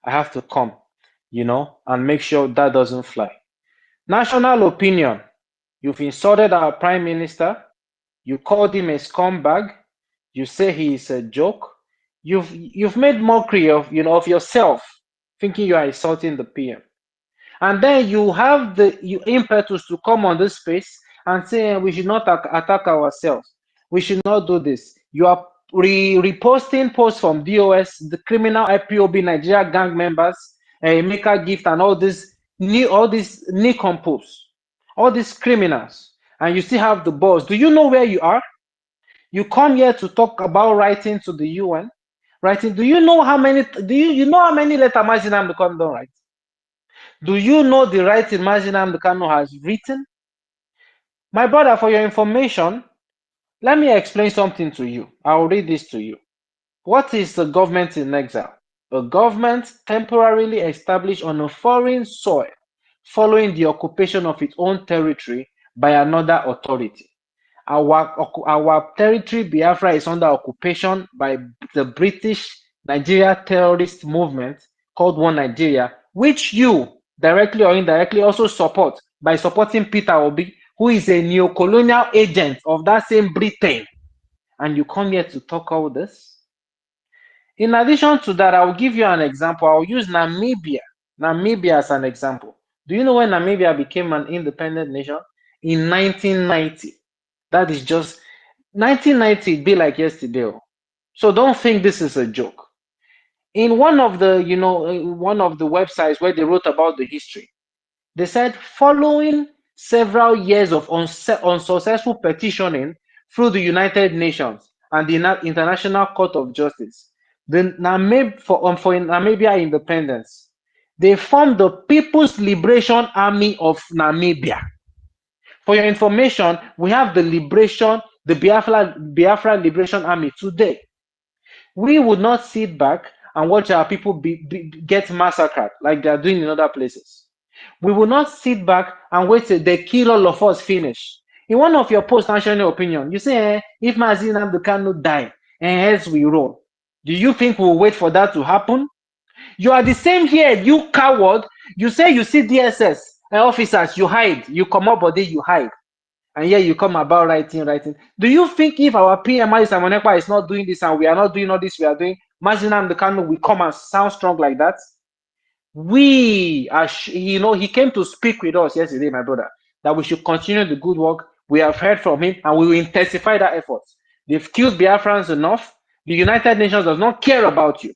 L: I have to come, and make sure that doesn't fly. National opinion. You've insulted our prime minister. You called him a scumbag. You say he is a joke. You've made mockery of yourself, thinking you are insulting the PM. And then you have the impetus to come on this space and say we should not attack ourselves. We should not do this. You are reposting posts from DOS, the criminal IPOB Nigeria gang members, Emeka Gift, and all these nincompoos, all these criminals, and you still have the balls. Do you know where you are? You come here to talk about writing to the UN,
O: writing. Do you know how many? You know how many letters Mazi Nnamdi Kanu don't write? Do you know the writing Mazi Nnamdi Kanu has written? My brother, for your information, let me explain something to you. I'll read this to you. What is the government in exile? A government temporarily established on a foreign soil following the occupation of its own territory by another authority. Our territory, Biafra, is under occupation by the British Nigeria terrorist movement called One Nigeria, which you, directly or indirectly, also support by supporting Peter Obi, who is a neo-colonial agent of that same Britain. And you come here to talk all this? In addition to that, I will give you an example. I'll use Namibia as an example. Do you know when Namibia became an independent nation? In 1990. That is just 1990. It'd be like yesterday. So don't think this is a joke. In one of the, one of the websites where they wrote about the history, they said following several years of unsuccessful petitioning through the United Nations and the International Court of Justice, for Namibia independence, they formed the People's Liberation Army of Namibia. For your information, we have the Biafra Liberation Army today. We would not sit back and watch our people get massacred like they are doing in other places. We will not sit back and wait till they kill all of us finish. In one of your posts, national opinion, you say, if Mazi Nnamdi Kanu die, and hence we roll. Do you think we'll wait for that to happen? You are the same here, you coward. You say you see DSS officers, you hide. You come up body, you hide. And here you come about writing. Do you think if our PMI Samonekwa is not doing this and we are not doing all this we are doing, Mazi Nnamdi Kanu will come and sound strong like that? We are, he came to speak with us yesterday, my brother, that we should continue the good work. We have heard from him and we will intensify that effort. They've killed Biafrans enough. The United Nations does not care about you.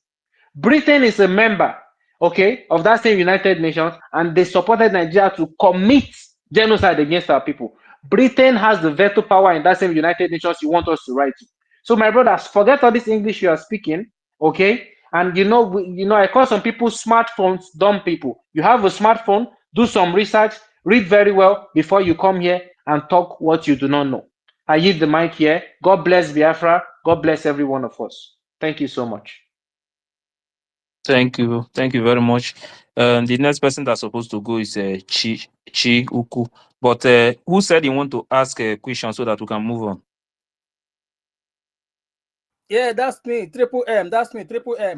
O: Britain is a member, okay, of that same United Nations, and they supported Nigeria to commit genocide against our people. Britain has the veto power in that same United Nations you want us to write to. So, my brothers, forget all this English you are speaking, okay? And I call some people smartphones dumb people. You have a smartphone, do some research, read very well before you come here and talk what you do not know. I yield the mic here. God bless Biafra. God bless every one of us. Thank you so much.
B: Thank you very much. The next person that's supposed to go is Chi Uku. But who said he want to ask a question so that we can move on?
P: Yeah, that's me. Triple M. That's me. Triple M.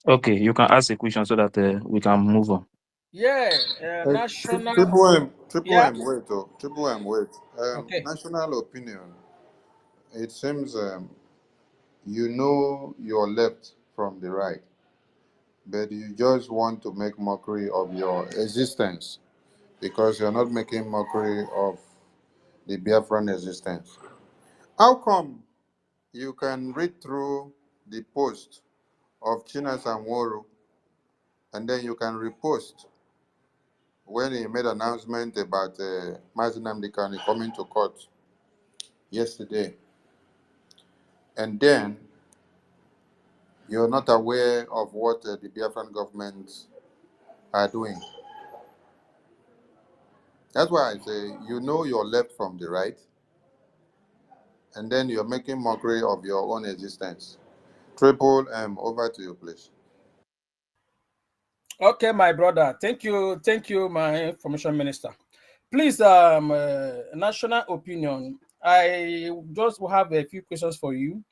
B: Okay, you can ask a question so that we can move on.
P: Yeah, national.
N: Triple M, wait, Triple M, wait.
P: Okay.
N: National opinion. It seems you know your left from the right, but you just want to make mockery of your existence because you're not making mockery of the Biafran existence. How come you can read through the post of China Samworo and then you can repost when he made an announcement about Mazi Nnamdi Kanu coming to court yesterday, and then you're not aware of what the Biafran government are doing? That's why I say you know your left from the right, and then you're making mockery of your own existence. Triple M, over to you, please.
P: Okay, my brother. Thank you, my information minister. Please, national opinion. I just have a few questions for you.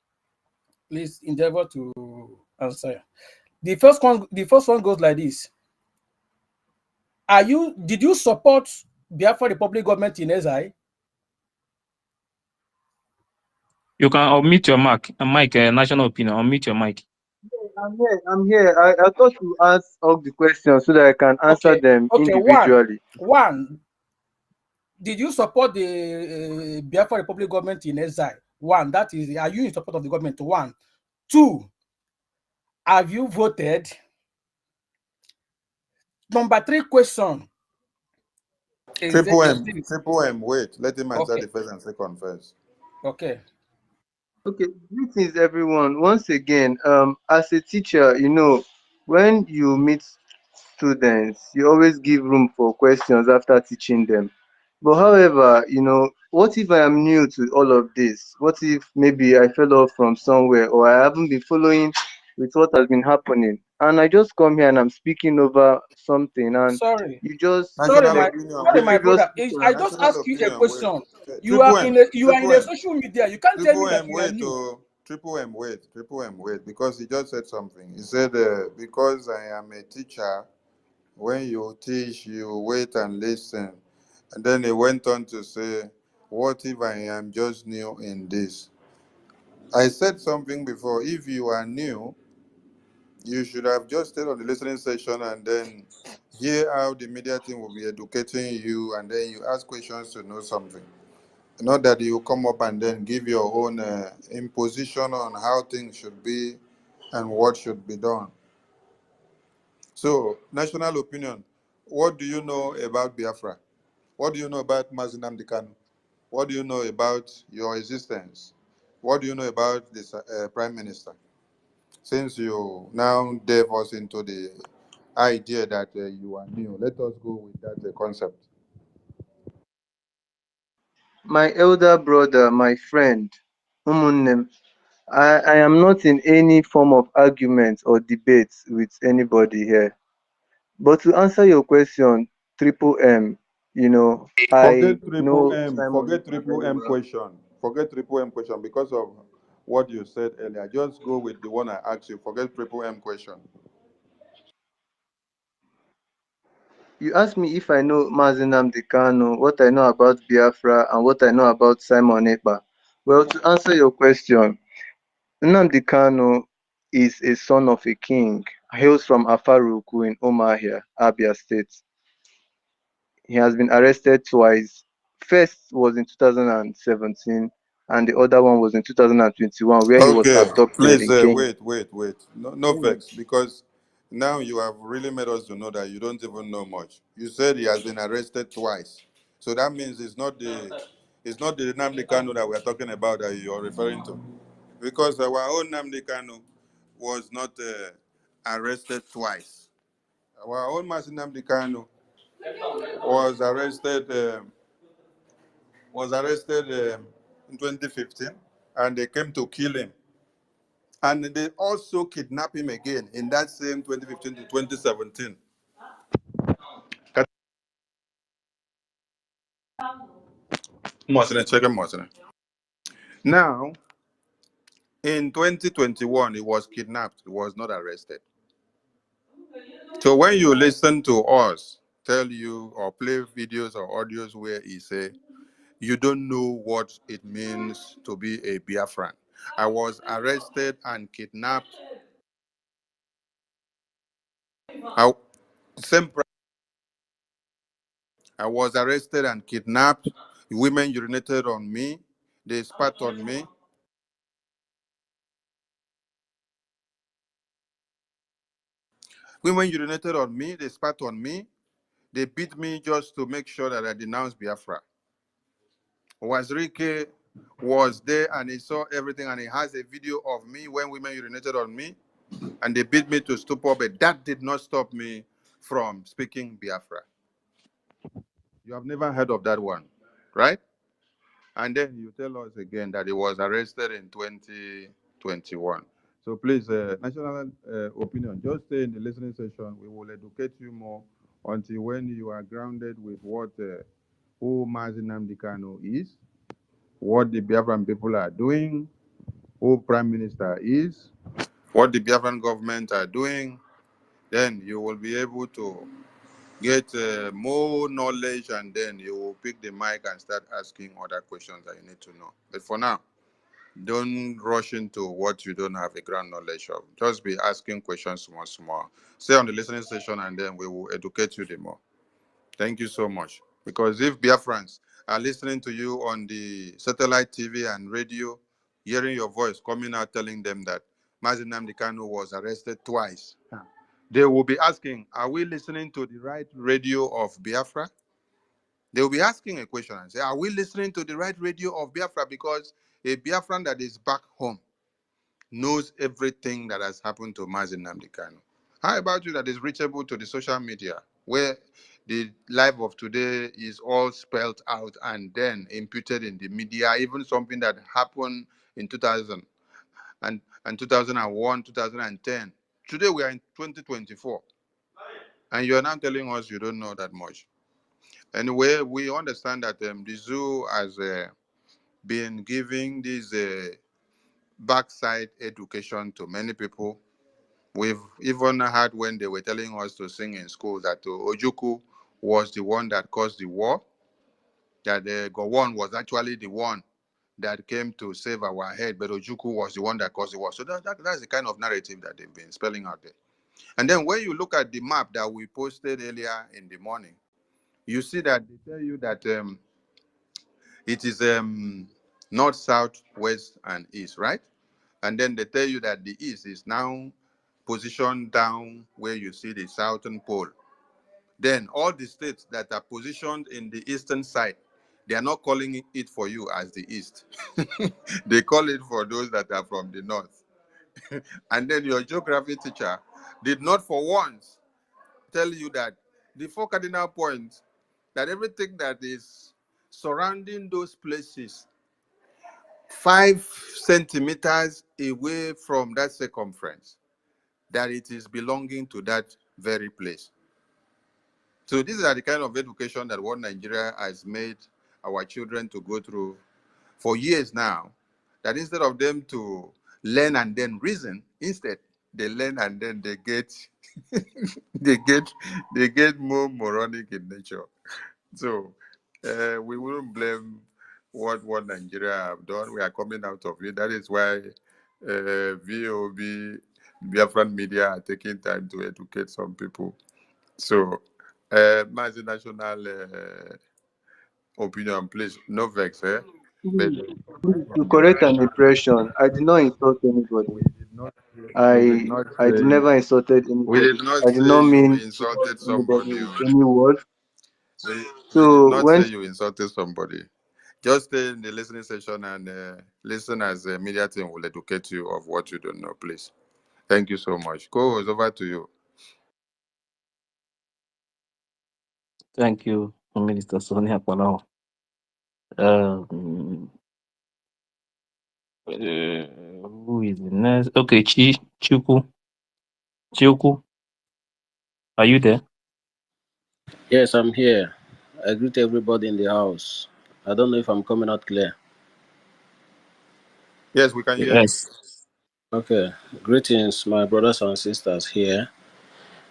P: Please endeavor to answer. The first one goes like this. Did you support Biafra Republic government in exile?
B: You can unmute your mic, national opinion. Unmute your mic.
M: I'm here. I thought you ask all the questions so that I can answer them individually.
P: One. Did you support the Biafra Republic government in exile? One. That is, are you in support of the government? One. Two. Have you voted? Number 3 question.
N: Triple M, wait. Let him answer the first and second first.
P: Okay.
M: Okay, greetings everyone. Once again, as a teacher, when you meet students, you always give room for questions after teaching them. But however, what if I am new to all of this? What if maybe I fell off from somewhere or I haven't been following with what has been happening? And I just come here and I'm speaking over something and
P: Sorry,
M: you just
P: sorry,
N: National
M: like
N: opinion,
M: the
P: my
N: wait.
M: previous
P: brother. I
M: speaker.
P: just
N: National
P: ask you a
N: opinion, wait.
P: question.
N: Triple M,
P: You are in
N: triple
P: the
N: M,
P: social media. You can't tell me
N: triple
P: that
N: M,
P: you are
N: wait.
P: new.
N: Oh, triple M, wait. Triple M, wait. Because he just said something. He said, because I am a teacher, when you teach, you wait and listen. And then he went on to say, what if I am just new in this? I said something before. If you are new, you should have just stayed on the listening session and then hear how the media team will be educating you, and then you ask questions to know something. Not that you come up and then give your own imposition on how things should be and what should be done. So, national opinion. What do you know about Biafra? What do you know about Mazinam Dikanu? What do you know about your existence? What do you know about this Prime Minister? Since you now delve us into the idea that you are new, let us go with that concept.
M: My elder brother, my friend, Umunnem, I am not in any form of argument or debate with anybody here. But to answer your question, Triple M, I
N: Forget triple
M: know
N: M.
M: Simon
N: Forget
M: Ekpa
N: triple
M: very
N: M
M: well.
N: question. Forget triple M question because of what you said earlier. Just go with the one I asked you. Forget triple M question.
M: You asked me if I know Mazinam Dekano, what I know about Biafra, and what I know about Simon Ekpa. Well, to answer your question, Nnamdi Kanu is a son of a king, hails from Afaruku in Omahia, Abia State. He has been arrested twice. First was in 2017, and the other one was in 2021, where he was
N: Okay,
M: abducted
N: please
M: in Kenya.
N: wait. No vex, because now you have really made us to know that you don't even know much. You said he has been arrested twice, so that means it's not the Nnamdi Kanu that we're talking about that you're referring to, because our own Nnamdi Kanu was not arrested twice. Our own Mazi Nnamdi Kanu was arrested in 2015, and they came to kill him. And they also kidnapped him again in that same 2015 to 2017. Now, in 2021, he was kidnapped. He was not arrested. So when you listen to us tell you or play videos or audios where he say, you don't know what it means to be a Biafran. I was arrested and kidnapped. I, same I was arrested and kidnapped. Women urinated on me. They spat on me. Women urinated on me. They spat on me. They beat me just to make sure that I denounced Biafra. Wazirike was there and he saw everything, and he has a video of me when women urinated on me and they beat me to stupor, but that did not stop me from speaking Biafra. You have never heard of that one, right? And then you tell us again that he was arrested in 2021. So please, national opinion, just stay in the listening session. We will educate you more until when you are grounded with what who Mazi Nnamdi Kanu is, what the Biafran people are doing, who Prime Minister is, what the Biafran government are doing. Then you will be able to get more knowledge, and then you will pick the mic and start asking other questions that you need to know. But for now, don't rush into what you don't have a ground knowledge of. Just be asking questions once more. Stay on the listening session, and then we will educate you the more. Thank you so much. Because if Biafrans are listening to you on the satellite TV and radio, hearing your voice coming out telling them that Mazi Nnamdi Kanu was arrested twice, they will be asking, are we listening to the right radio of Biafra? They will be asking a question and say, are we listening to the right radio of Biafra? Because A Biafran that is back home knows everything that has happened to Mazi Nnamdi Kanu. How about you that is reachable to the social media, where the life of today is all spelled out and then imputed in the media, even something that happened in 2000 and 2001, 2010. Today we are in 2024, and you are now telling us you don't know that much. Anyway, we understand that the zoo has been giving this backside education to many people. We've even heard when they were telling us to sing in school that Ojukwu was the one that caused the war, that Gowon was actually the one that came to save our head, but Ojukwu was the one that caused the war. So that's the kind of narrative that they've been spelling out there. And then when you look at the map that we posted earlier in the morning, you see that they tell you that it is north, south, west, and east, right? And then they tell you that the east is now positioned down where you see the southern pole. Then all the states that are positioned in the eastern side, they are not calling it for you as the east. They call it for those that are from the north. And then your geography teacher did not for once tell you that the four cardinal points, that everything that is surrounding those places 5 centimeters away from that circumference, that it is belonging to that very place. So these are the kind of education that what Nigeria has made our children to go through for years now, that instead of them to learn and then reason, instead they learn and then they get they get more moronic in nature. So we wouldn't blame what Nigeria have done. We are coming out of it. That is why VOB, Biafran media are taking time to educate some people. So, Mazi National opinion, please, no vex, eh? But
M: To correct an impression, I did not insult anybody.
N: we did not
M: I did
N: say
M: never insulted
N: we
M: anybody.
N: did not
M: I did
N: say
M: not
N: you
M: mean to hurt
N: insulted
M: anybody
N: somebody.
M: with any word.
N: We did
M: So
N: not
M: when
N: say you insulted somebody. Just stay in the listening session and listen as the media team will educate you of what you don't know, please. Thank you so much. Co-host, over to you.
B: Thank you, Minister Sonia Palau. Um, who is the next? Okay, Chiuku, are you there?
Q: Yes, I'm here. I greet everybody in the house. I don't know if I'm coming out clear.
N: Yes, we can hear you.
B: Yes.
Q: Okay. Greetings, my brothers and sisters here.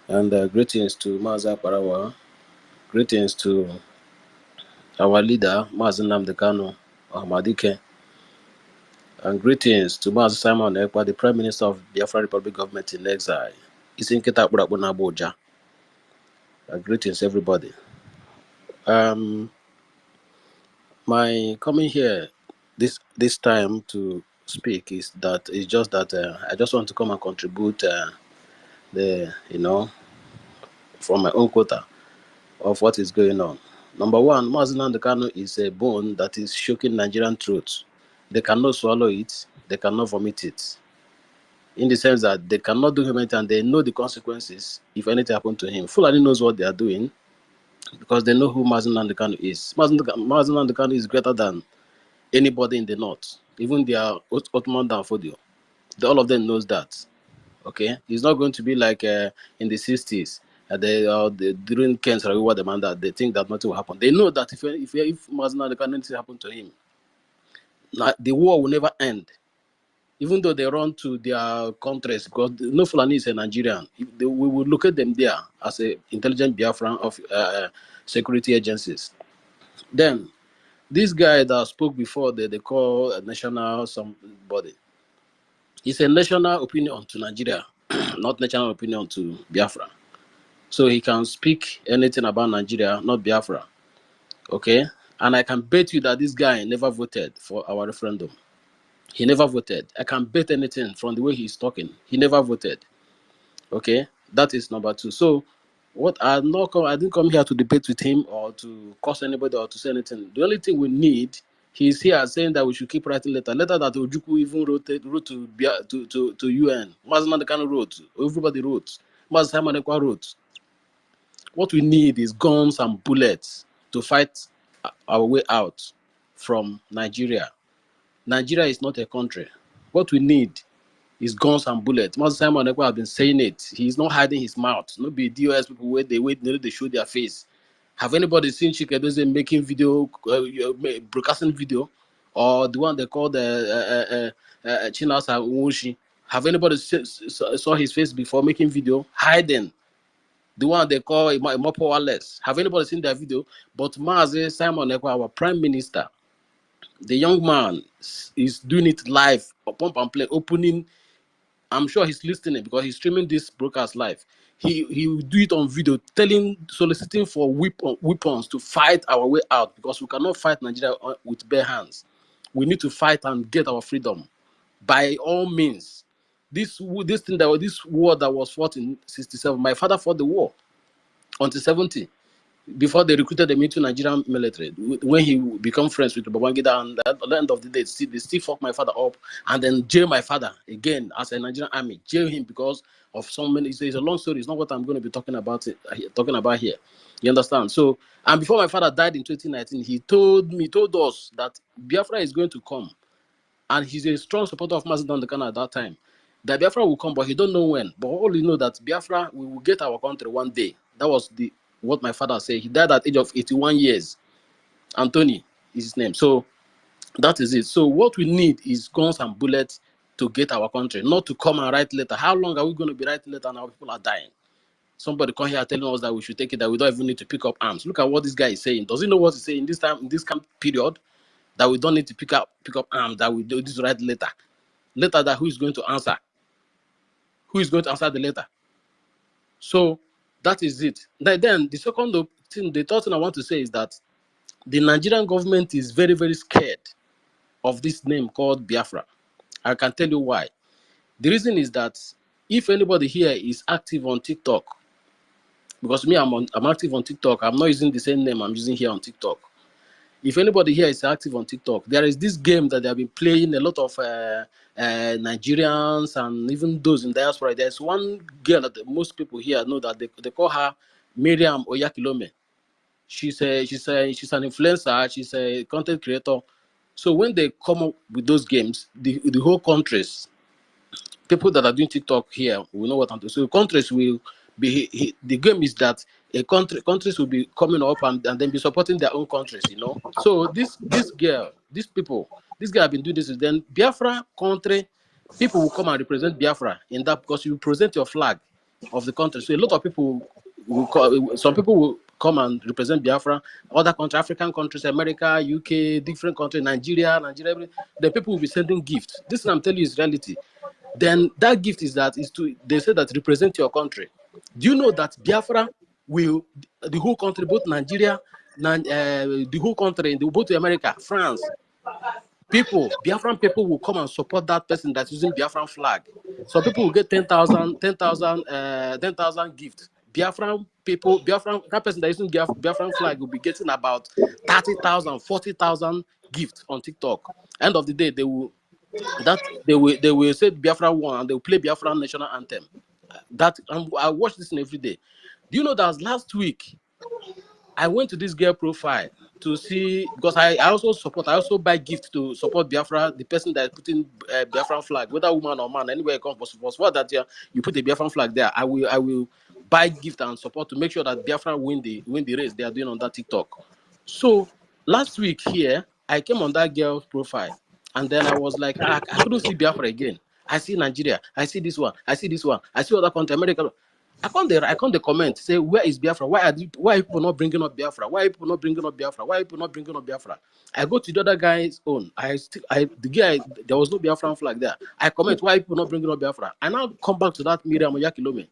Q: And greetings to Maza Parawa. Greetings to our leader, Mazi Nnamdi Kanu Ahmadike. And greetings to Mazi Simon Ekpa, the Prime Minister of Biafra Republic Government in Exile. Isinkita Kpurakpuna Abuja. Greetings, everybody. My coming here this time to speak is that it's just that I just want to come and contribute from my own quota of what is going on. Number one, Mazi Nnamdi Kanu is a bone that is shocking Nigerian truth. They cannot swallow it, they cannot vomit it. In the sense that they cannot do him anything and they know the consequences if anything happened to him. Fulani knows what they are doing because they know who Mazi Nnamdi Kanu is. Mazi Nnamdi Kanu is greater than anybody in the north, even their Ottoman Danfodio. All of them knows that. Okay, it's not going to be like in the 60s. During Ken's Rawiwa demand that they think that nothing will happen. They know that if Mazina anything happen to him, the war will never end. Even though they run to their countries, because no Fulani is a Nigerian. We will look at them there as a intelligent Biafran of security agencies. Then this guy that spoke before, they call a national somebody. It's a national opinion to Nigeria, not national opinion to Biafra. So he can speak anything about Nigeria, not Biafra. Okay? And I can bet you that this guy never voted for our referendum. He never voted. I can bet anything from the way he's talking. He never voted. Okay? That is number two. So I didn't come here to debate with him or to curse anybody or to say anything. The only thing we need He's here saying that we should keep writing letter that Ojukwu even wrote to UN. Mazman Kanu wrote. Everybody wrote. Maz Simon Ekwa wrote. What we need is guns and bullets to fight our way out from Nigeria. Nigeria is not a country. What we need is guns and bullets. Master Simon Ekwa has been saying it. He's not hiding his mouth. No be DOS people wait, they show their face. Have anybody seen Chikedoze making video, broadcasting video, or the one they call the Chinasa Unwoshi? Have anybody saw his face before making video? Hiding. The one they call Imopo Wallace. Have anybody seen that video? But Master Simon Ekwa, our prime minister, the young man is doing it live, pump and play, opening. I'm sure he's listening because he's streaming this broadcast live. He will do it on video, soliciting for weapons to fight our way out, because we cannot fight Nigeria with bare hands. We need to fight and get our freedom by all means. This war that was fought in 67. My father fought the war until 70. Before they recruited him into Nigerian military, when he became friends with Babangida, and at the end of the day, they still fucked my father up, and then jail my father again as a Nigerian army, jail him because of so many. It's a long story. It's not what I'm going to be talking about here. You understand? So, and before my father died in 2019, he told us that Biafra is going to come, and he's a strong supporter of Mazi Dandekana at that time. That Biafra will come, but he don't know when. But all you know that Biafra, we will get our country one day. That was what my father said. He died at the age of 81 years. Anthony is his name. So that is it. So what we need is guns and bullets to get our country, not to come and write letter. How long are we going to be writing letter and our people are dying? Somebody come here telling us that we should take it, that we don't even need to pick up arms. Look at what this guy is saying. Does he know what he's saying in this camp period? That we don't need to pick up arms, that we do this write letter. Letter that who is going to answer? Who is going to answer the letter? So that is it. Then the second thing, the third thing I want to say is that the Nigerian government is very, very scared of this name called Biafra. I can tell you why. The reason is that if anybody here is active on TikTok, because me, I'm active on TikTok. I'm not using the same name I'm using here on TikTok. If anybody here is active on TikTok, there is this game that they have been playing, a lot of Nigerians and even those in diaspora. There's one girl that most people here know that they call her Miriam Oyakilome. She's an influencer. She's a content creator. So when they come up with those games, the whole countries, people that are doing TikTok here will know what I'm doing. So countries will be, the game is that countries will be coming up and then be supporting their own countries, you know. So this guy have been doing this. Then Biafra country, people will come and represent Biafra in that, because you present your flag of the country. So a lot of people some people will come and represent Biafra, other countries, African countries, America, UK, different countries, Nigeria, the people will be sending gifts. This I'm telling you is reality. Then that gift they say that represent your country. Do you know that Biafra will, the whole country, both Nigeria, the whole country, they will go to America, France, Biafran people will come and support that person that's using Biafran flag. So people will get 10,000 gifts. Biafran people, that person that is using Biafran flag will be getting about 30,000, 40,000 gifts on TikTok. End of the day, they will say Biafra won and they will play Biafran national anthem. I watch this every day. Do you know that last week I went to this girl profile to see, because I also buy gifts to support Biafra, the person that is putting Biafran flag, whether woman or man, anywhere it comes for that you put the Biafran flag there. I will buy gift and support to make sure that Biafra win the race they are doing on that TikTok. So last week here, I came on that girl's profile, and then I was like, I couldn't see Biafra again. I see Nigeria, I see this one, I see other country, America. I can't comment, say, where is Biafra? Why are people not bringing up Biafra? Why are people not bringing up Biafra? Why are people not bringing up Biafra? I go to the other guy's own. The guy, there was no Biafran flag there. I comment, why are people not bringing up Biafra? I now come back to that Miriam Oyakilome.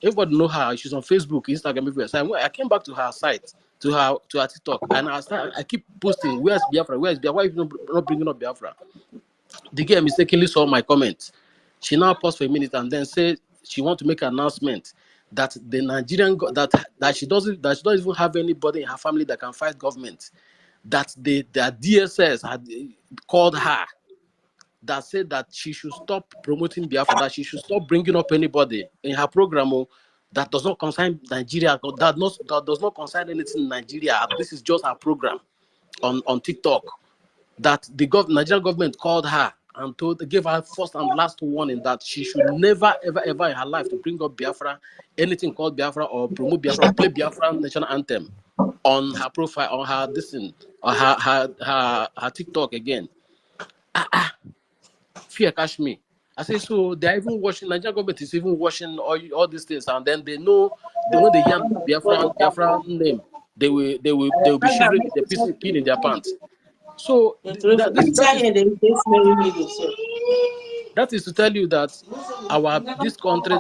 Q: Everybody know her. She's on Facebook, Instagram, everywhere. So I came back to her site, to her TikTok, and I keep posting, where's Biafra? Where's Biafra? Why are people not bringing up Biafra? The girl mistakenly saw my comment. She now paused for a minute and then said she wants to make an announcement that the Nigerian that she doesn't even have anybody in her family that can fight government. that their DSS had called her, that said that she should stop promoting Biafra, that she should stop bringing up anybody in her program that does not concern Nigeria, that does not concern anything in Nigeria. This is just her program on TikTok. That the Nigerian government called her and gave her first and last warning that she should never, ever, ever in her life to bring up Biafra, anything called Biafra, or promote Biafra, or play Biafra national anthem on her profile, on her or her TikTok again. Fear catch me. I say, so they're even watching, Nigerian government is even watching all these things, and then they know that when they hear Biafra name, they will be shivering, the pee in their pants. So that is to tell you that this country,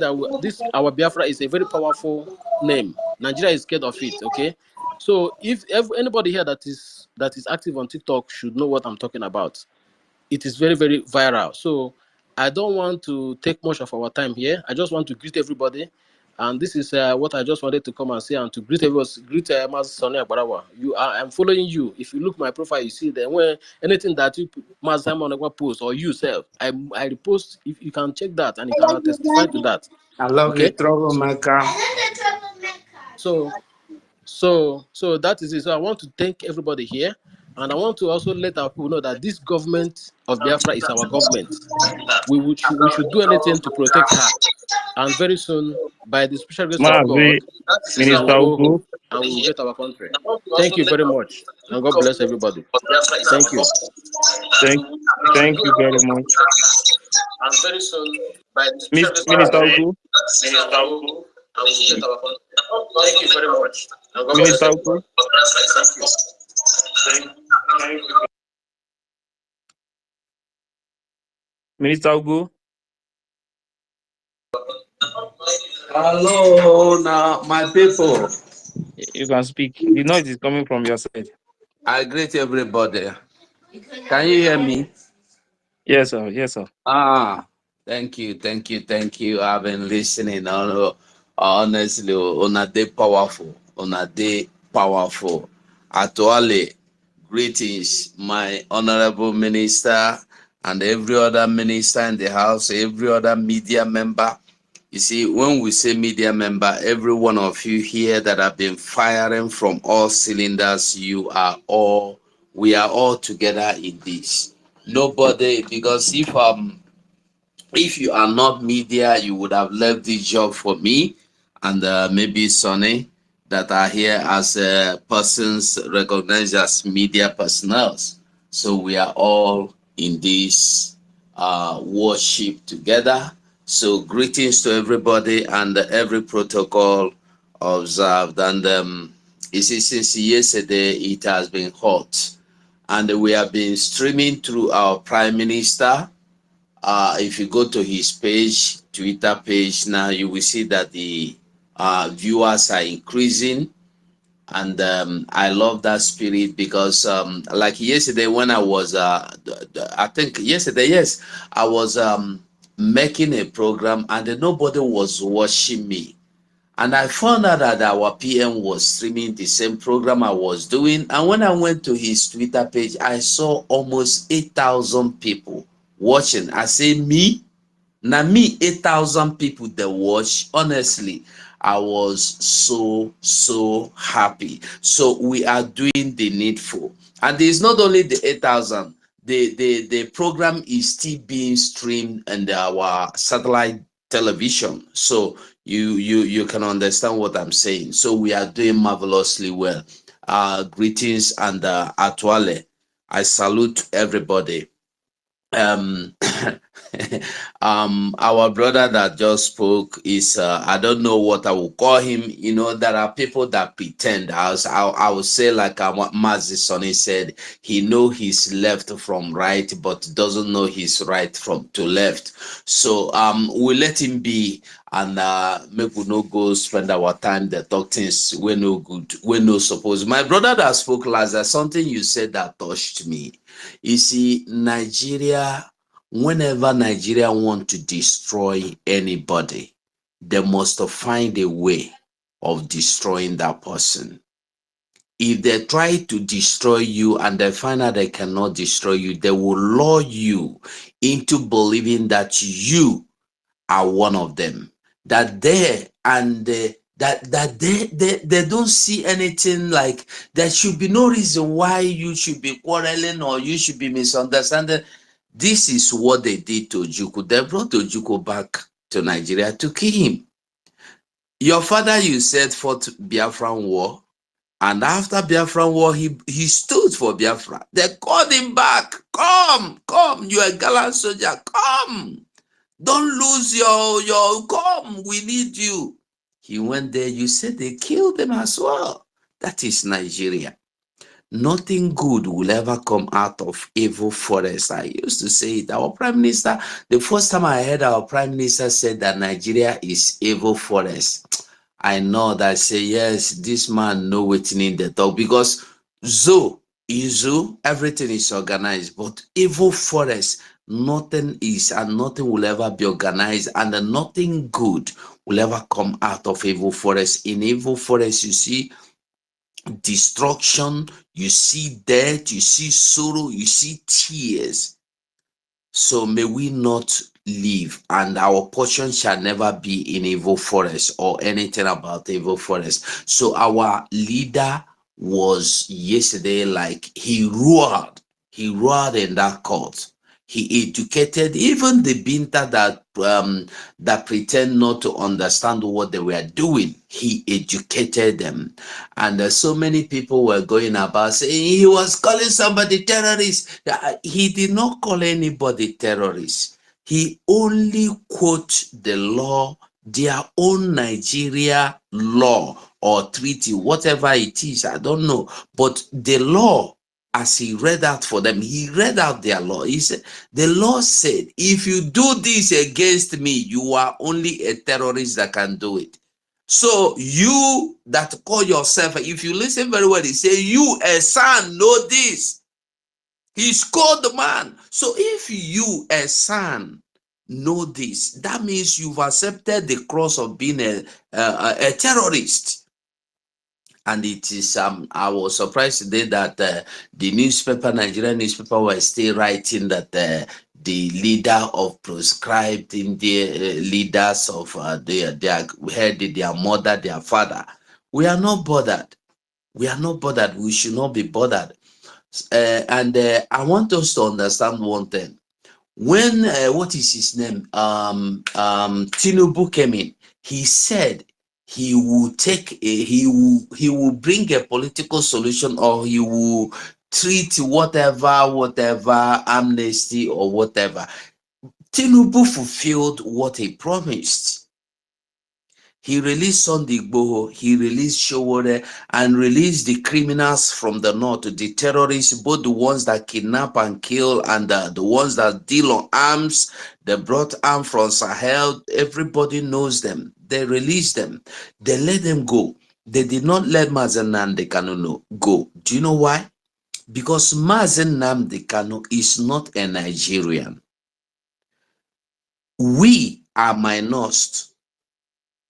Q: our Biafra is a very powerful name. Nigeria is scared of it. Okay, so if anybody here that is active on TikTok should know what I'm talking about. It is very, very viral. So I don't want to take much of our time here. I just want to greet everybody. And this is what I just wanted to come and say, and to greet everyone. Greet Mas Sonny Agbarawa. I'm following you. If you look my profile, you see that when anything that you Mas Simon post or you self, I repost. If you can check that and you can testify to that.
R: I love
Q: Okay?
R: you, troublemaker.
Q: So that is it. So I want to thank everybody here, and I want to also let our people know that this government of Biafra is our government. We should do anything to protect her, and very soon, by the special grace of God, we will go home and we will get our country. Thank you very much, and God bless everybody. Thank you.
B: Thank you very much.
Q: And very soon, by the
B: Minister Ugu.
Q: Thank you very much.
B: Minister Ugu.
Q: Thank you.
B: Minister Ugu.
R: Hello, now my people.
B: You can speak. The noise is coming from your side.
R: I greet everybody. Can you hear me?
B: Yes, sir. Yes, sir.
R: Thank you. I've been listening. Honestly, on a day powerful. Actually, greetings, my honorable minister and every other minister in the house, every other media member. You see, when we say media member, every one of you here that have been firing from all cylinders, we are all together in this. Nobody, because if you are not media, you would have left this job for me and maybe Sonny, that are here as persons recognized as media personnel. So we are all in this worship together. So greetings to everybody and every protocol observed. And you see, since yesterday it has been hot, and we have been streaming through our Prime Minister. If you go to his page, Twitter page now, you will see that the viewers are increasing. And I love that spirit because like yesterday when I was, I think yesterday, yes, I was making a program and nobody was watching me. And I found out that our PM was streaming the same program I was doing. And when I went to his Twitter page, I saw almost 8,000 people watching. I say, me? Now me, 8,000 people that watch. Honestly, I was so happy. So we are doing the needful. And it's not only the 8,000. The program is still being streamed in our satellite television. So you can understand what I'm saying. So we are doing marvelously well. Greetings and Atwale. I salute everybody. Our brother that just spoke is I don't know what I will call him. You know, there are people that pretend. I would say like what Mazi Sonny said, he know his left from right but doesn't know his right from to left. So we let him be, and make we no go spend our time the talk things we no good, we no suppose. My brother that spoke last, there's something you said that touched me. You see, Nigeria, whenever Nigeria want to destroy anybody, they must find a way of destroying that person. If they try to destroy you and they find out they cannot destroy you, they will lure you into believing that you are one of them. That they and they don't see anything, like there should be no reason why you should be quarreling or you should be misunderstanding. This is what they did to Ojukwu. They brought Ojukwu back to Nigeria to kill him. Your father, you said, fought Biafran war. And after Biafran war, he stood for Biafra. They called him back. Come, you're a gallant soldier. Come. Don't lose your come. We need you. He went there. You said they killed him as well. That is Nigeria. Nothing good will ever come out of evil forest. I used to say it. Our prime minister, the first time I heard our prime minister said that Nigeria is evil forest, I know that I say, yes, this man know what's in the talk, because everything is organized, but evil forest, nothing is and nothing will ever be organized, and nothing good will ever come out of evil forest. In evil forest, you see destruction, you see death, you see sorrow, you see tears. So may we not live, and our portion shall never be in evil forest or anything about evil forest. So our leader was yesterday, like he roared in that court. He educated even the Binta that pretend not to understand what they were doing. He educated them. And so many people were going about saying he was calling somebody terrorist. He did not call anybody terrorist. He only quote the law, their own Nigeria law or treaty, whatever it is, I don't know. But the law, as he read out for them, he read out their law. He said, the law said, if you do this against me, you are only a terrorist that can do it. So you that call yourself, if you listen very well, he say, you a son, know this. He's called the man. So if you a son know this, that means you've accepted the cross of being a terrorist. And it is I was surprised today that the newspaper, Nigerian newspaper, were still writing that the leader of proscribed Indian leaders of their head, their mother, their father. We are not bothered. We are not bothered. We should not be bothered. And I want us to understand one thing. When what is his name? Tinubu came in, he said he will take he will bring a political solution, or he will treat whatever amnesty or whatever. Tinubu fulfilled what he promised. He released Sunday Igboho, he released Showore, and released the criminals from the north, the terrorists, both the ones that kidnap and kill and the ones that deal on arms. They brought arms from Sahel. Everybody knows them. They released them. They let them go. They did not let Mazen Nnamdi Kanu go. Do you know why? Because Mazen Nnamdi Kanu is not a Nigerian. We are minors.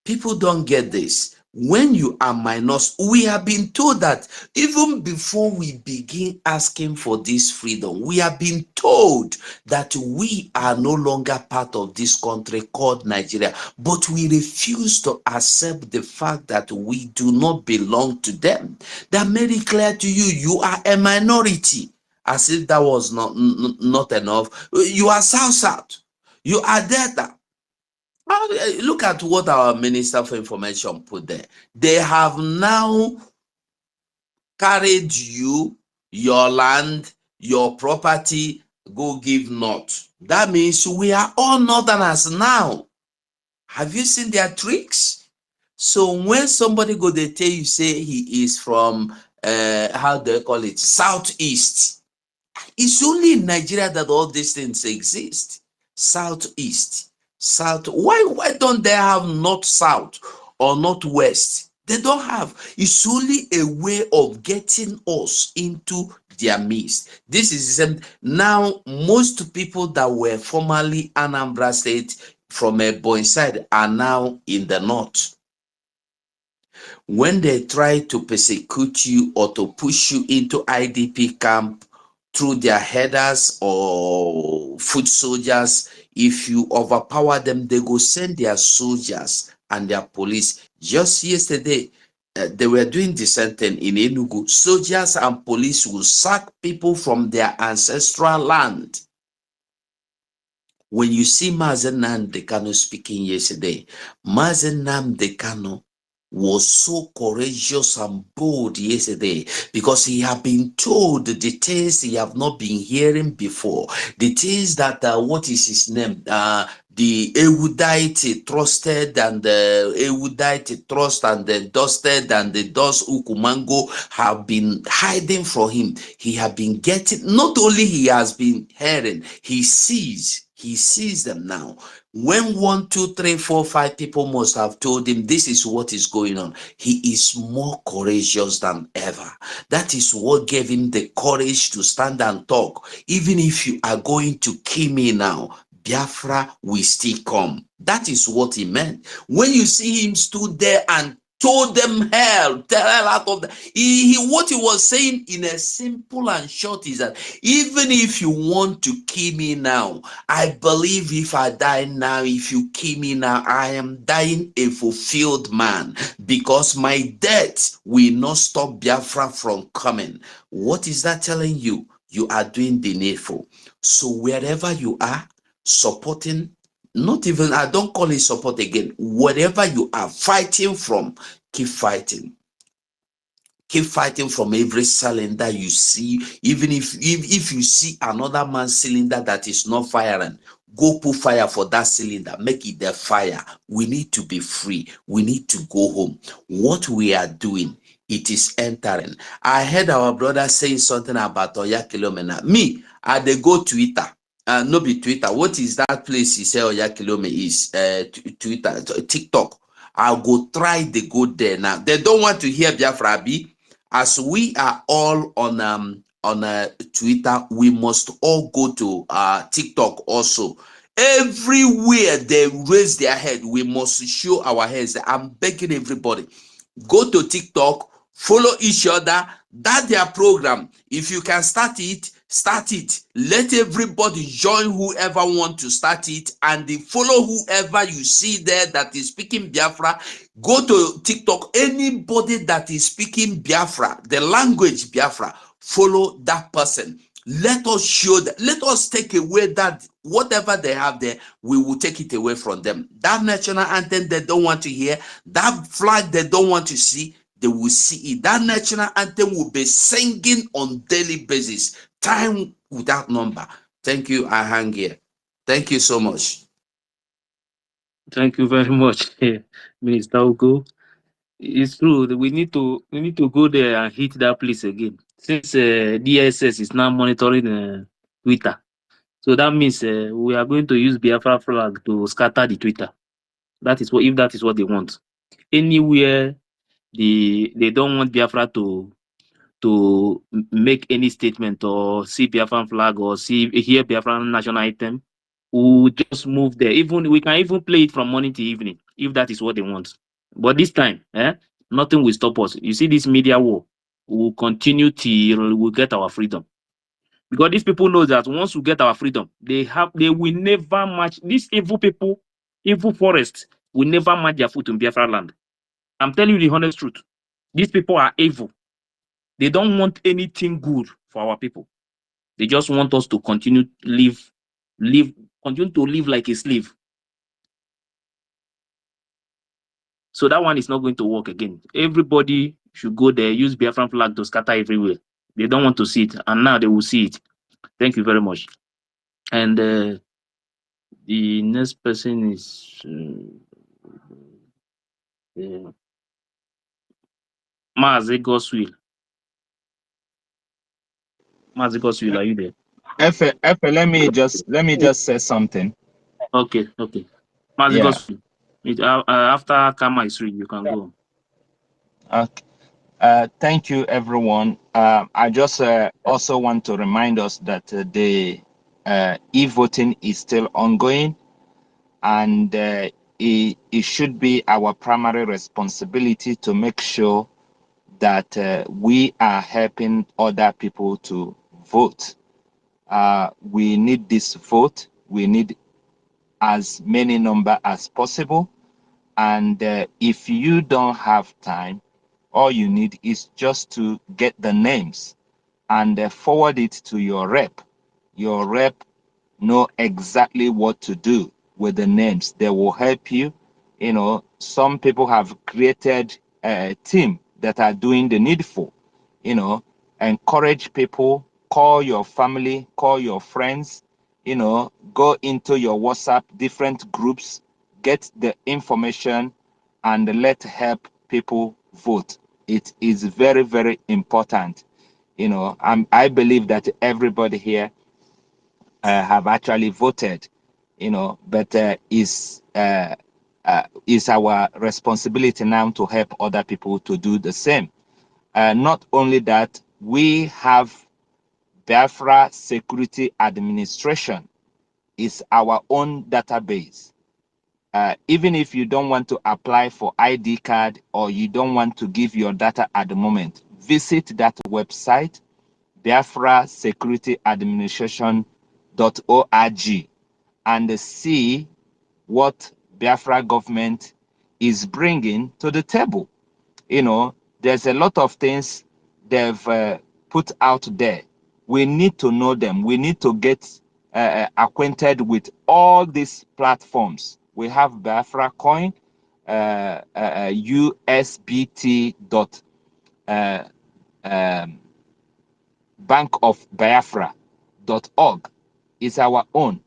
R: People don't get this. When you are minors, we have been told that even before we begin asking for this freedom, we have been told that we are no longer part of this country called Nigeria, but we refuse to accept the fact that we do not belong to them. That made it clear to you, you are a minority. As if that was not enough. You are South. You are Delta. Look at what our Minister for Information put there. They have now carried you, your land, your property, go give North. That means we are all Northerners now. Have you seen their tricks? So when somebody go, they tell you, say he is from, how do they call it, Southeast. It's only in Nigeria that all these things exist. Southeast. South, why don't they have north south or northwest? They don't have. It's only a way of getting us into their midst. This is the same. Now most people that were formerly Anambra State from a boy side are now in the north. When they try to persecute you or to push you into IDP camp through their headers or foot soldiers, if you overpower them, they go send their soldiers and their police. Just yesterday, they were doing the same thing in Enugu. Soldiers and police will sack people from their ancestral land. When you see Mazen Nnamdi Kanu speaking yesterday, Mazen Nnamdi Kanu was so courageous and bold yesterday because he had been told the things he have not been hearing before, the things that what is his name, the erudite trusted and the erudite trust and the dusted and the dust ukumango have been hiding from him. He have been getting, not only he has been hearing, he sees them now. When 1, 2, 3, 4, 5 people must have told him this is what is going on, he is more courageous than ever. That is what gave him the courage to stand and talk. Even if you are going to kill me now, Biafra will still come. That is what he meant. When you see him stood there and told them hell out of the, what he was saying in a simple and short is that even if you want to kill me now, I believe if I die now, if you kill me now, I am dying a fulfilled man, because my death will not stop Biafra from coming. What is that telling you? You are doing the needful. So wherever you are, supporting, not even, I don't call it support again, whatever you are fighting from, keep fighting. Keep fighting from every cylinder you see. Even if you see another man's cylinder that is not firing, go put fire for that cylinder, make it the fire. We need to be free. We need to go home. What we are doing, it is entering. I heard our brother saying something about Oya Kilomena. Me, I dey go Twitter. No be Twitter. What is that place he say Oya Kilome is? Twitter, TikTok. I'll go try to go there now. They don't want to hear Biafra B. As we are all on Twitter, we must all go to TikTok also. Everywhere they raise their head, we must show our heads. I'm begging everybody, go to TikTok, follow each other. That their program. If you can start it, start it. Let everybody join whoever want to start it, and they follow whoever you see there that is speaking Biafra. Go to TikTok. Anybody that is speaking Biafra, the language Biafra, follow that person. Let us show that. Let us take away that whatever they have there, we will take it away from them. That national anthem they don't want to hear, that flag they don't want to see, they will see it. That national anthem will be singing on daily basis, time without number. Thank you. I hang here. Thank you so much.
B: Thank you very much, Minister Ugo. It's true that we need to go there and hit that place again. Since DSS is now monitoring Twitter, so that means we are going to use Biafra flag to scatter the Twitter. That is what, if that is what they want. Anywhere they don't want Biafra to make any statement or see Biafran flag or hear Biafran national item, we'll just move there. Even we can even play it from morning to evening if that is what they want. But this time, nothing will stop us. You see, this media war will continue till we get our freedom. Because these people know that once we get our freedom, they will never match these evil people, evil forests will never match their foot in Biafra land. I'm telling you the honest truth. These people are evil. They don't want anything good for our people. They just want us to continue to continue to live like a slave. So that one is not going to work again. Everybody should go there, use Biafran flag to scatter everywhere. They don't want to see it, and now they will see it. Thank you very much. And the next person is Mazi Goswill. Mazi Goswill, are you there?
C: Efe, let me just say something.
B: Okay. Mazi
C: Yeah.
B: Goswill. After Kama is read, you can go.
C: Okay. Thank you, everyone. I just also want to remind us that the e-voting is still ongoing, and it should be our primary responsibility to make sure that we are helping other people to vote. We need this vote. We need as many number as possible. And if you don't have time, all you need is just to get the names and forward it to your rep. Your rep know exactly what to do with the names. They will help you. You know, some people have created a team that are doing the needful. You know, encourage people, call your family, call your friends, you know, go into your WhatsApp, different groups, get the information and let help people vote. It is very, very important. You know, I believe that everybody here have actually voted, you know, but is our responsibility now to help other people to do the same. Not only that, we have Biafra Security Administration is our own database. Even if you don't want to apply for ID card or you don't want to give your data at the moment, visit that website, Biafra Security Administration.org, and see what Biafra government is bringing to the table. You know, there's a lot of things they've put out there. We need to know them. We need to get acquainted with all these platforms. We have Biafra Coin, USBT dot bankofbiafra.org is our own.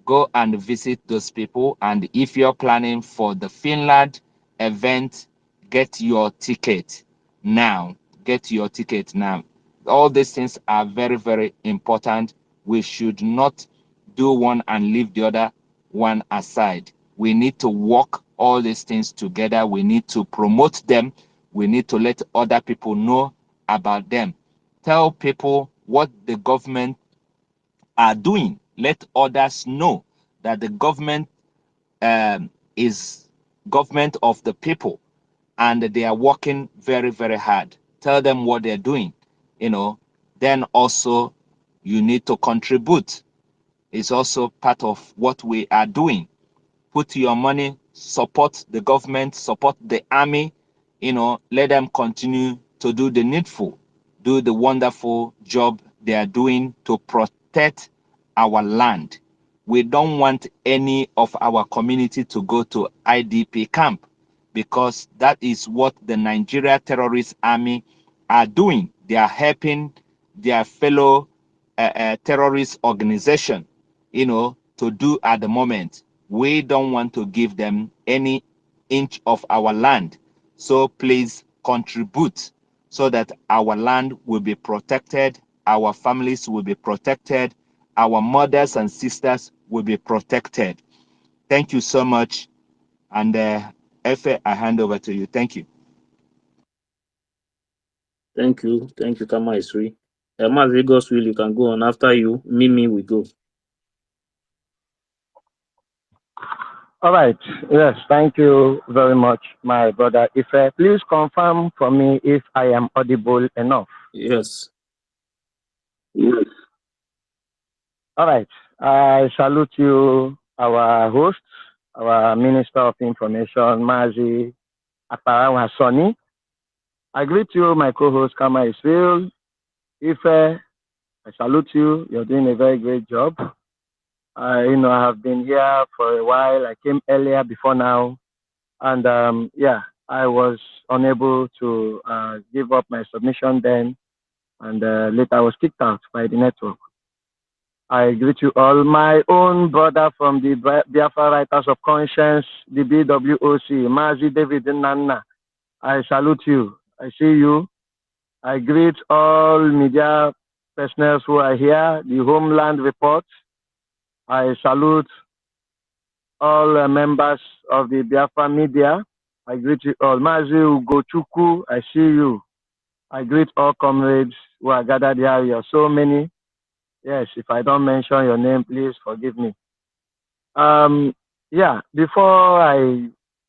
C: Go and visit those people. And if you're planning for the Finland event, get your ticket now. Get your ticket now. All these things are very, very important. We should not do one and leave the other one aside. We need to work all these things together. We need to promote them. We need to let other people know about them. Tell people what the government are doing. Let others know that the government is government of the people and they are working very, very hard. Tell them what they're doing, you know. Then also you need to contribute. It's also part of what we are doing. Put your money, support the government, support the army, you know, let them continue to do the needful, do the wonderful job they are doing to protect our land. We don't want any of our community to go to IDP camp because that is what the Nigeria terrorist army are doing. They are helping their fellow terrorist organization, you know, to do at the moment. We don't want to give them any inch of our land. So please contribute so that our land will be protected, our families will be protected, our mothers and sisters will be protected. Thank you so much. And Efe, I hand over to you. Thank you.
B: Thank you. Thank you, Kama Isri. Mazi Godswill, you can go on. After you, Mimi will go.
L: All right. Yes, thank you very much, my brother. If please confirm for me if I am audible enough.
B: Yes.
L: Yes. All right. I salute you, our host, our Minister of Information, Mazi Akparawa Soni. I greet you, my co-host, Kama Israel. Ife, I salute you. You're doing a very great job. I have been here for a while. I came earlier before now. And I was unable to give up my submission then. And later I was kicked out by the network. I greet you all. My own brother from the Biafra Writers of Conscience, the BWOC, Mazi David Nana. I salute you. I see you. I greet all media personnel who are here, the Homeland Report. I salute all members of the Biafra media. I greet you all. Mazi Ugochukwu, I see you. I greet all comrades who are gathered here. You are so many. Yes, if I don't mention your name, please forgive me.
J: Yeah, before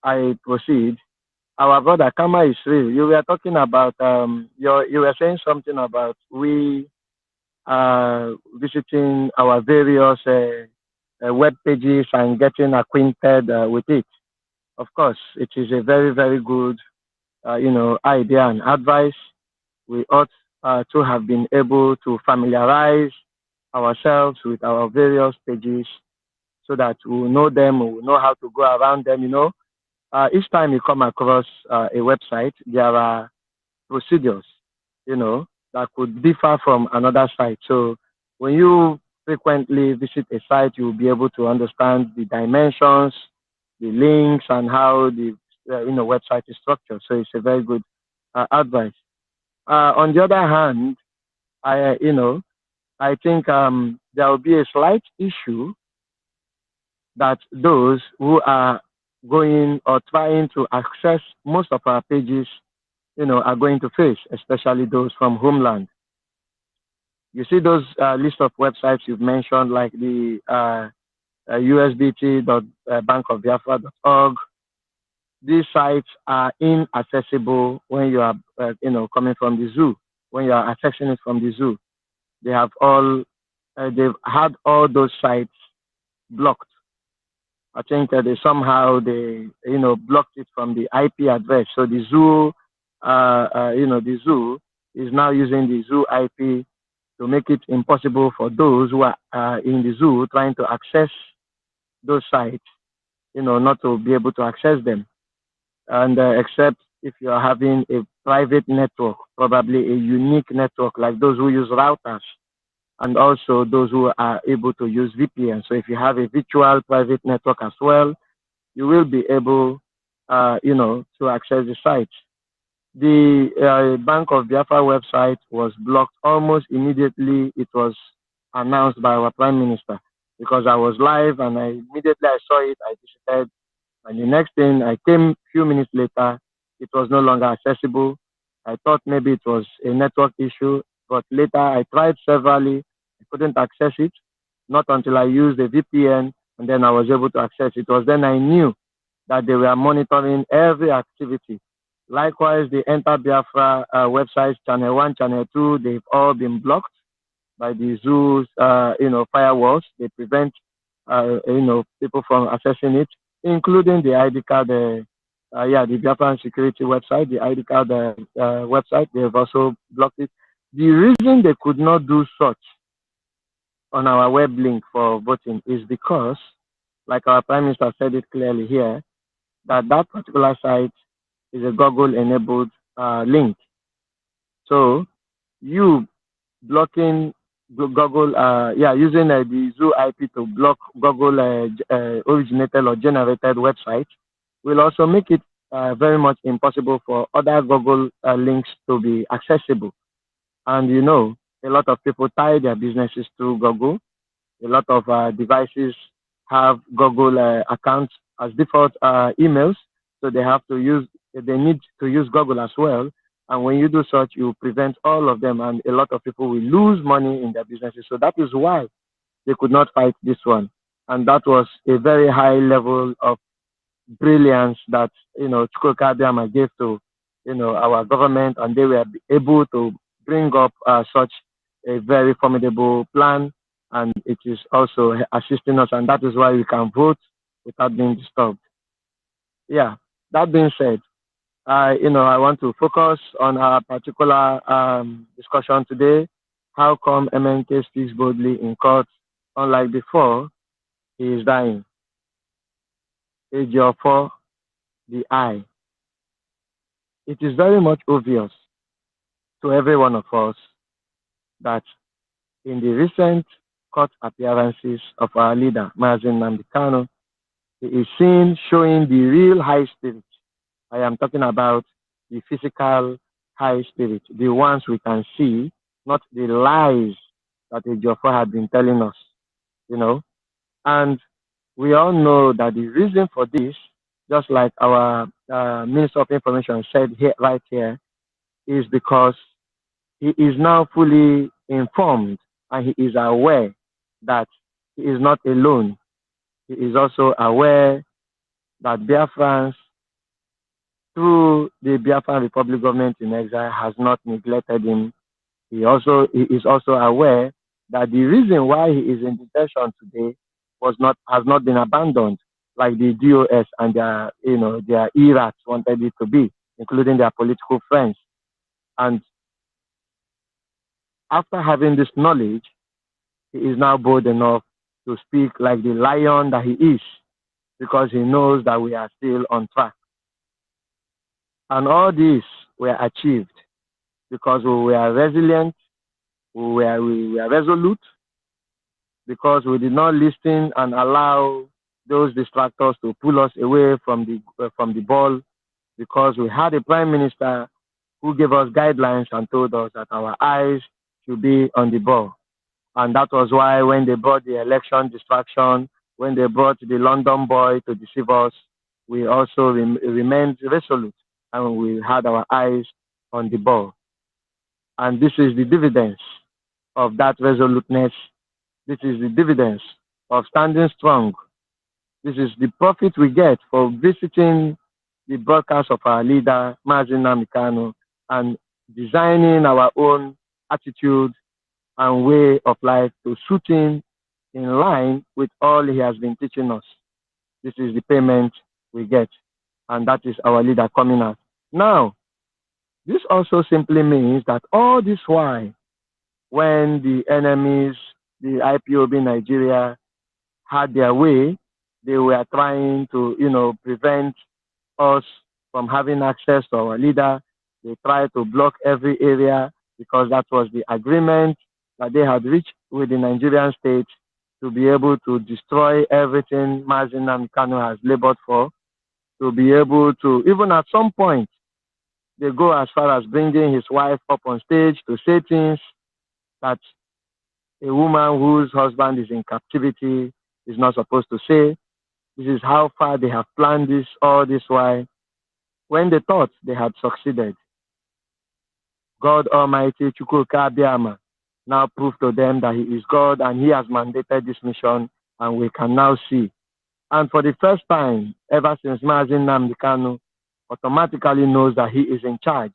J: I proceed, our brother Kama is real. You were talking about you were saying something about we visiting our various web pages and getting acquainted with it. Of course, it is a very very good idea and advice. We ought to have been able to familiarize ourselves with our various pages so that we will know them, we will know how to go around them. Each time you come across a website, there are procedures, that could differ from another site. So when you frequently visit a site, you will be able to understand the dimensions, the links, and how the website is structured. So it's a very good advice. On the other hand, I think there will be a slight issue that those who are going or trying to access most of our pages, are going to face, especially those from homeland. You see those list of websites you've mentioned, like the usbt.bankofbiafra.org. These sites are inaccessible when you are, coming from the zoo. When you are accessing it from the zoo, they have they've had all those sites blocked. I think they blocked it from the IP address. So the zoo is now using the zoo IP to make it impossible for those who are in the zoo trying to access those sites, not to be able to access them. And except if you are having a private network, probably a unique network, like those who use routers, and also those who are able to use VPN. So if you have a virtual private network as well, you will be able, to access the site. The Bank of Biafra website was blocked almost immediately. It was announced by our Prime Minister because I was live and immediately I saw it. I visited, and the next thing I came a few minutes later, it was no longer accessible. I thought maybe it was a network issue, but later I tried severally. I couldn't access it. Not until I used a VPN, and then I was able to access it. It was then I knew that they were monitoring every activity. Likewise, the Enter Biafra websites, Channel 1, Channel 2, they've all been blocked by the zoo's, firewalls. They prevent, people from accessing it, including the ID card, the Biafran security website, the ID card website. They've also blocked it. The reason they could not do such on our web link for voting is because, like our Prime Minister said it clearly here, that particular site is a Google-enabled link. So you blocking Google, using the Zoo IP to block Google originated or generated websites will also make it very much impossible for other Google links to be accessible. And a lot of people tie their businesses through Google. A lot of devices have Google accounts as default emails, so they need to use Google as well. And when you do such, you prevent all of them, and a lot of people will lose money in their businesses. So that is why they could not fight this one. And that was a very high level of brilliance that Chukwuka Abiyama gave to our government, and they were able to bring up such a very formidable plan, and it is also assisting us, and that is why we can vote without being disturbed. Yeah. That being said, I want to focus on our particular discussion today. How come MNK speaks boldly in court? Unlike before, he is dying. Age 4, the eye. It is very much obvious to every one of us that in the recent court appearances of our leader, Mazen Nambikano, he is seen showing the real high spirit. I am talking about the physical high spirit, the ones we can see, not the lies that Ejiofor had been telling us, And we all know that the reason for this, just like our Minister of Information said right here, is because he is now fully informed and he is aware that he is not alone. he is also aware that Biafrans, through the Biafran Republic government in exile, has not neglected him. He is also aware that the reason why he is in detention today has not been abandoned, like the DOS and their ERATs wanted it to be, including their political friends. And after having this knowledge, he is now bold enough to speak like the lion that he is, because he knows that we are still on track. And all this were achieved because we were resilient, we were resolute, because we did not listen and allow those distractors to pull us away from the ball, because we had a prime minister who gave us guidelines and told us that our eyes should be on the ball. And that was why when they brought the election distraction, when they brought the London boy to deceive us, we also remained resolute and we had our eyes on the ball. And this is the dividends of that resoluteness. This is the dividends of standing strong. This is the profit we get for visiting the broadcast of our leader, Mazin Namikano, and designing our own attitude and way of life to suit him in line with all he has been teaching us. This is the payment we get, and that is our leader coming out. Now, this also simply means that all this while, when the enemies, the IPOB Nigeria, had their way, they were trying to, prevent us from having access to our leader. They tried to block every area because that was the agreement that they had reached with the Nigerian state to be able to destroy everything Mazin Namikano has labored for, to be able to, even at some point, they go as far as bringing his wife up on stage to say things that a woman whose husband is in captivity is not supposed to say. This is how far they have planned this all this while. When they thought they had succeeded, God Almighty Chukwuka Abiyama now proved to them that he is God and he has mandated this mission, and we can now see. And for the first time, ever since Mazin Namdekanu automatically knows that he is in charge.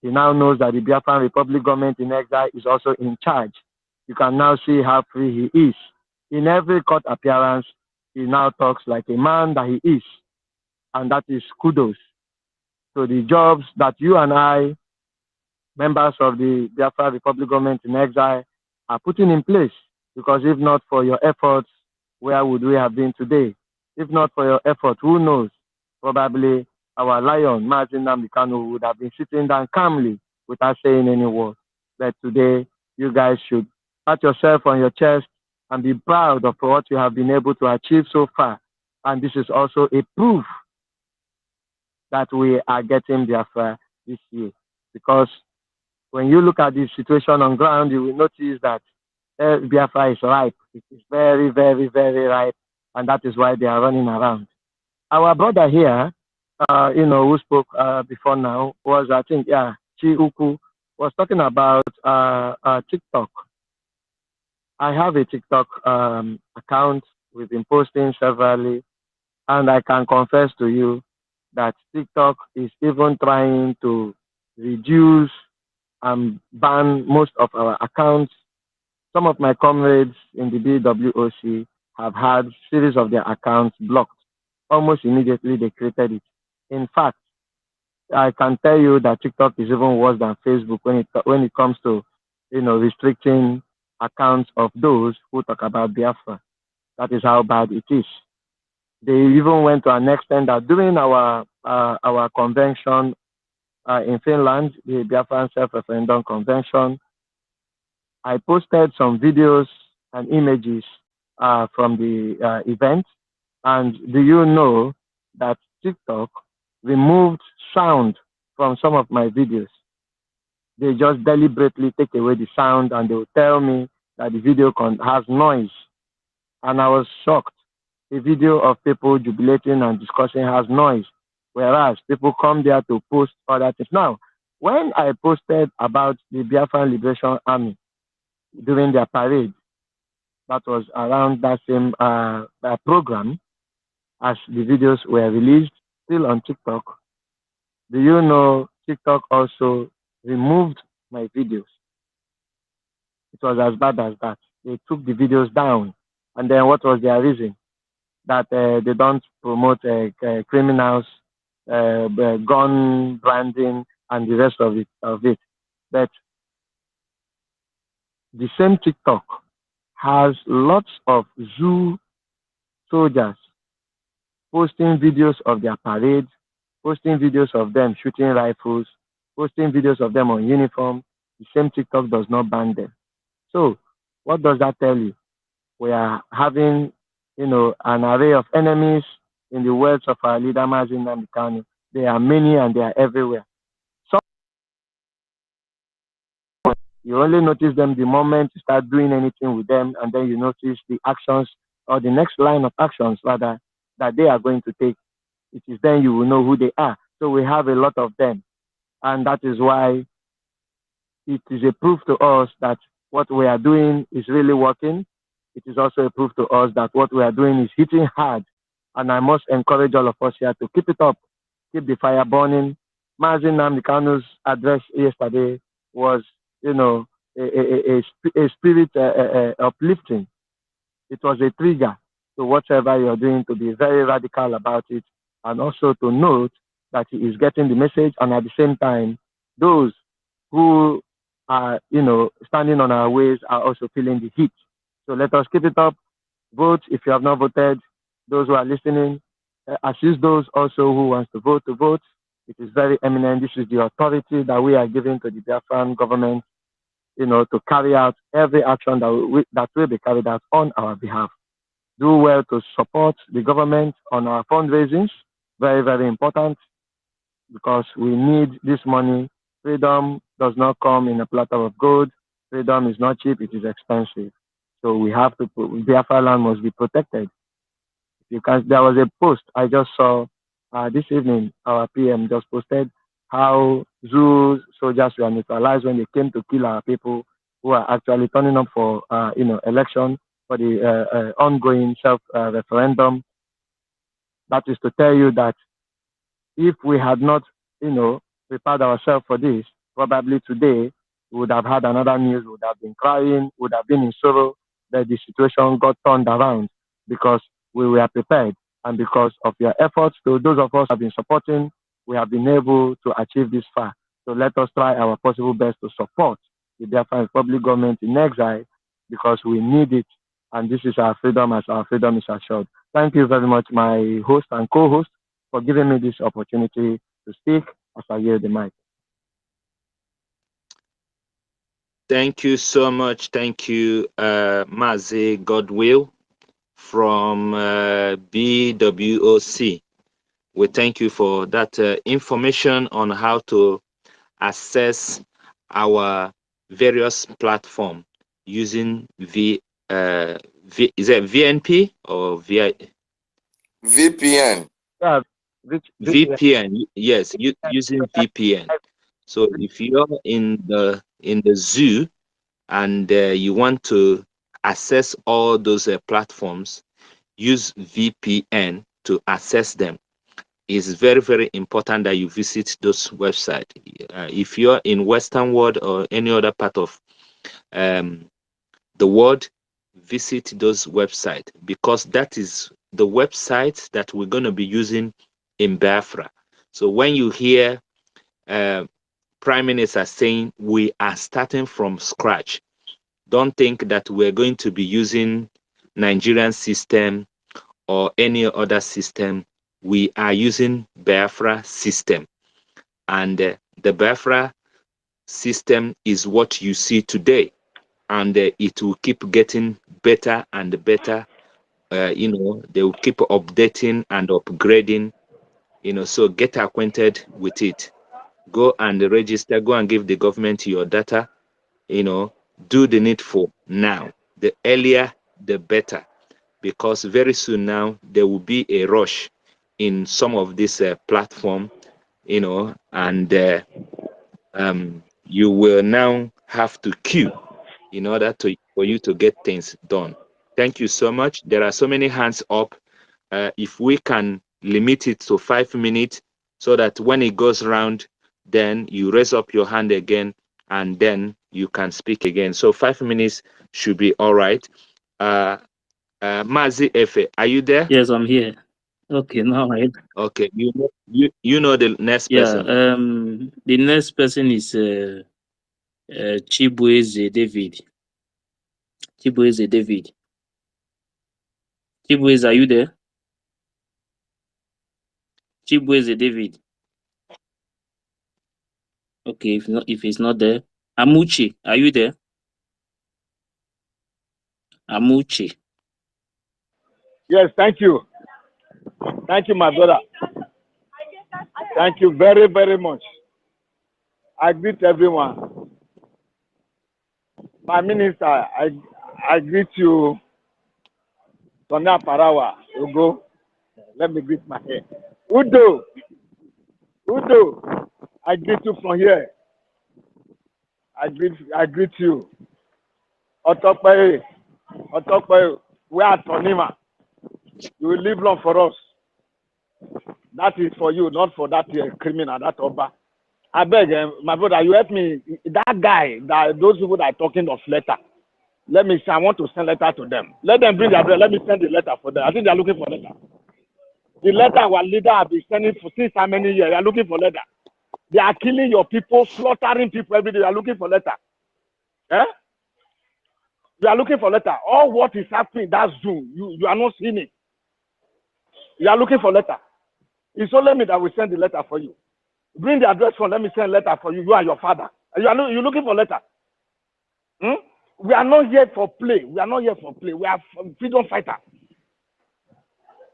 J: He now knows that the Biafran Republic government in exile is also in charge. You can now see how free he is. In every court appearance, he now talks like a man that he is. And that is kudos to the jobs that you and I, members of the Biafra Republic government in exile, are putting in place. Because if not for your efforts, where would we have been today? If not for your effort, who knows? Probably our lion, Mazin Namdekanu, would have been sitting down calmly without saying any word. But today, you guys should pat yourself on your chest and be proud of what you have been able to achieve so far. And this is also a proof that we are getting Biafra this year. Because when you look at the situation on ground, you will notice that Biafra is ripe. It is very, very, very ripe. And that is why they are running around. Our brother here, who spoke before now, was, I think, Chi Uku, was talking about TikTok. I have a TikTok account. We've been posting severally. And I can confess to you that TikTok is even trying to reduce and ban most of our accounts. Some of my comrades in the BWOC have had series of their accounts blocked. Almost immediately they created it. In fact, I can tell you that TikTok is even worse than Facebook when it comes to restricting accounts of those who talk about Biafra. That is how bad it is. They even went to an extent that during our convention in Finland, the Biafran Self-Referendum Convention, I posted some videos and images from the event. And do you know that TikTok removed sound from some of my videos? They just deliberately take away the sound and they will tell me that the video has noise. And I was shocked. A video of people jubilating and discussing has noise, whereas people come there to post other things. Now, when I posted about the Biafran Liberation Army during their parade, that was around that same program as the videos were released, still on TikTok. Do you know TikTok also removed my videos? It was as bad as that. They took the videos down. And then what was their reason? That they don't promote criminals, gun branding, and the rest of it. But the same TikTok has lots of zoo soldiers posting videos of their parades, posting videos of them shooting rifles, posting videos of them on uniform. The same TikTok does not ban them. So, what does that tell you? We are having, an array of enemies in the words of our leader Mazin Namikano. They are many and they are everywhere. So you only notice them the moment you start doing anything with them, and then you notice the actions or the next line of actions rather that they are going to take. It is then you will know who they are. So we have a lot of them, and that is why it is a proof to us that what we are doing is really working. It is also a proof to us that what we are doing is hitting hard. And I must encourage all of us here to keep it up, keep the fire burning. Mazin Namdekano's address yesterday was, a spirit uplifting. It was a trigger to whatever you're doing to be very radical about it, and also to note that he is getting the message, and at the same time, those who are, standing on our ways are also feeling the heat. So let us keep it up. Vote if you have not voted. Those who are listening, assist those also who wants to vote to vote. It is very eminent. This is the authority that we are giving to the Biafran government, to carry out every action that will be carried out on our behalf. Do well to support the government on our fundraisings. Very, very important, because we need this money. Freedom does not come in a platter of gold. Freedom is not cheap, it is expensive. So we have to Biafra land must be protected. Because there was a post I just saw this evening, our PM just posted how zoo soldiers were neutralized when they came to kill our people who are actually turning up for, election for the ongoing self referendum. That is to tell you that if we had not, prepared ourselves for this, probably today we would have had another news, we would have been crying, would have been in sorrow that the situation got turned around because we were prepared, and because of your efforts, to those of us who have been supporting, we have been able to achieve this far. So let us try our possible best to support the Biafran Republic government in exile, because we need it, and this is our freedom as our freedom is assured. Thank you very much, my host and co-host, for giving me this opportunity to speak as I yield the mic.
B: Thank you so much. Thank you, Mazi Godwill from BWOC. We thank you for that information on how to access our various platform using is it VNP or
S: VPN?
J: Yeah,
B: VPN. Yes, using VPN. So if you're in the zoo and you want to access all those platforms, use VPN to access them. It's very, very important that you visit those websites. If you're in Western world or any other part of the world, visit those websites, because that is the website that we're going to be using in Biafra. So when you hear Prime Minister saying we are starting from scratch, don't think that we're going to be using Nigerian system or any other system. We are using Biafra system, and the Biafra system is what you see today, and it will keep getting better and better. They will keep updating and upgrading. So get acquainted with it. Go and register. Go and give the government your data. Do the needful now. The earlier, the better, because very soon now there will be a rush in some of this platform, and you will now have to queue in order for you to get things done.
C: Thank you so much. There are so many hands up. If we can limit it to 5 minutes so that when it goes round, then you raise up your hand again and then you can speak again. So 5 minutes should be all right. Mazi Efe, are you there?
B: Yes, I'm here. Okay, now
C: Okay, you know the next
B: yeah.
C: person.
B: The next person is Chibueze David. Chibueze David. Chibueze, are you there? Chibueze David. Okay, if he's not there, Amuchi, are you there? Amuchi.
S: Yes, thank you. Thank you, my brother. Thank you very, very much. I greet everyone. My minister, I greet you, Sonia Parawa, Ugo. Let me greet my head. Udo, I greet you from here. I greet you. Otokpe, we are Tonima. You will live long for us. That is for you, not for that criminal, that Oba. I beg, my brother, you help me. That guy, those people that are talking of letter, let me say, I want to send letter to them. Let them bring their address. Let me send the letter for them. I think they are looking for letter. The letter our leader have been sending for since how many years? They are looking for letter. They are killing your people, slaughtering people every day. They are looking for letter. Eh? You are looking for letter. All what is happening, that's Zoom. You are not seeing it. You are looking for letter. It's only me that will send the letter for you. Bring the address phone. Let me send letter for you. You and your father. You looking for letter. We are not here for play. We are not here for play. We are freedom fighters.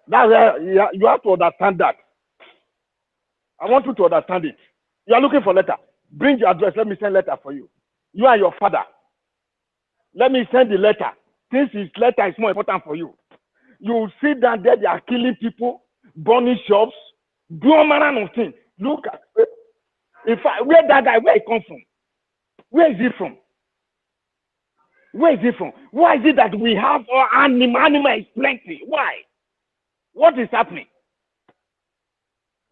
S: That's you have to understand that. I want you to understand it. You are looking for letter. Bring your address. Let me send letter for you. You and your father. Let me send the letter. Since his letter is more important for you. You sit down there. They are killing people, burning shops, do all manner of things. Look at where that guy, where he come from? Where is he from? Where is he from? Why is it that we have animal is plenty? Why? What is happening?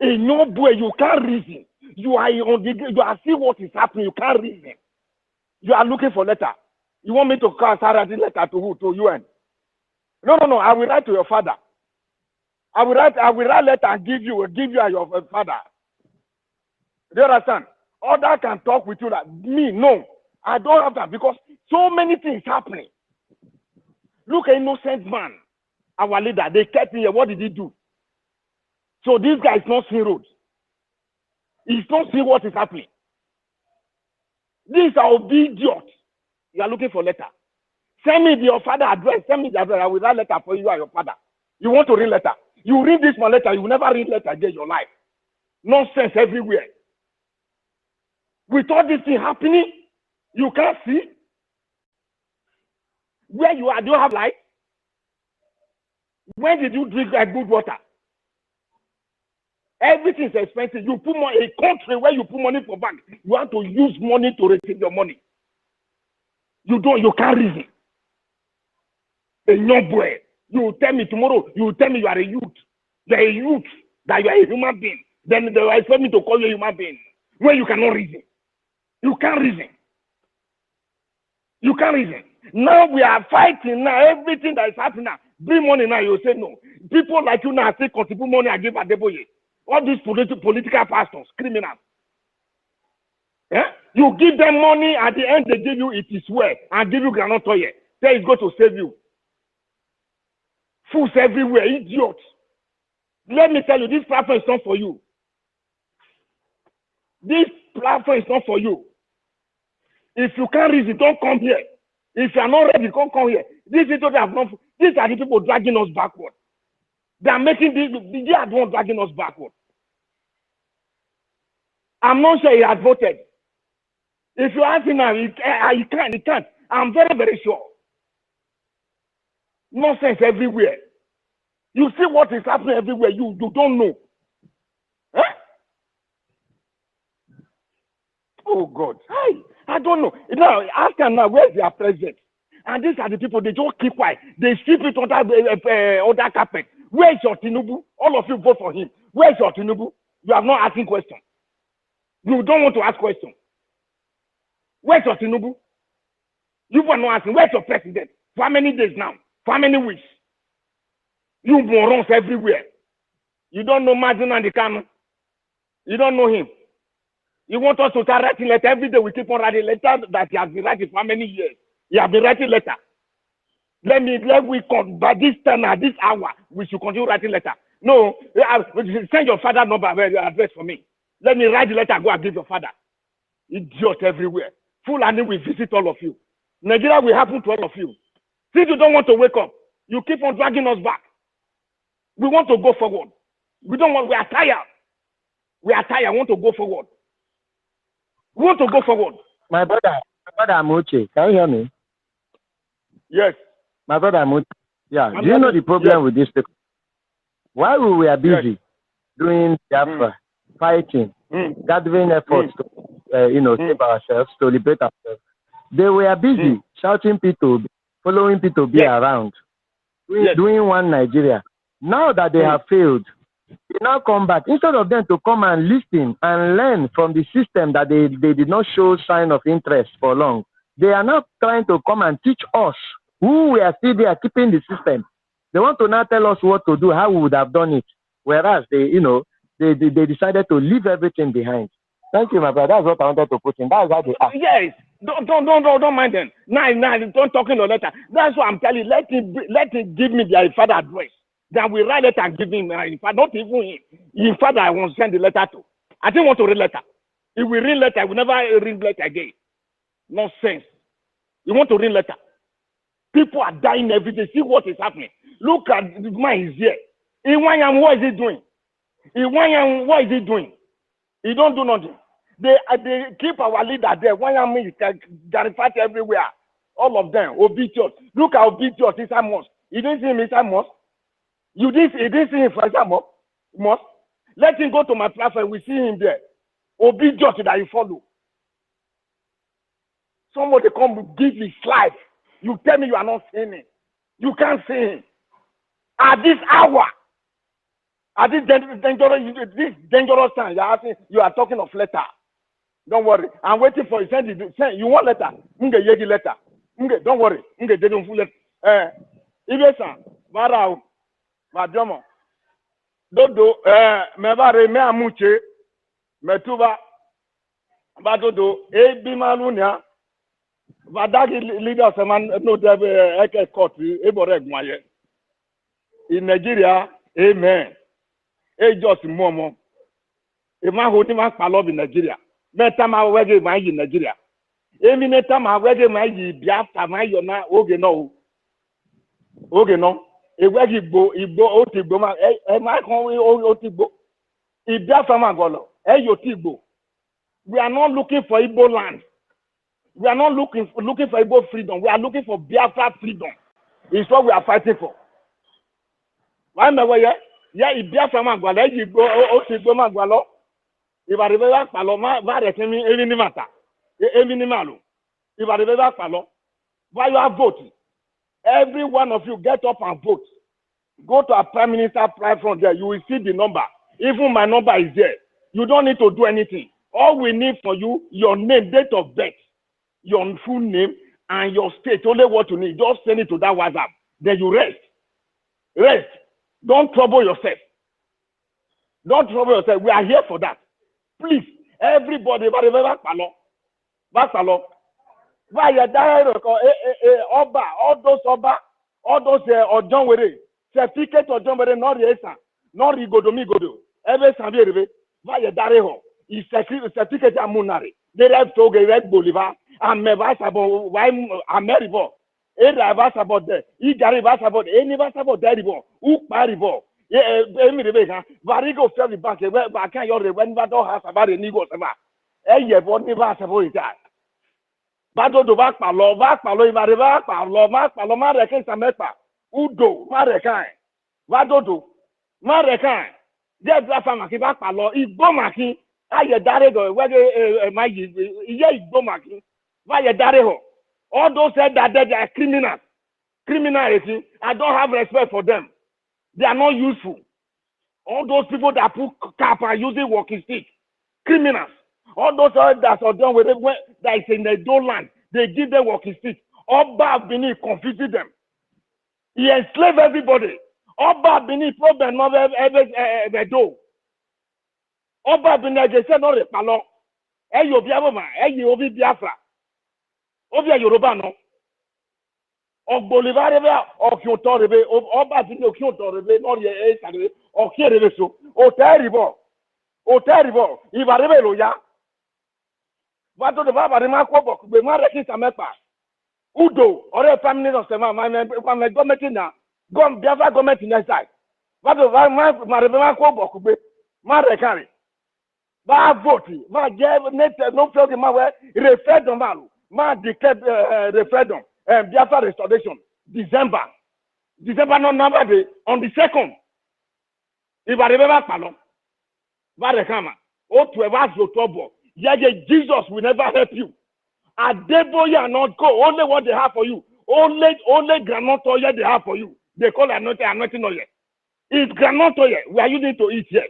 S: In no way you can't reason. You are seeing what is happening. You can't reason. You are looking for letter. You want me to call the letter to who? To UN? No. I will write to your father. I will write letter and give you and your father. Do you understand? Other can talk with you. That me, no. I don't have that because so many things happening. Look at innocent man, our leader. They kept him here. What did he do? So this guy is not seeing roads. He's not seeing what is happening. These are idiots. You are looking for letter. Send me your father address. Send me the address. I will write letter for you and your father. You want to read letter? You read this one letter. You will never read letter again in your life. Nonsense everywhere. With all this thing happening, you can't see where you are. Do you have light? When did you drink that good water? Everything is expensive. You put money a country where you put money for bank. You have to use money to receive your money. You can't reason. A young boy. You tell me tomorrow, you tell me you are a youth. You are a youth, that you are a human being. Then they will expect me to call you a human being. Where you cannot reason. You can't reason. You can't reason. Now we are fighting now. Everything that is happening now. Bring money now, you say no. People like you now say contribute money and give Adeboye. All these political pastors, criminals. Yeah? You give them money, at the end they give you it is well and give you granite oil. Say it's going to save you. Fools everywhere, idiots. Let me tell you, this platform is not for you. This platform is not for you. If you can't reason, don't come here. If you are not ready, don't come here. These are the people dragging us backward. They are making they are the ones dragging us backward. I'm not sure he has voted. If you ask him now, he can't. I'm very, very sure. Nonsense everywhere. You see what is happening everywhere. You don't know. Huh? Oh God. I don't know. Now ask him now, where's their president? And these are the people, they just keep quiet. They sweep it under carpet. Where is your Tinubu? All of you vote for him. Where is your Tinubu? You are not asking questions. You don't want to ask questions. Where's your Tinubu? You were not asking. Where's your president? For how many days now? For how many weeks? You morons everywhere. You don't know Martin and the Kano. You don't know him. You want us to start writing letter every day. We keep on writing letter that he has been writing for how many years? He has been writing letter. Let we come by this time at this hour. We should continue writing letter. No, send your father number address for me. Let me write the letter. Go and give your father. Idiot everywhere. Fulani will visit all of you. Nigeria will happen to all of you. Since you don't want to wake up, you keep on dragging us back. We want to go forward. We are tired. We are tired. I want to go forward. We want to go forward.
J: My brother Amuche, can you hear me?
S: Yes.
J: My brother Amuche. Yeah. Do you know the problem with this people? While we were busy doing Biafra, fighting, gathering efforts to save ourselves, to liberate ourselves, they were busy shouting people, following people be around, doing one Nigeria. Now that they have failed, they now come back. Instead of them to come and listen and learn from the system that they did not show sign of interest for long, they are now trying to come and teach us who we are still there keeping the system. They want to now tell us what to do, how we would have done it. Whereas they decided to leave everything behind. Thank you, my brother. That's what I wanted to put in. That's how they are.
S: Yes. Don't mind them. Nah, don't talk in the letter. That's what I'm telling you. Let him give me their father address. Then we write letter and give him. In fact, not even him. In fact, I want to send the letter to. I didn't want to read letter. If we read letter, we never read letter again. Nonsense. You want to read letter? People are dying every day. See what is happening. Look at the man is here. Iwanyam, what is he doing? Iwanyam, what is he doing? He don't do nothing. They keep our leader there. Iwanyam is Garifat everywhere. All of them. Obitious. Look at Obitious inside mosque. You didn't see him inside mosque? You didn't see him for example? Mosque? Let him go to my platform. We see him there. Obitious that you follow. Somebody come give his life. You tell me you are not seeing him. You can't see him. At this hour, at this dangerous time, you are talking of letter. Don't worry. I'm waiting for you. Send you want letter? Yegi letter. Don't worry. Letter. Ibesa, Barao, Majomo. Dodo, Mebare, me amuche, Metuba, Badodo, Bimalunia. Vadagi leaders no debe court eboreg moye. In Nigeria, amen. Just momo. E ma ho ni ma palo in Nigeria. Meta ma wege ma in Nigeria. Emi neta ma wege ma yi Biafra ma yo na oge no. Oge no. E wege igbo otigbo ma e ma kon otigbo. I Biafra ma golo. E yo tigbo. We are not looking for Igbo land. We are not looking for Igbo freedom. We are looking for Biafra freedom. It's what we are fighting for. Why am I yeah, if Biafra magwalo, if Igbo magwalo, if I remember Paloma, why they me any matter? Any malu. If I remember Paloma, why you are voting? Every one of you get up and vote. Go to a prime minister platform there. You will see the number. Even my number is there. You don't need to do anything. All we need for you, your name, date of birth, your full name, and your state. Only what you need. Just send it to that WhatsApp. Then you rest. Rest. Don't trouble yourself. Don't trouble yourself. We are here for that. Please, everybody, all those Ojonwere, certificate Ojonwere, not Yesa, not Rigodo, every Savier, via Dareho, is certificate Amunari. They have to get Red Bolivar, and Mevasabo, why Ameribo, Era Vasabo there, Igari Vasabo, any Vasabo Deribo, Ukmaribo, Varigo Ferry Bank, where can you when Vado has about a Nigo Sama? Eye, what never Sabo is that? Bado do Vakpalo, Vakpalo, Marekan Samepa, Udo, Marekan, Vadodo, Marekan, Dead Rafamaki, Vakpalo, Ibomaki, Aye Darego, whether my Ye Ibomaki, Vaya Dareho, All those said that they are criminals. Criminality, I don't have respect for them. They are not useful. All those people that put cap are using walking stick. Criminals. All those that are done with it, that is in the door land, they give them walking stick. Oba Bini confusing them. He enslaved everybody. Oba Bini problem not ever do. Oba Bini they say no repalo. Eyo biaboma, eyo obi Biafra. Obi Yoruba no. Ogbolivare okyoto rebe Oba Bini okyoto rebe no ye sare okere so. O terrible. O terrible. Ibarebe loya. Vato de baba de mako bok be ma reki samepa. Udo ore family no sema my government na gom Biafra government next side. Vato ma rebe mako bok be ma rekari. Ma vote ma je net no feel ma we referendum ma declare referendum Biafra restoration December no number day on the 2nd. Ibarebe ma palo. Va rekama. O 12 October. Yeah, Jesus will never help you. Adeboye are not go. Only what they have for you. Only granola oil they have for you. They call it anointing oil. It's granola oil. We are using to eat here.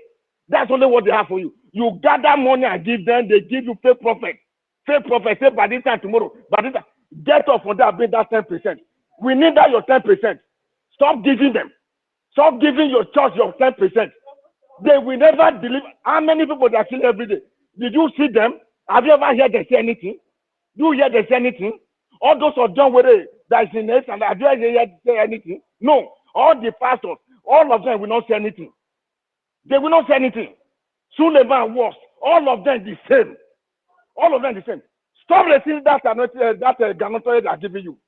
S: That's only what they have for you. You gather money and give them. They give you fake prophet. Fake prophet say by this time tomorrow. By this time, get off on that. Bring that 10%. We need that your 10%. Stop giving them. Stop giving your church your 10%. They will never deliver. How many people they are killing every day? Did you see them? Have you ever heard them say anything? Do you hear them say anything? All those are done with it that is in it, and have you ever heard them say anything? No. All the pastors, all of them will not say anything. They will not say anything. Suleiman was all of them the same. All of them the same. Stop receiving that granatory they are giving you.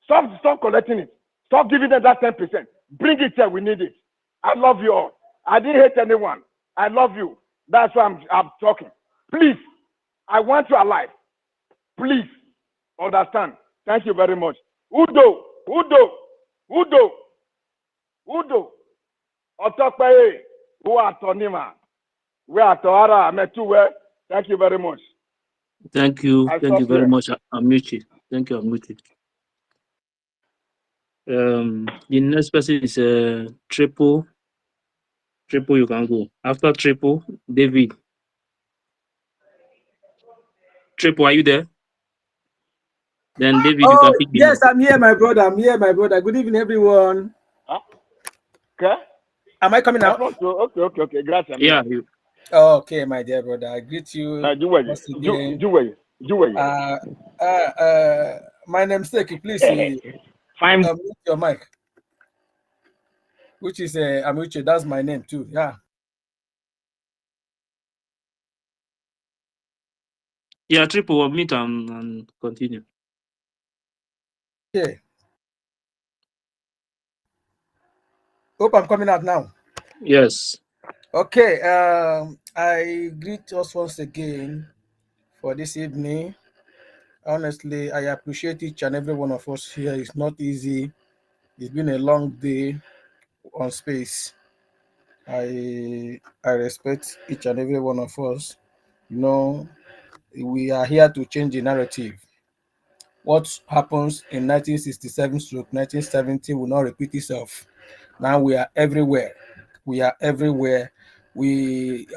S: Stop collecting it. Stop giving them that 10%. Bring it here. We need it. I love you all. I didn't hate anyone. I love you. That's why I'm talking. Please, I want you alive. Please, understand. Thank you very much. Udo. Otokpe. Who are Tonima? We are Tohara. Metuwe. Thank you very much.
B: Thank you. Thank you very much, Amici. Thank you, Amici. The next person is Triple. Triple, you can go. After Triple, David. Triple, are you there? Then David, you can pick.
P: Yes, I'm here, my brother. I'm here, my brother. Good evening, everyone.
S: Huh? Okay.
P: Am I coming out?
S: Okay. Gracias.
B: Yeah.
P: Okay, my dear brother. I greet you. My namesake, please
S: find
P: your mic. Which is Amiuche. That's my name too. Yeah.
B: Yeah, Triple, we'll meet and continue.
P: Okay. Hope I'm coming out now.
B: Yes.
P: Okay. I greet us once again for this evening. Honestly, I appreciate each and every one of us here. It's not easy. It's been a long day on space. I respect each and every one of us. You know, we are here to change the narrative. What happens in 1967 to 1970 will not repeat itself. Now we are everywhere. We are everywhere.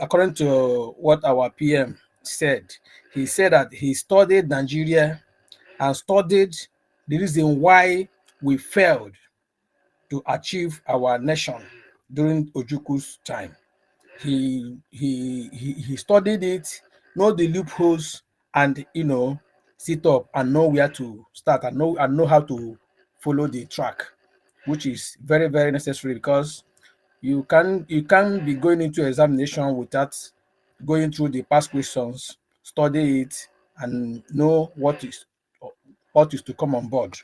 P: According to what our PM said, he said that he studied Nigeria and studied the reason why we failed to achieve our nation during Ojuku's time. He studied it, know the loopholes, and sit up and know where to start and know how to follow the track, which is very, very necessary, because you can't be going into examination without going through the past questions, study it, and know what is to come on board.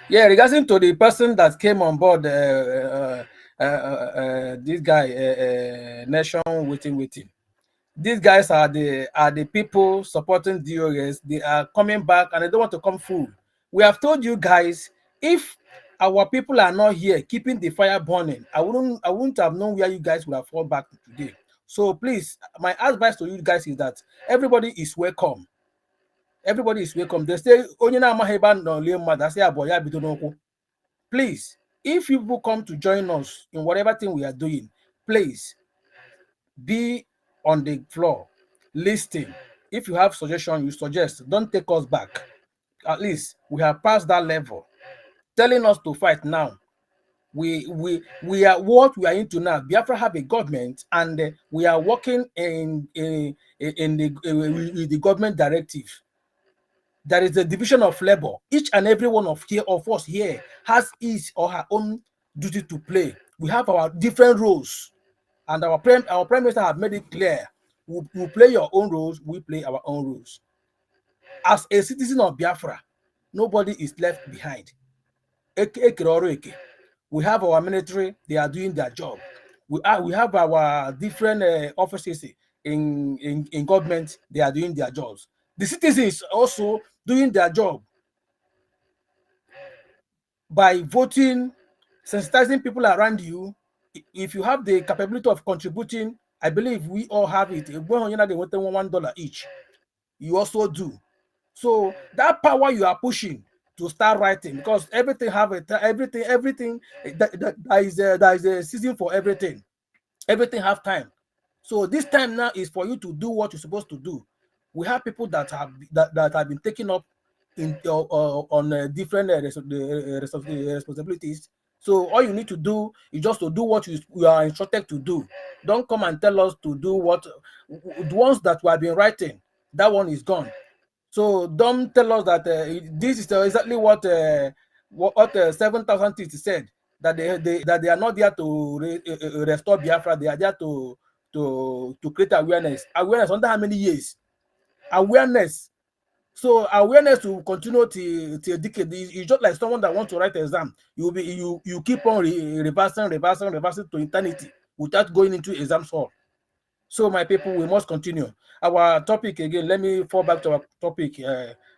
P: Yeah, regarding to the person that came on board, this guy, Nation waiting. These guys are the people supporting DOS. They are coming back and they don't want to come full. We have told you guys, if our people are not here keeping the fire burning, I wouldn't have known where you guys would have fallen back today. So please, my advice to you guys is that everybody is welcome. Everybody is welcome. They say, onye na amaghị ebe a nọ lie mmadụ, I say, abụọ ya bido n'ụkwụ. Please, if people come to join us in whatever thing we are doing, please be on the floor, listening. If you have suggestion, you suggest. Don't take us back. At least we have passed that level. Telling us to fight now. We are what we are into now. Biafra have a government, and we are working in with the government directive. There is a division of labor. Each and every one of us here has his or her own duty to play. We have our different roles, and our prime minister have made it clear. We play your own roles. We play our own roles. As a citizen of Biafra, nobody is left behind. We have our military; they are doing their job. We have our different offices in government; they are doing their jobs. The citizens also doing their job by voting, sensitizing people around you. If you have the capability of contributing, I believe we all have it. If they want $1 each, you also do. So that power you are pushing to start writing, because everything have everything there is a season for everything. Everything have time. So this time now is for you to do what you're supposed to do. We have people that have been taken up in on different responsibilities. So all you need to do is just to do what you are instructed to do. Don't come and tell us to do what the ones that we have been writing. That one is gone. So don't tell us that this is exactly what 7,000 teeth said, that they are not there to restore Biafra. They are there to create awareness. Awareness under how many years? Awareness. So awareness will continue till a decade. It's just like someone that wants to write an exam. You keep on reversing to eternity without going into exam hall. So my people, we must continue. Our topic again, let me fall back to our topic.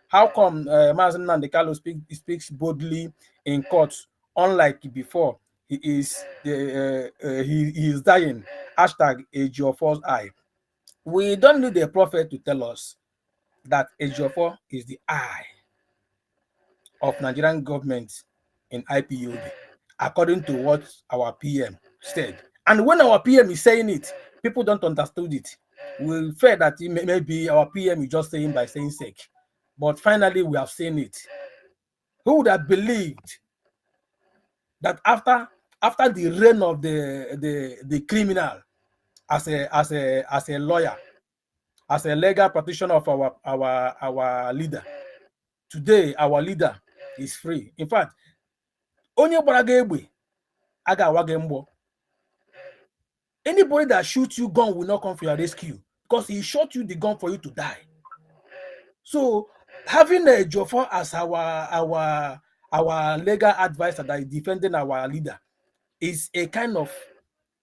P: How come Mazen Nandekalo speaks boldly in court, unlike before? He is dying. Hashtag Ejiofor's eye. We don't need a prophet to tell us that Ejiofor is the eye of Nigerian government in IPOB, according to what our PM said. And when our PM is saying it, people don't understand it. We fear that maybe our PM is just saying by saying sake. But finally, we have seen it. Who would have believed that after the reign of the criminal as a lawyer, as a legal practitioner of our leader, today our leader is free. In fact, anybody that shoots you gun will not come for your rescue, because he shot you the gun for you to die. So having a Ejiofor as our legal advisor that is defending our leader is a kind of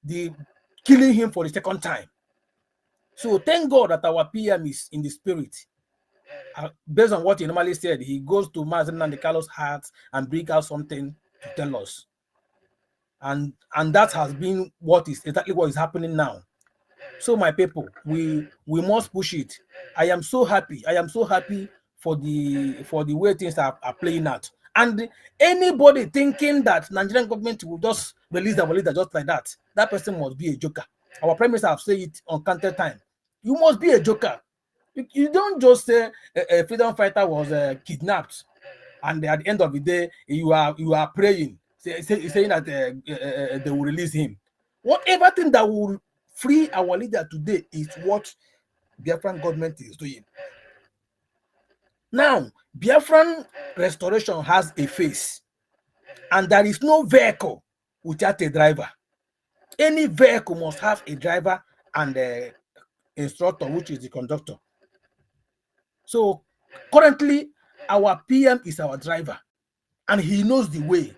P: the killing him for the second time. So thank God that our PM is in the spirit. Based on what he normally said, he goes to Mazen Nandekalo's heart and bring out something to tell us. And that has been exactly what is happening now. So my people, we must push it. I am so happy for the way things are playing out. And anybody thinking that Nigerian government will just release our leader just like that, that person must be a joker. Our prime minister have said it on counter time. You must be a joker. You don't just say a freedom fighter was kidnapped, and at the end of the day you are praying, saying that they will release him. Whatever thing that will free our leader today is what Biafran government is doing. Now, Biafran restoration has a face, and there is no vehicle without a driver. Any vehicle must have a driver and an instructor, which is the conductor. So currently, our PM is our driver, and he knows the way.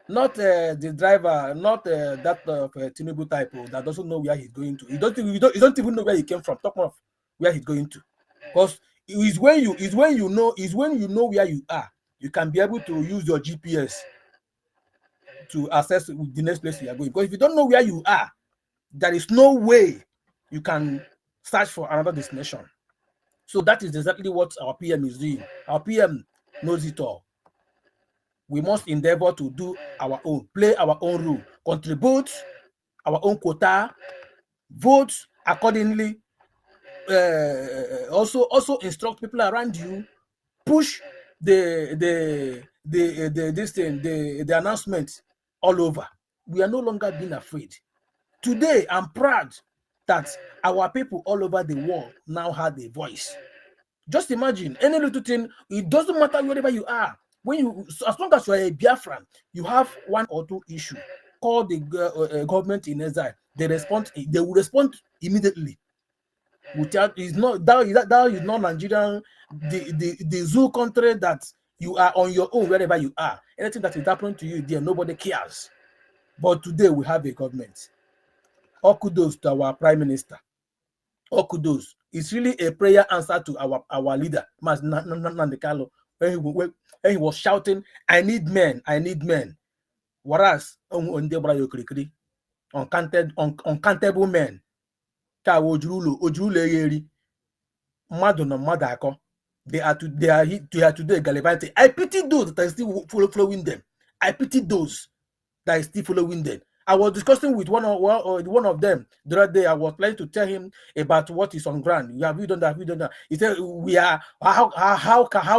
P: Not the driver, not that Tinubu type that doesn't know where he's going to. He don't even know where he came from. Talk more of where he's going to, because it's when you know where you are, you can be able to use your GPS to assess the next place you are going. Because if you don't know where you are, there is no way you can search for another destination. So that is exactly what our PM is doing. Our PM knows it all. We must endeavor to do our own, play our own role, contribute our own quota, vote accordingly. Also instruct people around you, push the announcement all over. We are no longer being afraid. Today, I'm proud that our people all over the world now have a voice. Just imagine any little thing, it doesn't matter wherever you are. When you, as long as you are a Biafran, you have one or two issue. Call the government in exile. They will respond immediately. Without is not that is not Nigerian, the zoo country that you are on your own wherever you are. Anything that is happening to you there, nobody cares. But today we have a government. All kudos to our prime minister. All kudos. It's really a prayer answer to our leader, Mas Nandekalo, when he was shouting, "I need men, I need men." Whereas uncountable men. They are today gallivanting. I pity those that are still following them. I pity those that is still following them. I was discussing with one of them the other day. I was trying to tell him about what is on ground. Have you done that? Have you done that? He said, "We are how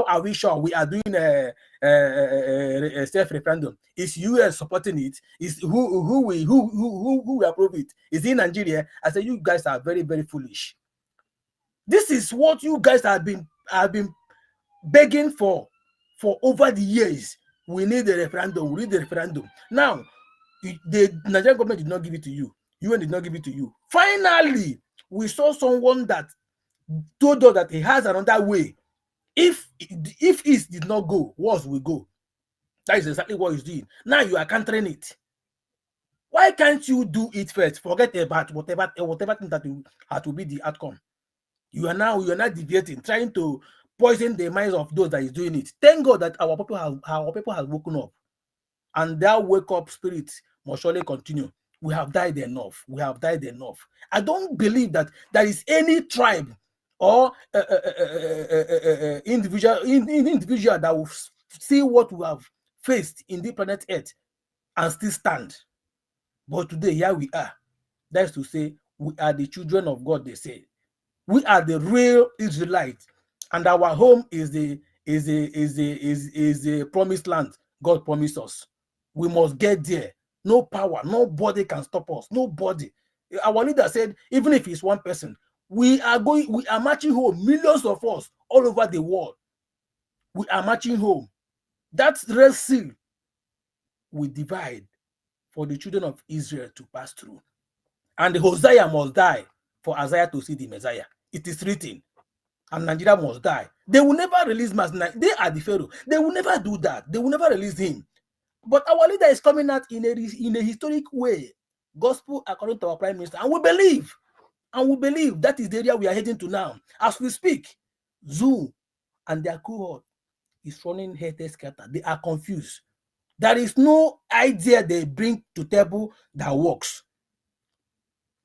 P: are we sure we are doing a self referendum? Is US supporting it? Is who will approve it? Is it Nigeria?" I said, "You guys are very, very foolish. This is what you guys have been begging for over the years. We need a referendum. We need a referendum. Now, the Nigerian government did not give it to you. UN did not give it to you. Finally, we saw someone that told us that he has another way. If East did not go, West will go. That is exactly what he's doing. Now you are countering it. Why can't you do it first? Forget about whatever thing that had to be the outcome. You are now deviating, trying to poison the minds of those that is doing it. Thank God that our people have woken up, and that wake up spirit must surely continue. We have died enough. We have died enough. I don't believe that there is any tribe or individual that will see what we have faced in the planet Earth and still stand. But today, here we are. That's to say, we are the children of God, they say. We are the real Israelites, and our home is the promised land God promised us. We must get there. No power, nobody can stop us. Nobody. Our leader said, even if it's one person, we are marching home. Millions of us all over the world. We are marching home. That Red Sea will divide for the children of Israel to pass through. And the Hosea must die for Isaiah to see the Messiah. It is written. And Nigeria must die. They will never release Masna. They are the Pharaoh. They will never do that. They will never release him. But our leader is coming out in a historic way. Gospel according to our prime minister. And we believe that is the area we are heading to now. As we speak, Zoo and their cohort is running head-scatter. They are confused. There is no idea they bring to table that works.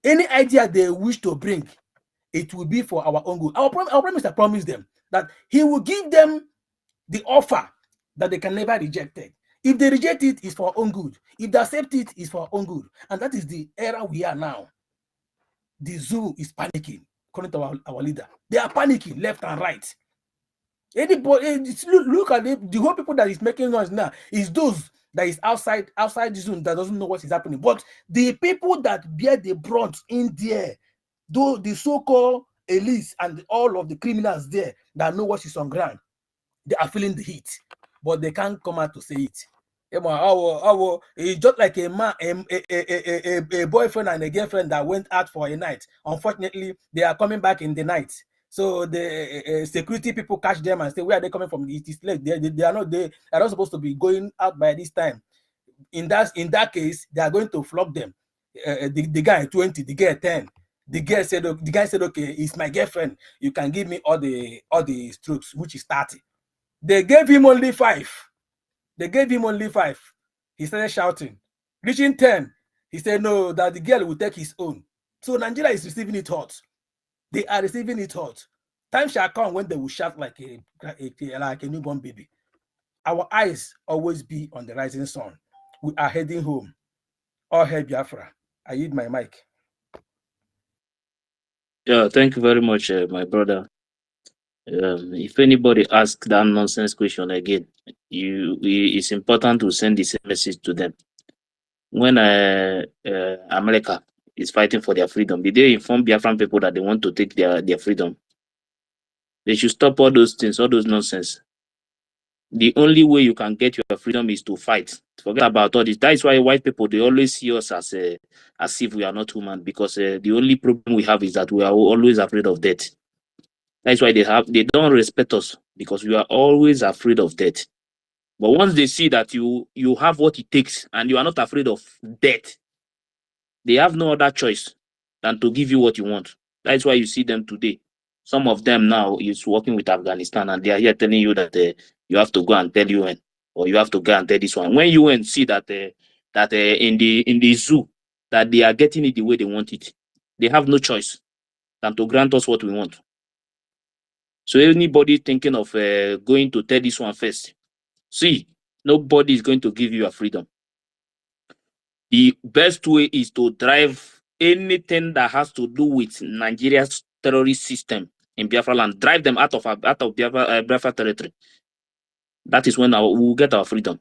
P: Any idea they wish to bring, it will be for our own good. Our prime minister promised them that he will give them the offer that they can never reject it. If they reject it, it's for our own good. If they accept it, it's for our own good. And that is the era we are now. The zoo is panicking, according to our leader. They are panicking left and right. Anybody, look at the whole people that is making noise now is those that is outside the zone that doesn't know what is happening. But the people that bear the brunt in there, though the so-called elites and all of the criminals there that know what is on ground, they are feeling the heat, but they can't come out to say it. It's just like a man, a boyfriend and a girlfriend that went out for a night. Unfortunately, they are coming back in the night. So the security people catch them and say, "Where are they coming from? It is late. They are not supposed to be going out by this time." In that case, they are going to flog them. The guy 20, the girl 10. The guy said, "Okay, it's my girlfriend. You can give me all the strokes, which is 30." They gave him only 5. He started shouting. Reaching 10, he said, "No, that the girl will take his own." So Nigeria is receiving it hot. They are receiving it hot. Time shall come when they will shout like a newborn baby. Our eyes always be on the rising sun. We are heading home. All hail Biafra. I yield my mic.
B: Yeah, thank you very much, my brother. If anybody asks that nonsense question again, it's important to send this message to them. When America is fighting for their freedom, did they inform Biafran people that they want to take their freedom? They should stop all those things, all those nonsense. The only way you can get your freedom is to fight. Forget about all this. That is why white people, they always see us as if we are not human, because the only problem we have is that we are always afraid of death. That's why they don't respect us, because we are always afraid of death. But once they see that you have what it takes and you are not afraid of death, they have no other choice than to give you what you want. That's why you see them today. Some of them now is working with Afghanistan, and they are here telling you that you have to go and tell UN, or you have to go and tell this one. When UN see that in the zoo that they are getting it the way they want it, they have no choice than to grant us what we want. So anybody thinking of going to tell this one first, see, nobody is going to give you a freedom. The best way is to drive anything that has to do with Nigeria's terrorist system in Biafra land, drive them out of Biafra territory. That is when we will get our freedom.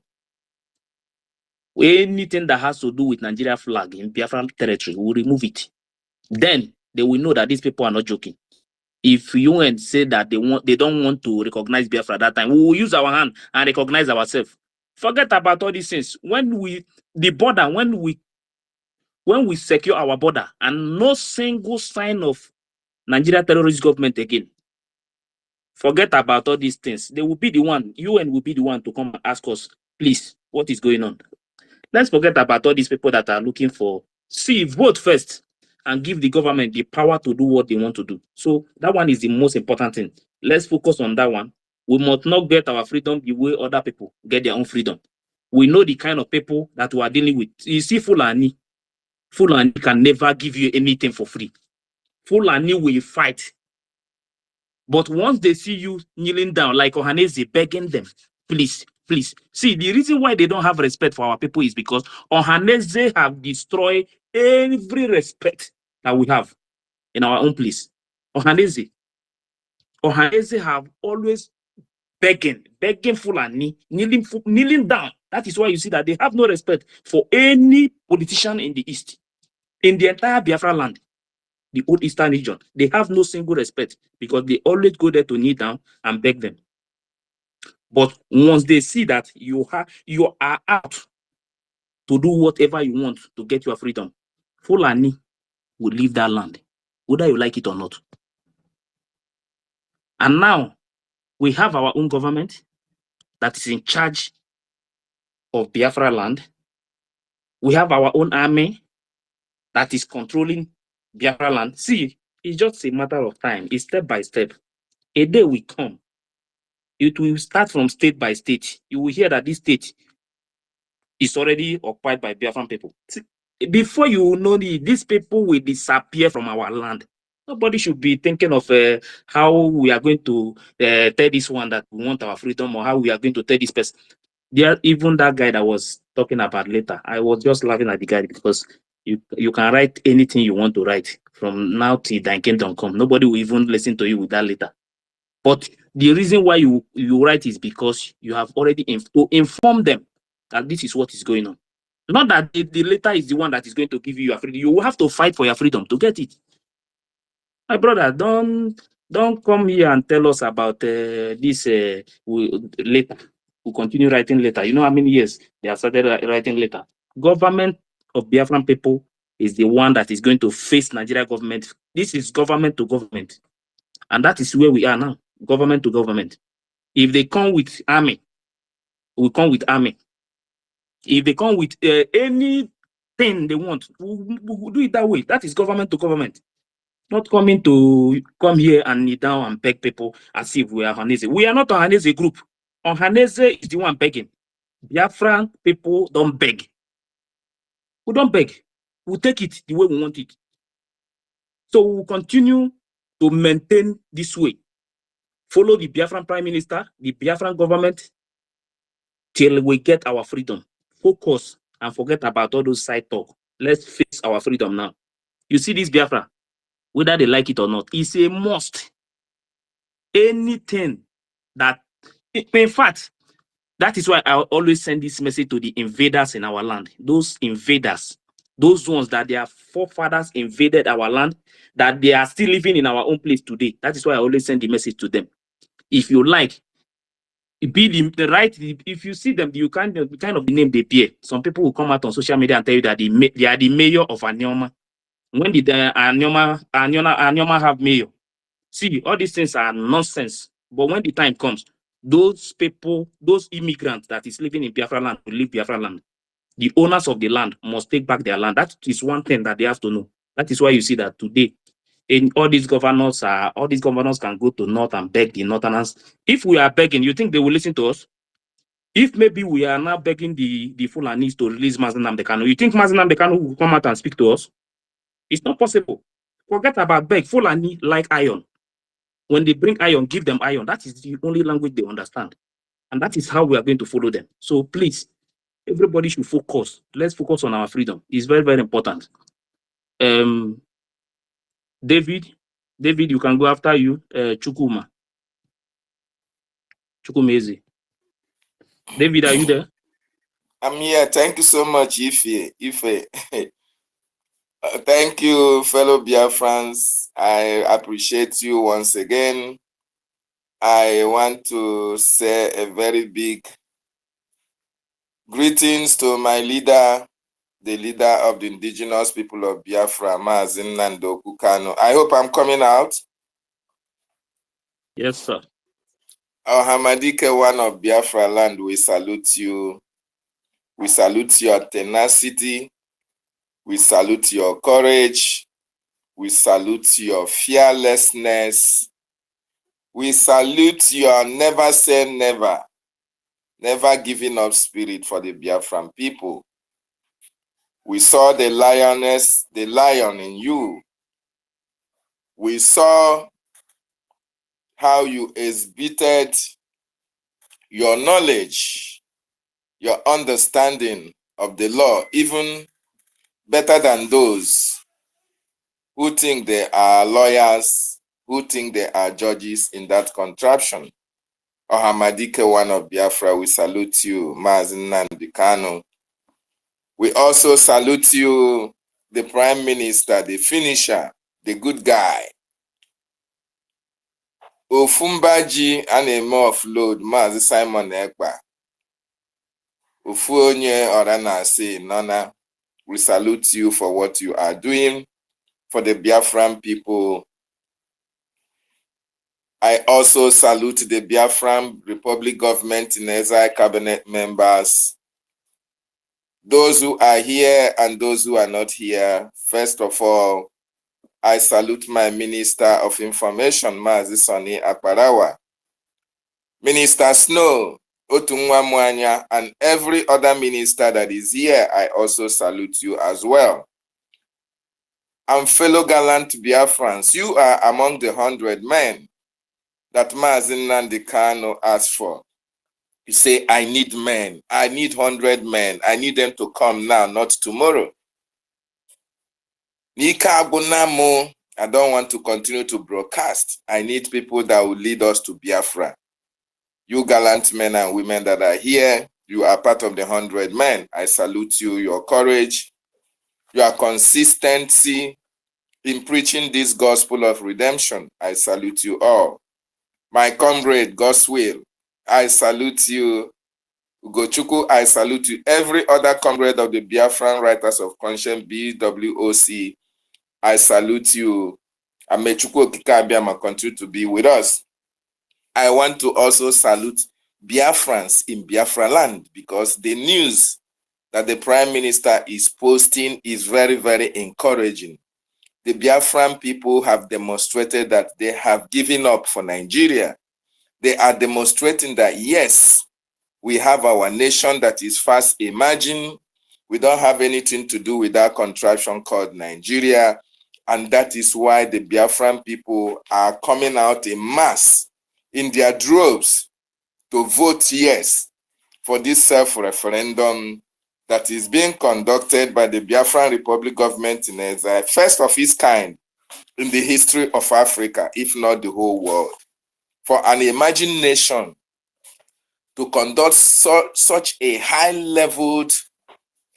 B: Anything that has to do with Nigeria flag in Biafra territory, we will remove it. Then they will know that these people are not joking. If UN say that they don't want to recognize Biafra at that time, we will use our hand and recognize ourselves. Forget about all these things. When we secure our border and no single sign of Nigeria terrorist government again, forget about all these things. They will be the one, UN will be the one to come and ask us, please, what is going on? Let's forget about all these people that are looking for, vote first and give the government the power to do what they want to do. So that one is the most important thing. Let's focus on that one. We must not get our freedom the way other people get their own freedom. We know the kind of people that we are dealing with. You see, Fulani can never give you anything for free. Fulani will fight. But once they see you kneeling down like Ohaneze begging them, please, please. See, the reason why they don't have respect for our people is because Ohaneze have destroyed every respect that we have in our own place. Ohaneze have always begging Fulani, kneeling down. That is why you see that they have no respect for any politician in the East, in the entire Biafra land, the old Eastern region. They have no single respect because they always go there to kneel down and beg them. But once they see that you are out to do whatever you want to get your freedom, Fulani will leave that land, whether you like it or not. And now we have our own government that is in charge of Biafra land. We have our own army that is controlling Biafra land. See, it's just a matter of time. It's step by step. A day will come. It will start from state by state. You will hear that this state is already occupied by Biafran people. See, before you know these people will disappear from our land. Nobody should be thinking of how we are going to tell this one that we want our freedom, or how we are going to tell this person. Even that guy that was talking about later, I was just laughing at the guy because you can write anything you want to write from now till Thy Kingdom Come. Nobody will even listen to you with that letter. But the reason why you write is because you have already to inform them that this is what is going on. Not that the letter is the one that is going to give you your freedom. You will have to fight for your freedom to get it. My brother, don't come here and tell us about this later. We'll continue writing later. You know how many years they have started writing later? Government of Biafran people is the one that is going to face Nigeria government. This is government to government. And that is where we are now, government to government. If they come with army, we come with army. If they come with anything they want, we'll do it that way. That is government to government. Not coming to come here and kneel down and beg people as if we are Ohaneze. We are not Ohaneze group. Ohaneze is the one begging. Biafran people don't beg. We don't beg. We'll take it the way we want it. So we'll continue to maintain this way. follow the Biafran Prime Minister, the Biafran government, till we get our freedom. Focus and forget about all those side talk. Let's face our freedom now. You see this Biafra, whether they like it or not, it's a must. Anything that, in fact, that is why I always send this message to the invaders in our land. Those invaders, those ones that their forefathers invaded our land, that they are still living in our own place today. That is why I always send the message to them. If you like, be the right, if you see them, you kind of the name they bear. Some people will come out on social media and tell you that they are the mayor of Anyoma. When did Anyoma have mayor? See, all these things are nonsense. But when the time comes, those people, those immigrants that is living in Biafra land will leave Biafra land. The owners of the land must take back their land. That is one thing that they have to know. That is why you see that today, in all these governors can go to north and beg the northerners. If we are begging, you think they will listen to us? If maybe we are now begging the Fulanis to release Mazi Nnamdi Kanu, you think Mazi Nnamdi Kanu will come out and speak to us? It's not possible. Forget about beg. Fulani like iron. When they bring iron, give them iron. That is the only language they understand. And that is how we are going to follow them. So please, everybody should focus. Let's focus on our freedom. It's very, very important. David, you can go after you. Chukwumeze. David, are you there?
T: I'm here. Thank you so much, Ife. Thank you, fellow Biafrans. I appreciate you once again. I want to say a very big greetings to my leader, the leader of the indigenous people of Biafra, Mazi Nnamdi Kanu. I hope I'm coming out.
B: Yes, sir.
T: Hamadike, one of Biafra land, we salute you. We salute your tenacity. We salute your courage. We salute your fearlessness. We salute your never say never, never giving up spirit for the Biafran people. We saw the lioness, the lion in you. We saw how you exhibited your knowledge, your understanding of the law, even better than those who think they are lawyers, who think they are judges in that contraption. Ohamadike, one of Biafra, we salute you, Mazi Nnamdi Kanu. We also salute you, the Prime Minister, the finisher, the good guy. Ofumbaji and offload, Mazi Simon Ekpa. Ofuonye Orana say, Nana, we salute you for what you are doing for the Biafran people. I also salute the Biafran Republic government in exile cabinet members, those who are here and those who are not here. First of all, I salute my Minister of Information, Mazi Sani Akparawa, Minister Snow, Otunwa Mwanya, and every other minister that is here. I also salute you as well. And fellow gallant Biafrans, you are among the 100 men that Mazi Nnamdi Kanu asked for. You say, I need men. I need 100 men. I need them to come now, not tomorrow. I don't want to continue to broadcast. I need people that will lead us to Biafra. You gallant men and women that are here, you are part of the 100 men. I salute you, your courage, your consistency in preaching this gospel of redemption. I salute you all. My comrade, God's will, I salute you. Ugochukwu, I salute you. Every other comrade of the Biafran Writers of Conscience, BWOC, I salute you. Amechukwu Okike continue to be with us. I want to also salute Biafrans in Biafra land, because the news that the Prime Minister is posting is very, very encouraging. The Biafran people have demonstrated that they have given up for Nigeria. They are demonstrating that, yes, we have our nation that is fast emerging. We don't have anything to do with that contraption called Nigeria. And that is why the Biafran people are coming out in mass in their droves to vote yes for this self-referendum that is being conducted by the Biafran Republic government in exile, first of its kind in the history of Africa, if not the whole world. For an emerging nation to conduct such a high-leveled,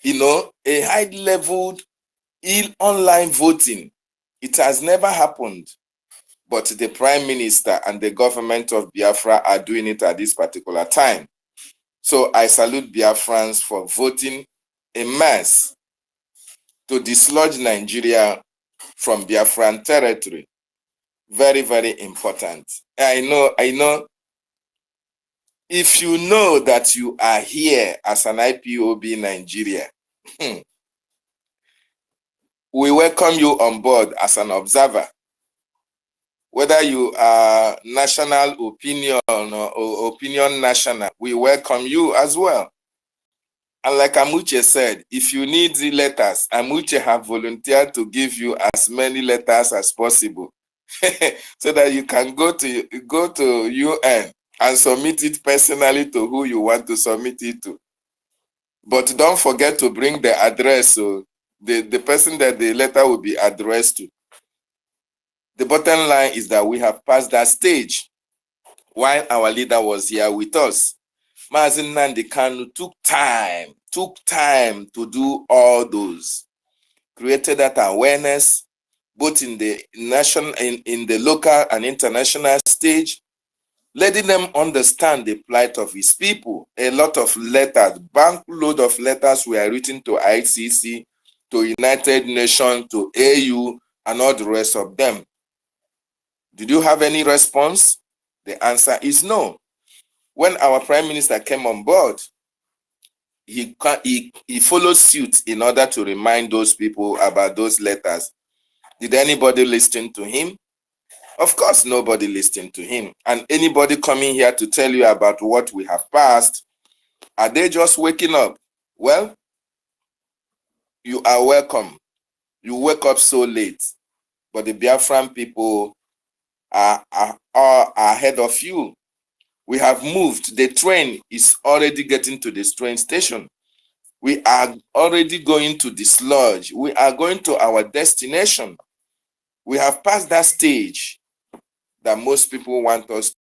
T: a high-leveled online voting, it has never happened. But the Prime Minister and the government of Biafra are doing it at this particular time. So I salute Biafrans for voting en masse to dislodge Nigeria from Biafran territory. Very, very important. I know. If you know that you are here as an IPOB Nigeria, we welcome you on board as an observer. Whether you are national opinion or opinion national, we welcome you as well. And like Amuche said, if you need the letters, Amuche have volunteered to give you as many letters as possible so that you can go to UN and submit it personally to who you want to submit it to. But don't forget to bring the address, so the person that the letter will be addressed to. The bottom line is that we have passed that stage while our leader was here with us. Mazi Nnamdi Kanu took time to do all those, created that awareness, both in the in the local and international stage, letting them understand the plight of his people. A lot of letters, bankload of letters were written to ICC, to United Nations, to AU, and all the rest of them. Did you have any response? The answer is no. When our Prime Minister came on board, he followed suit in order to remind those people about those letters. Did anybody listen to him? Of course, nobody listened to him. And anybody coming here to tell you about what we have passed, are they just waking up? Well, you are welcome. You wake up so late, but the Biafran people are ahead of you. We have moved. The train is already getting to the train station. We are already going to dislodge. We are going to our destination. We have passed that stage that most people want us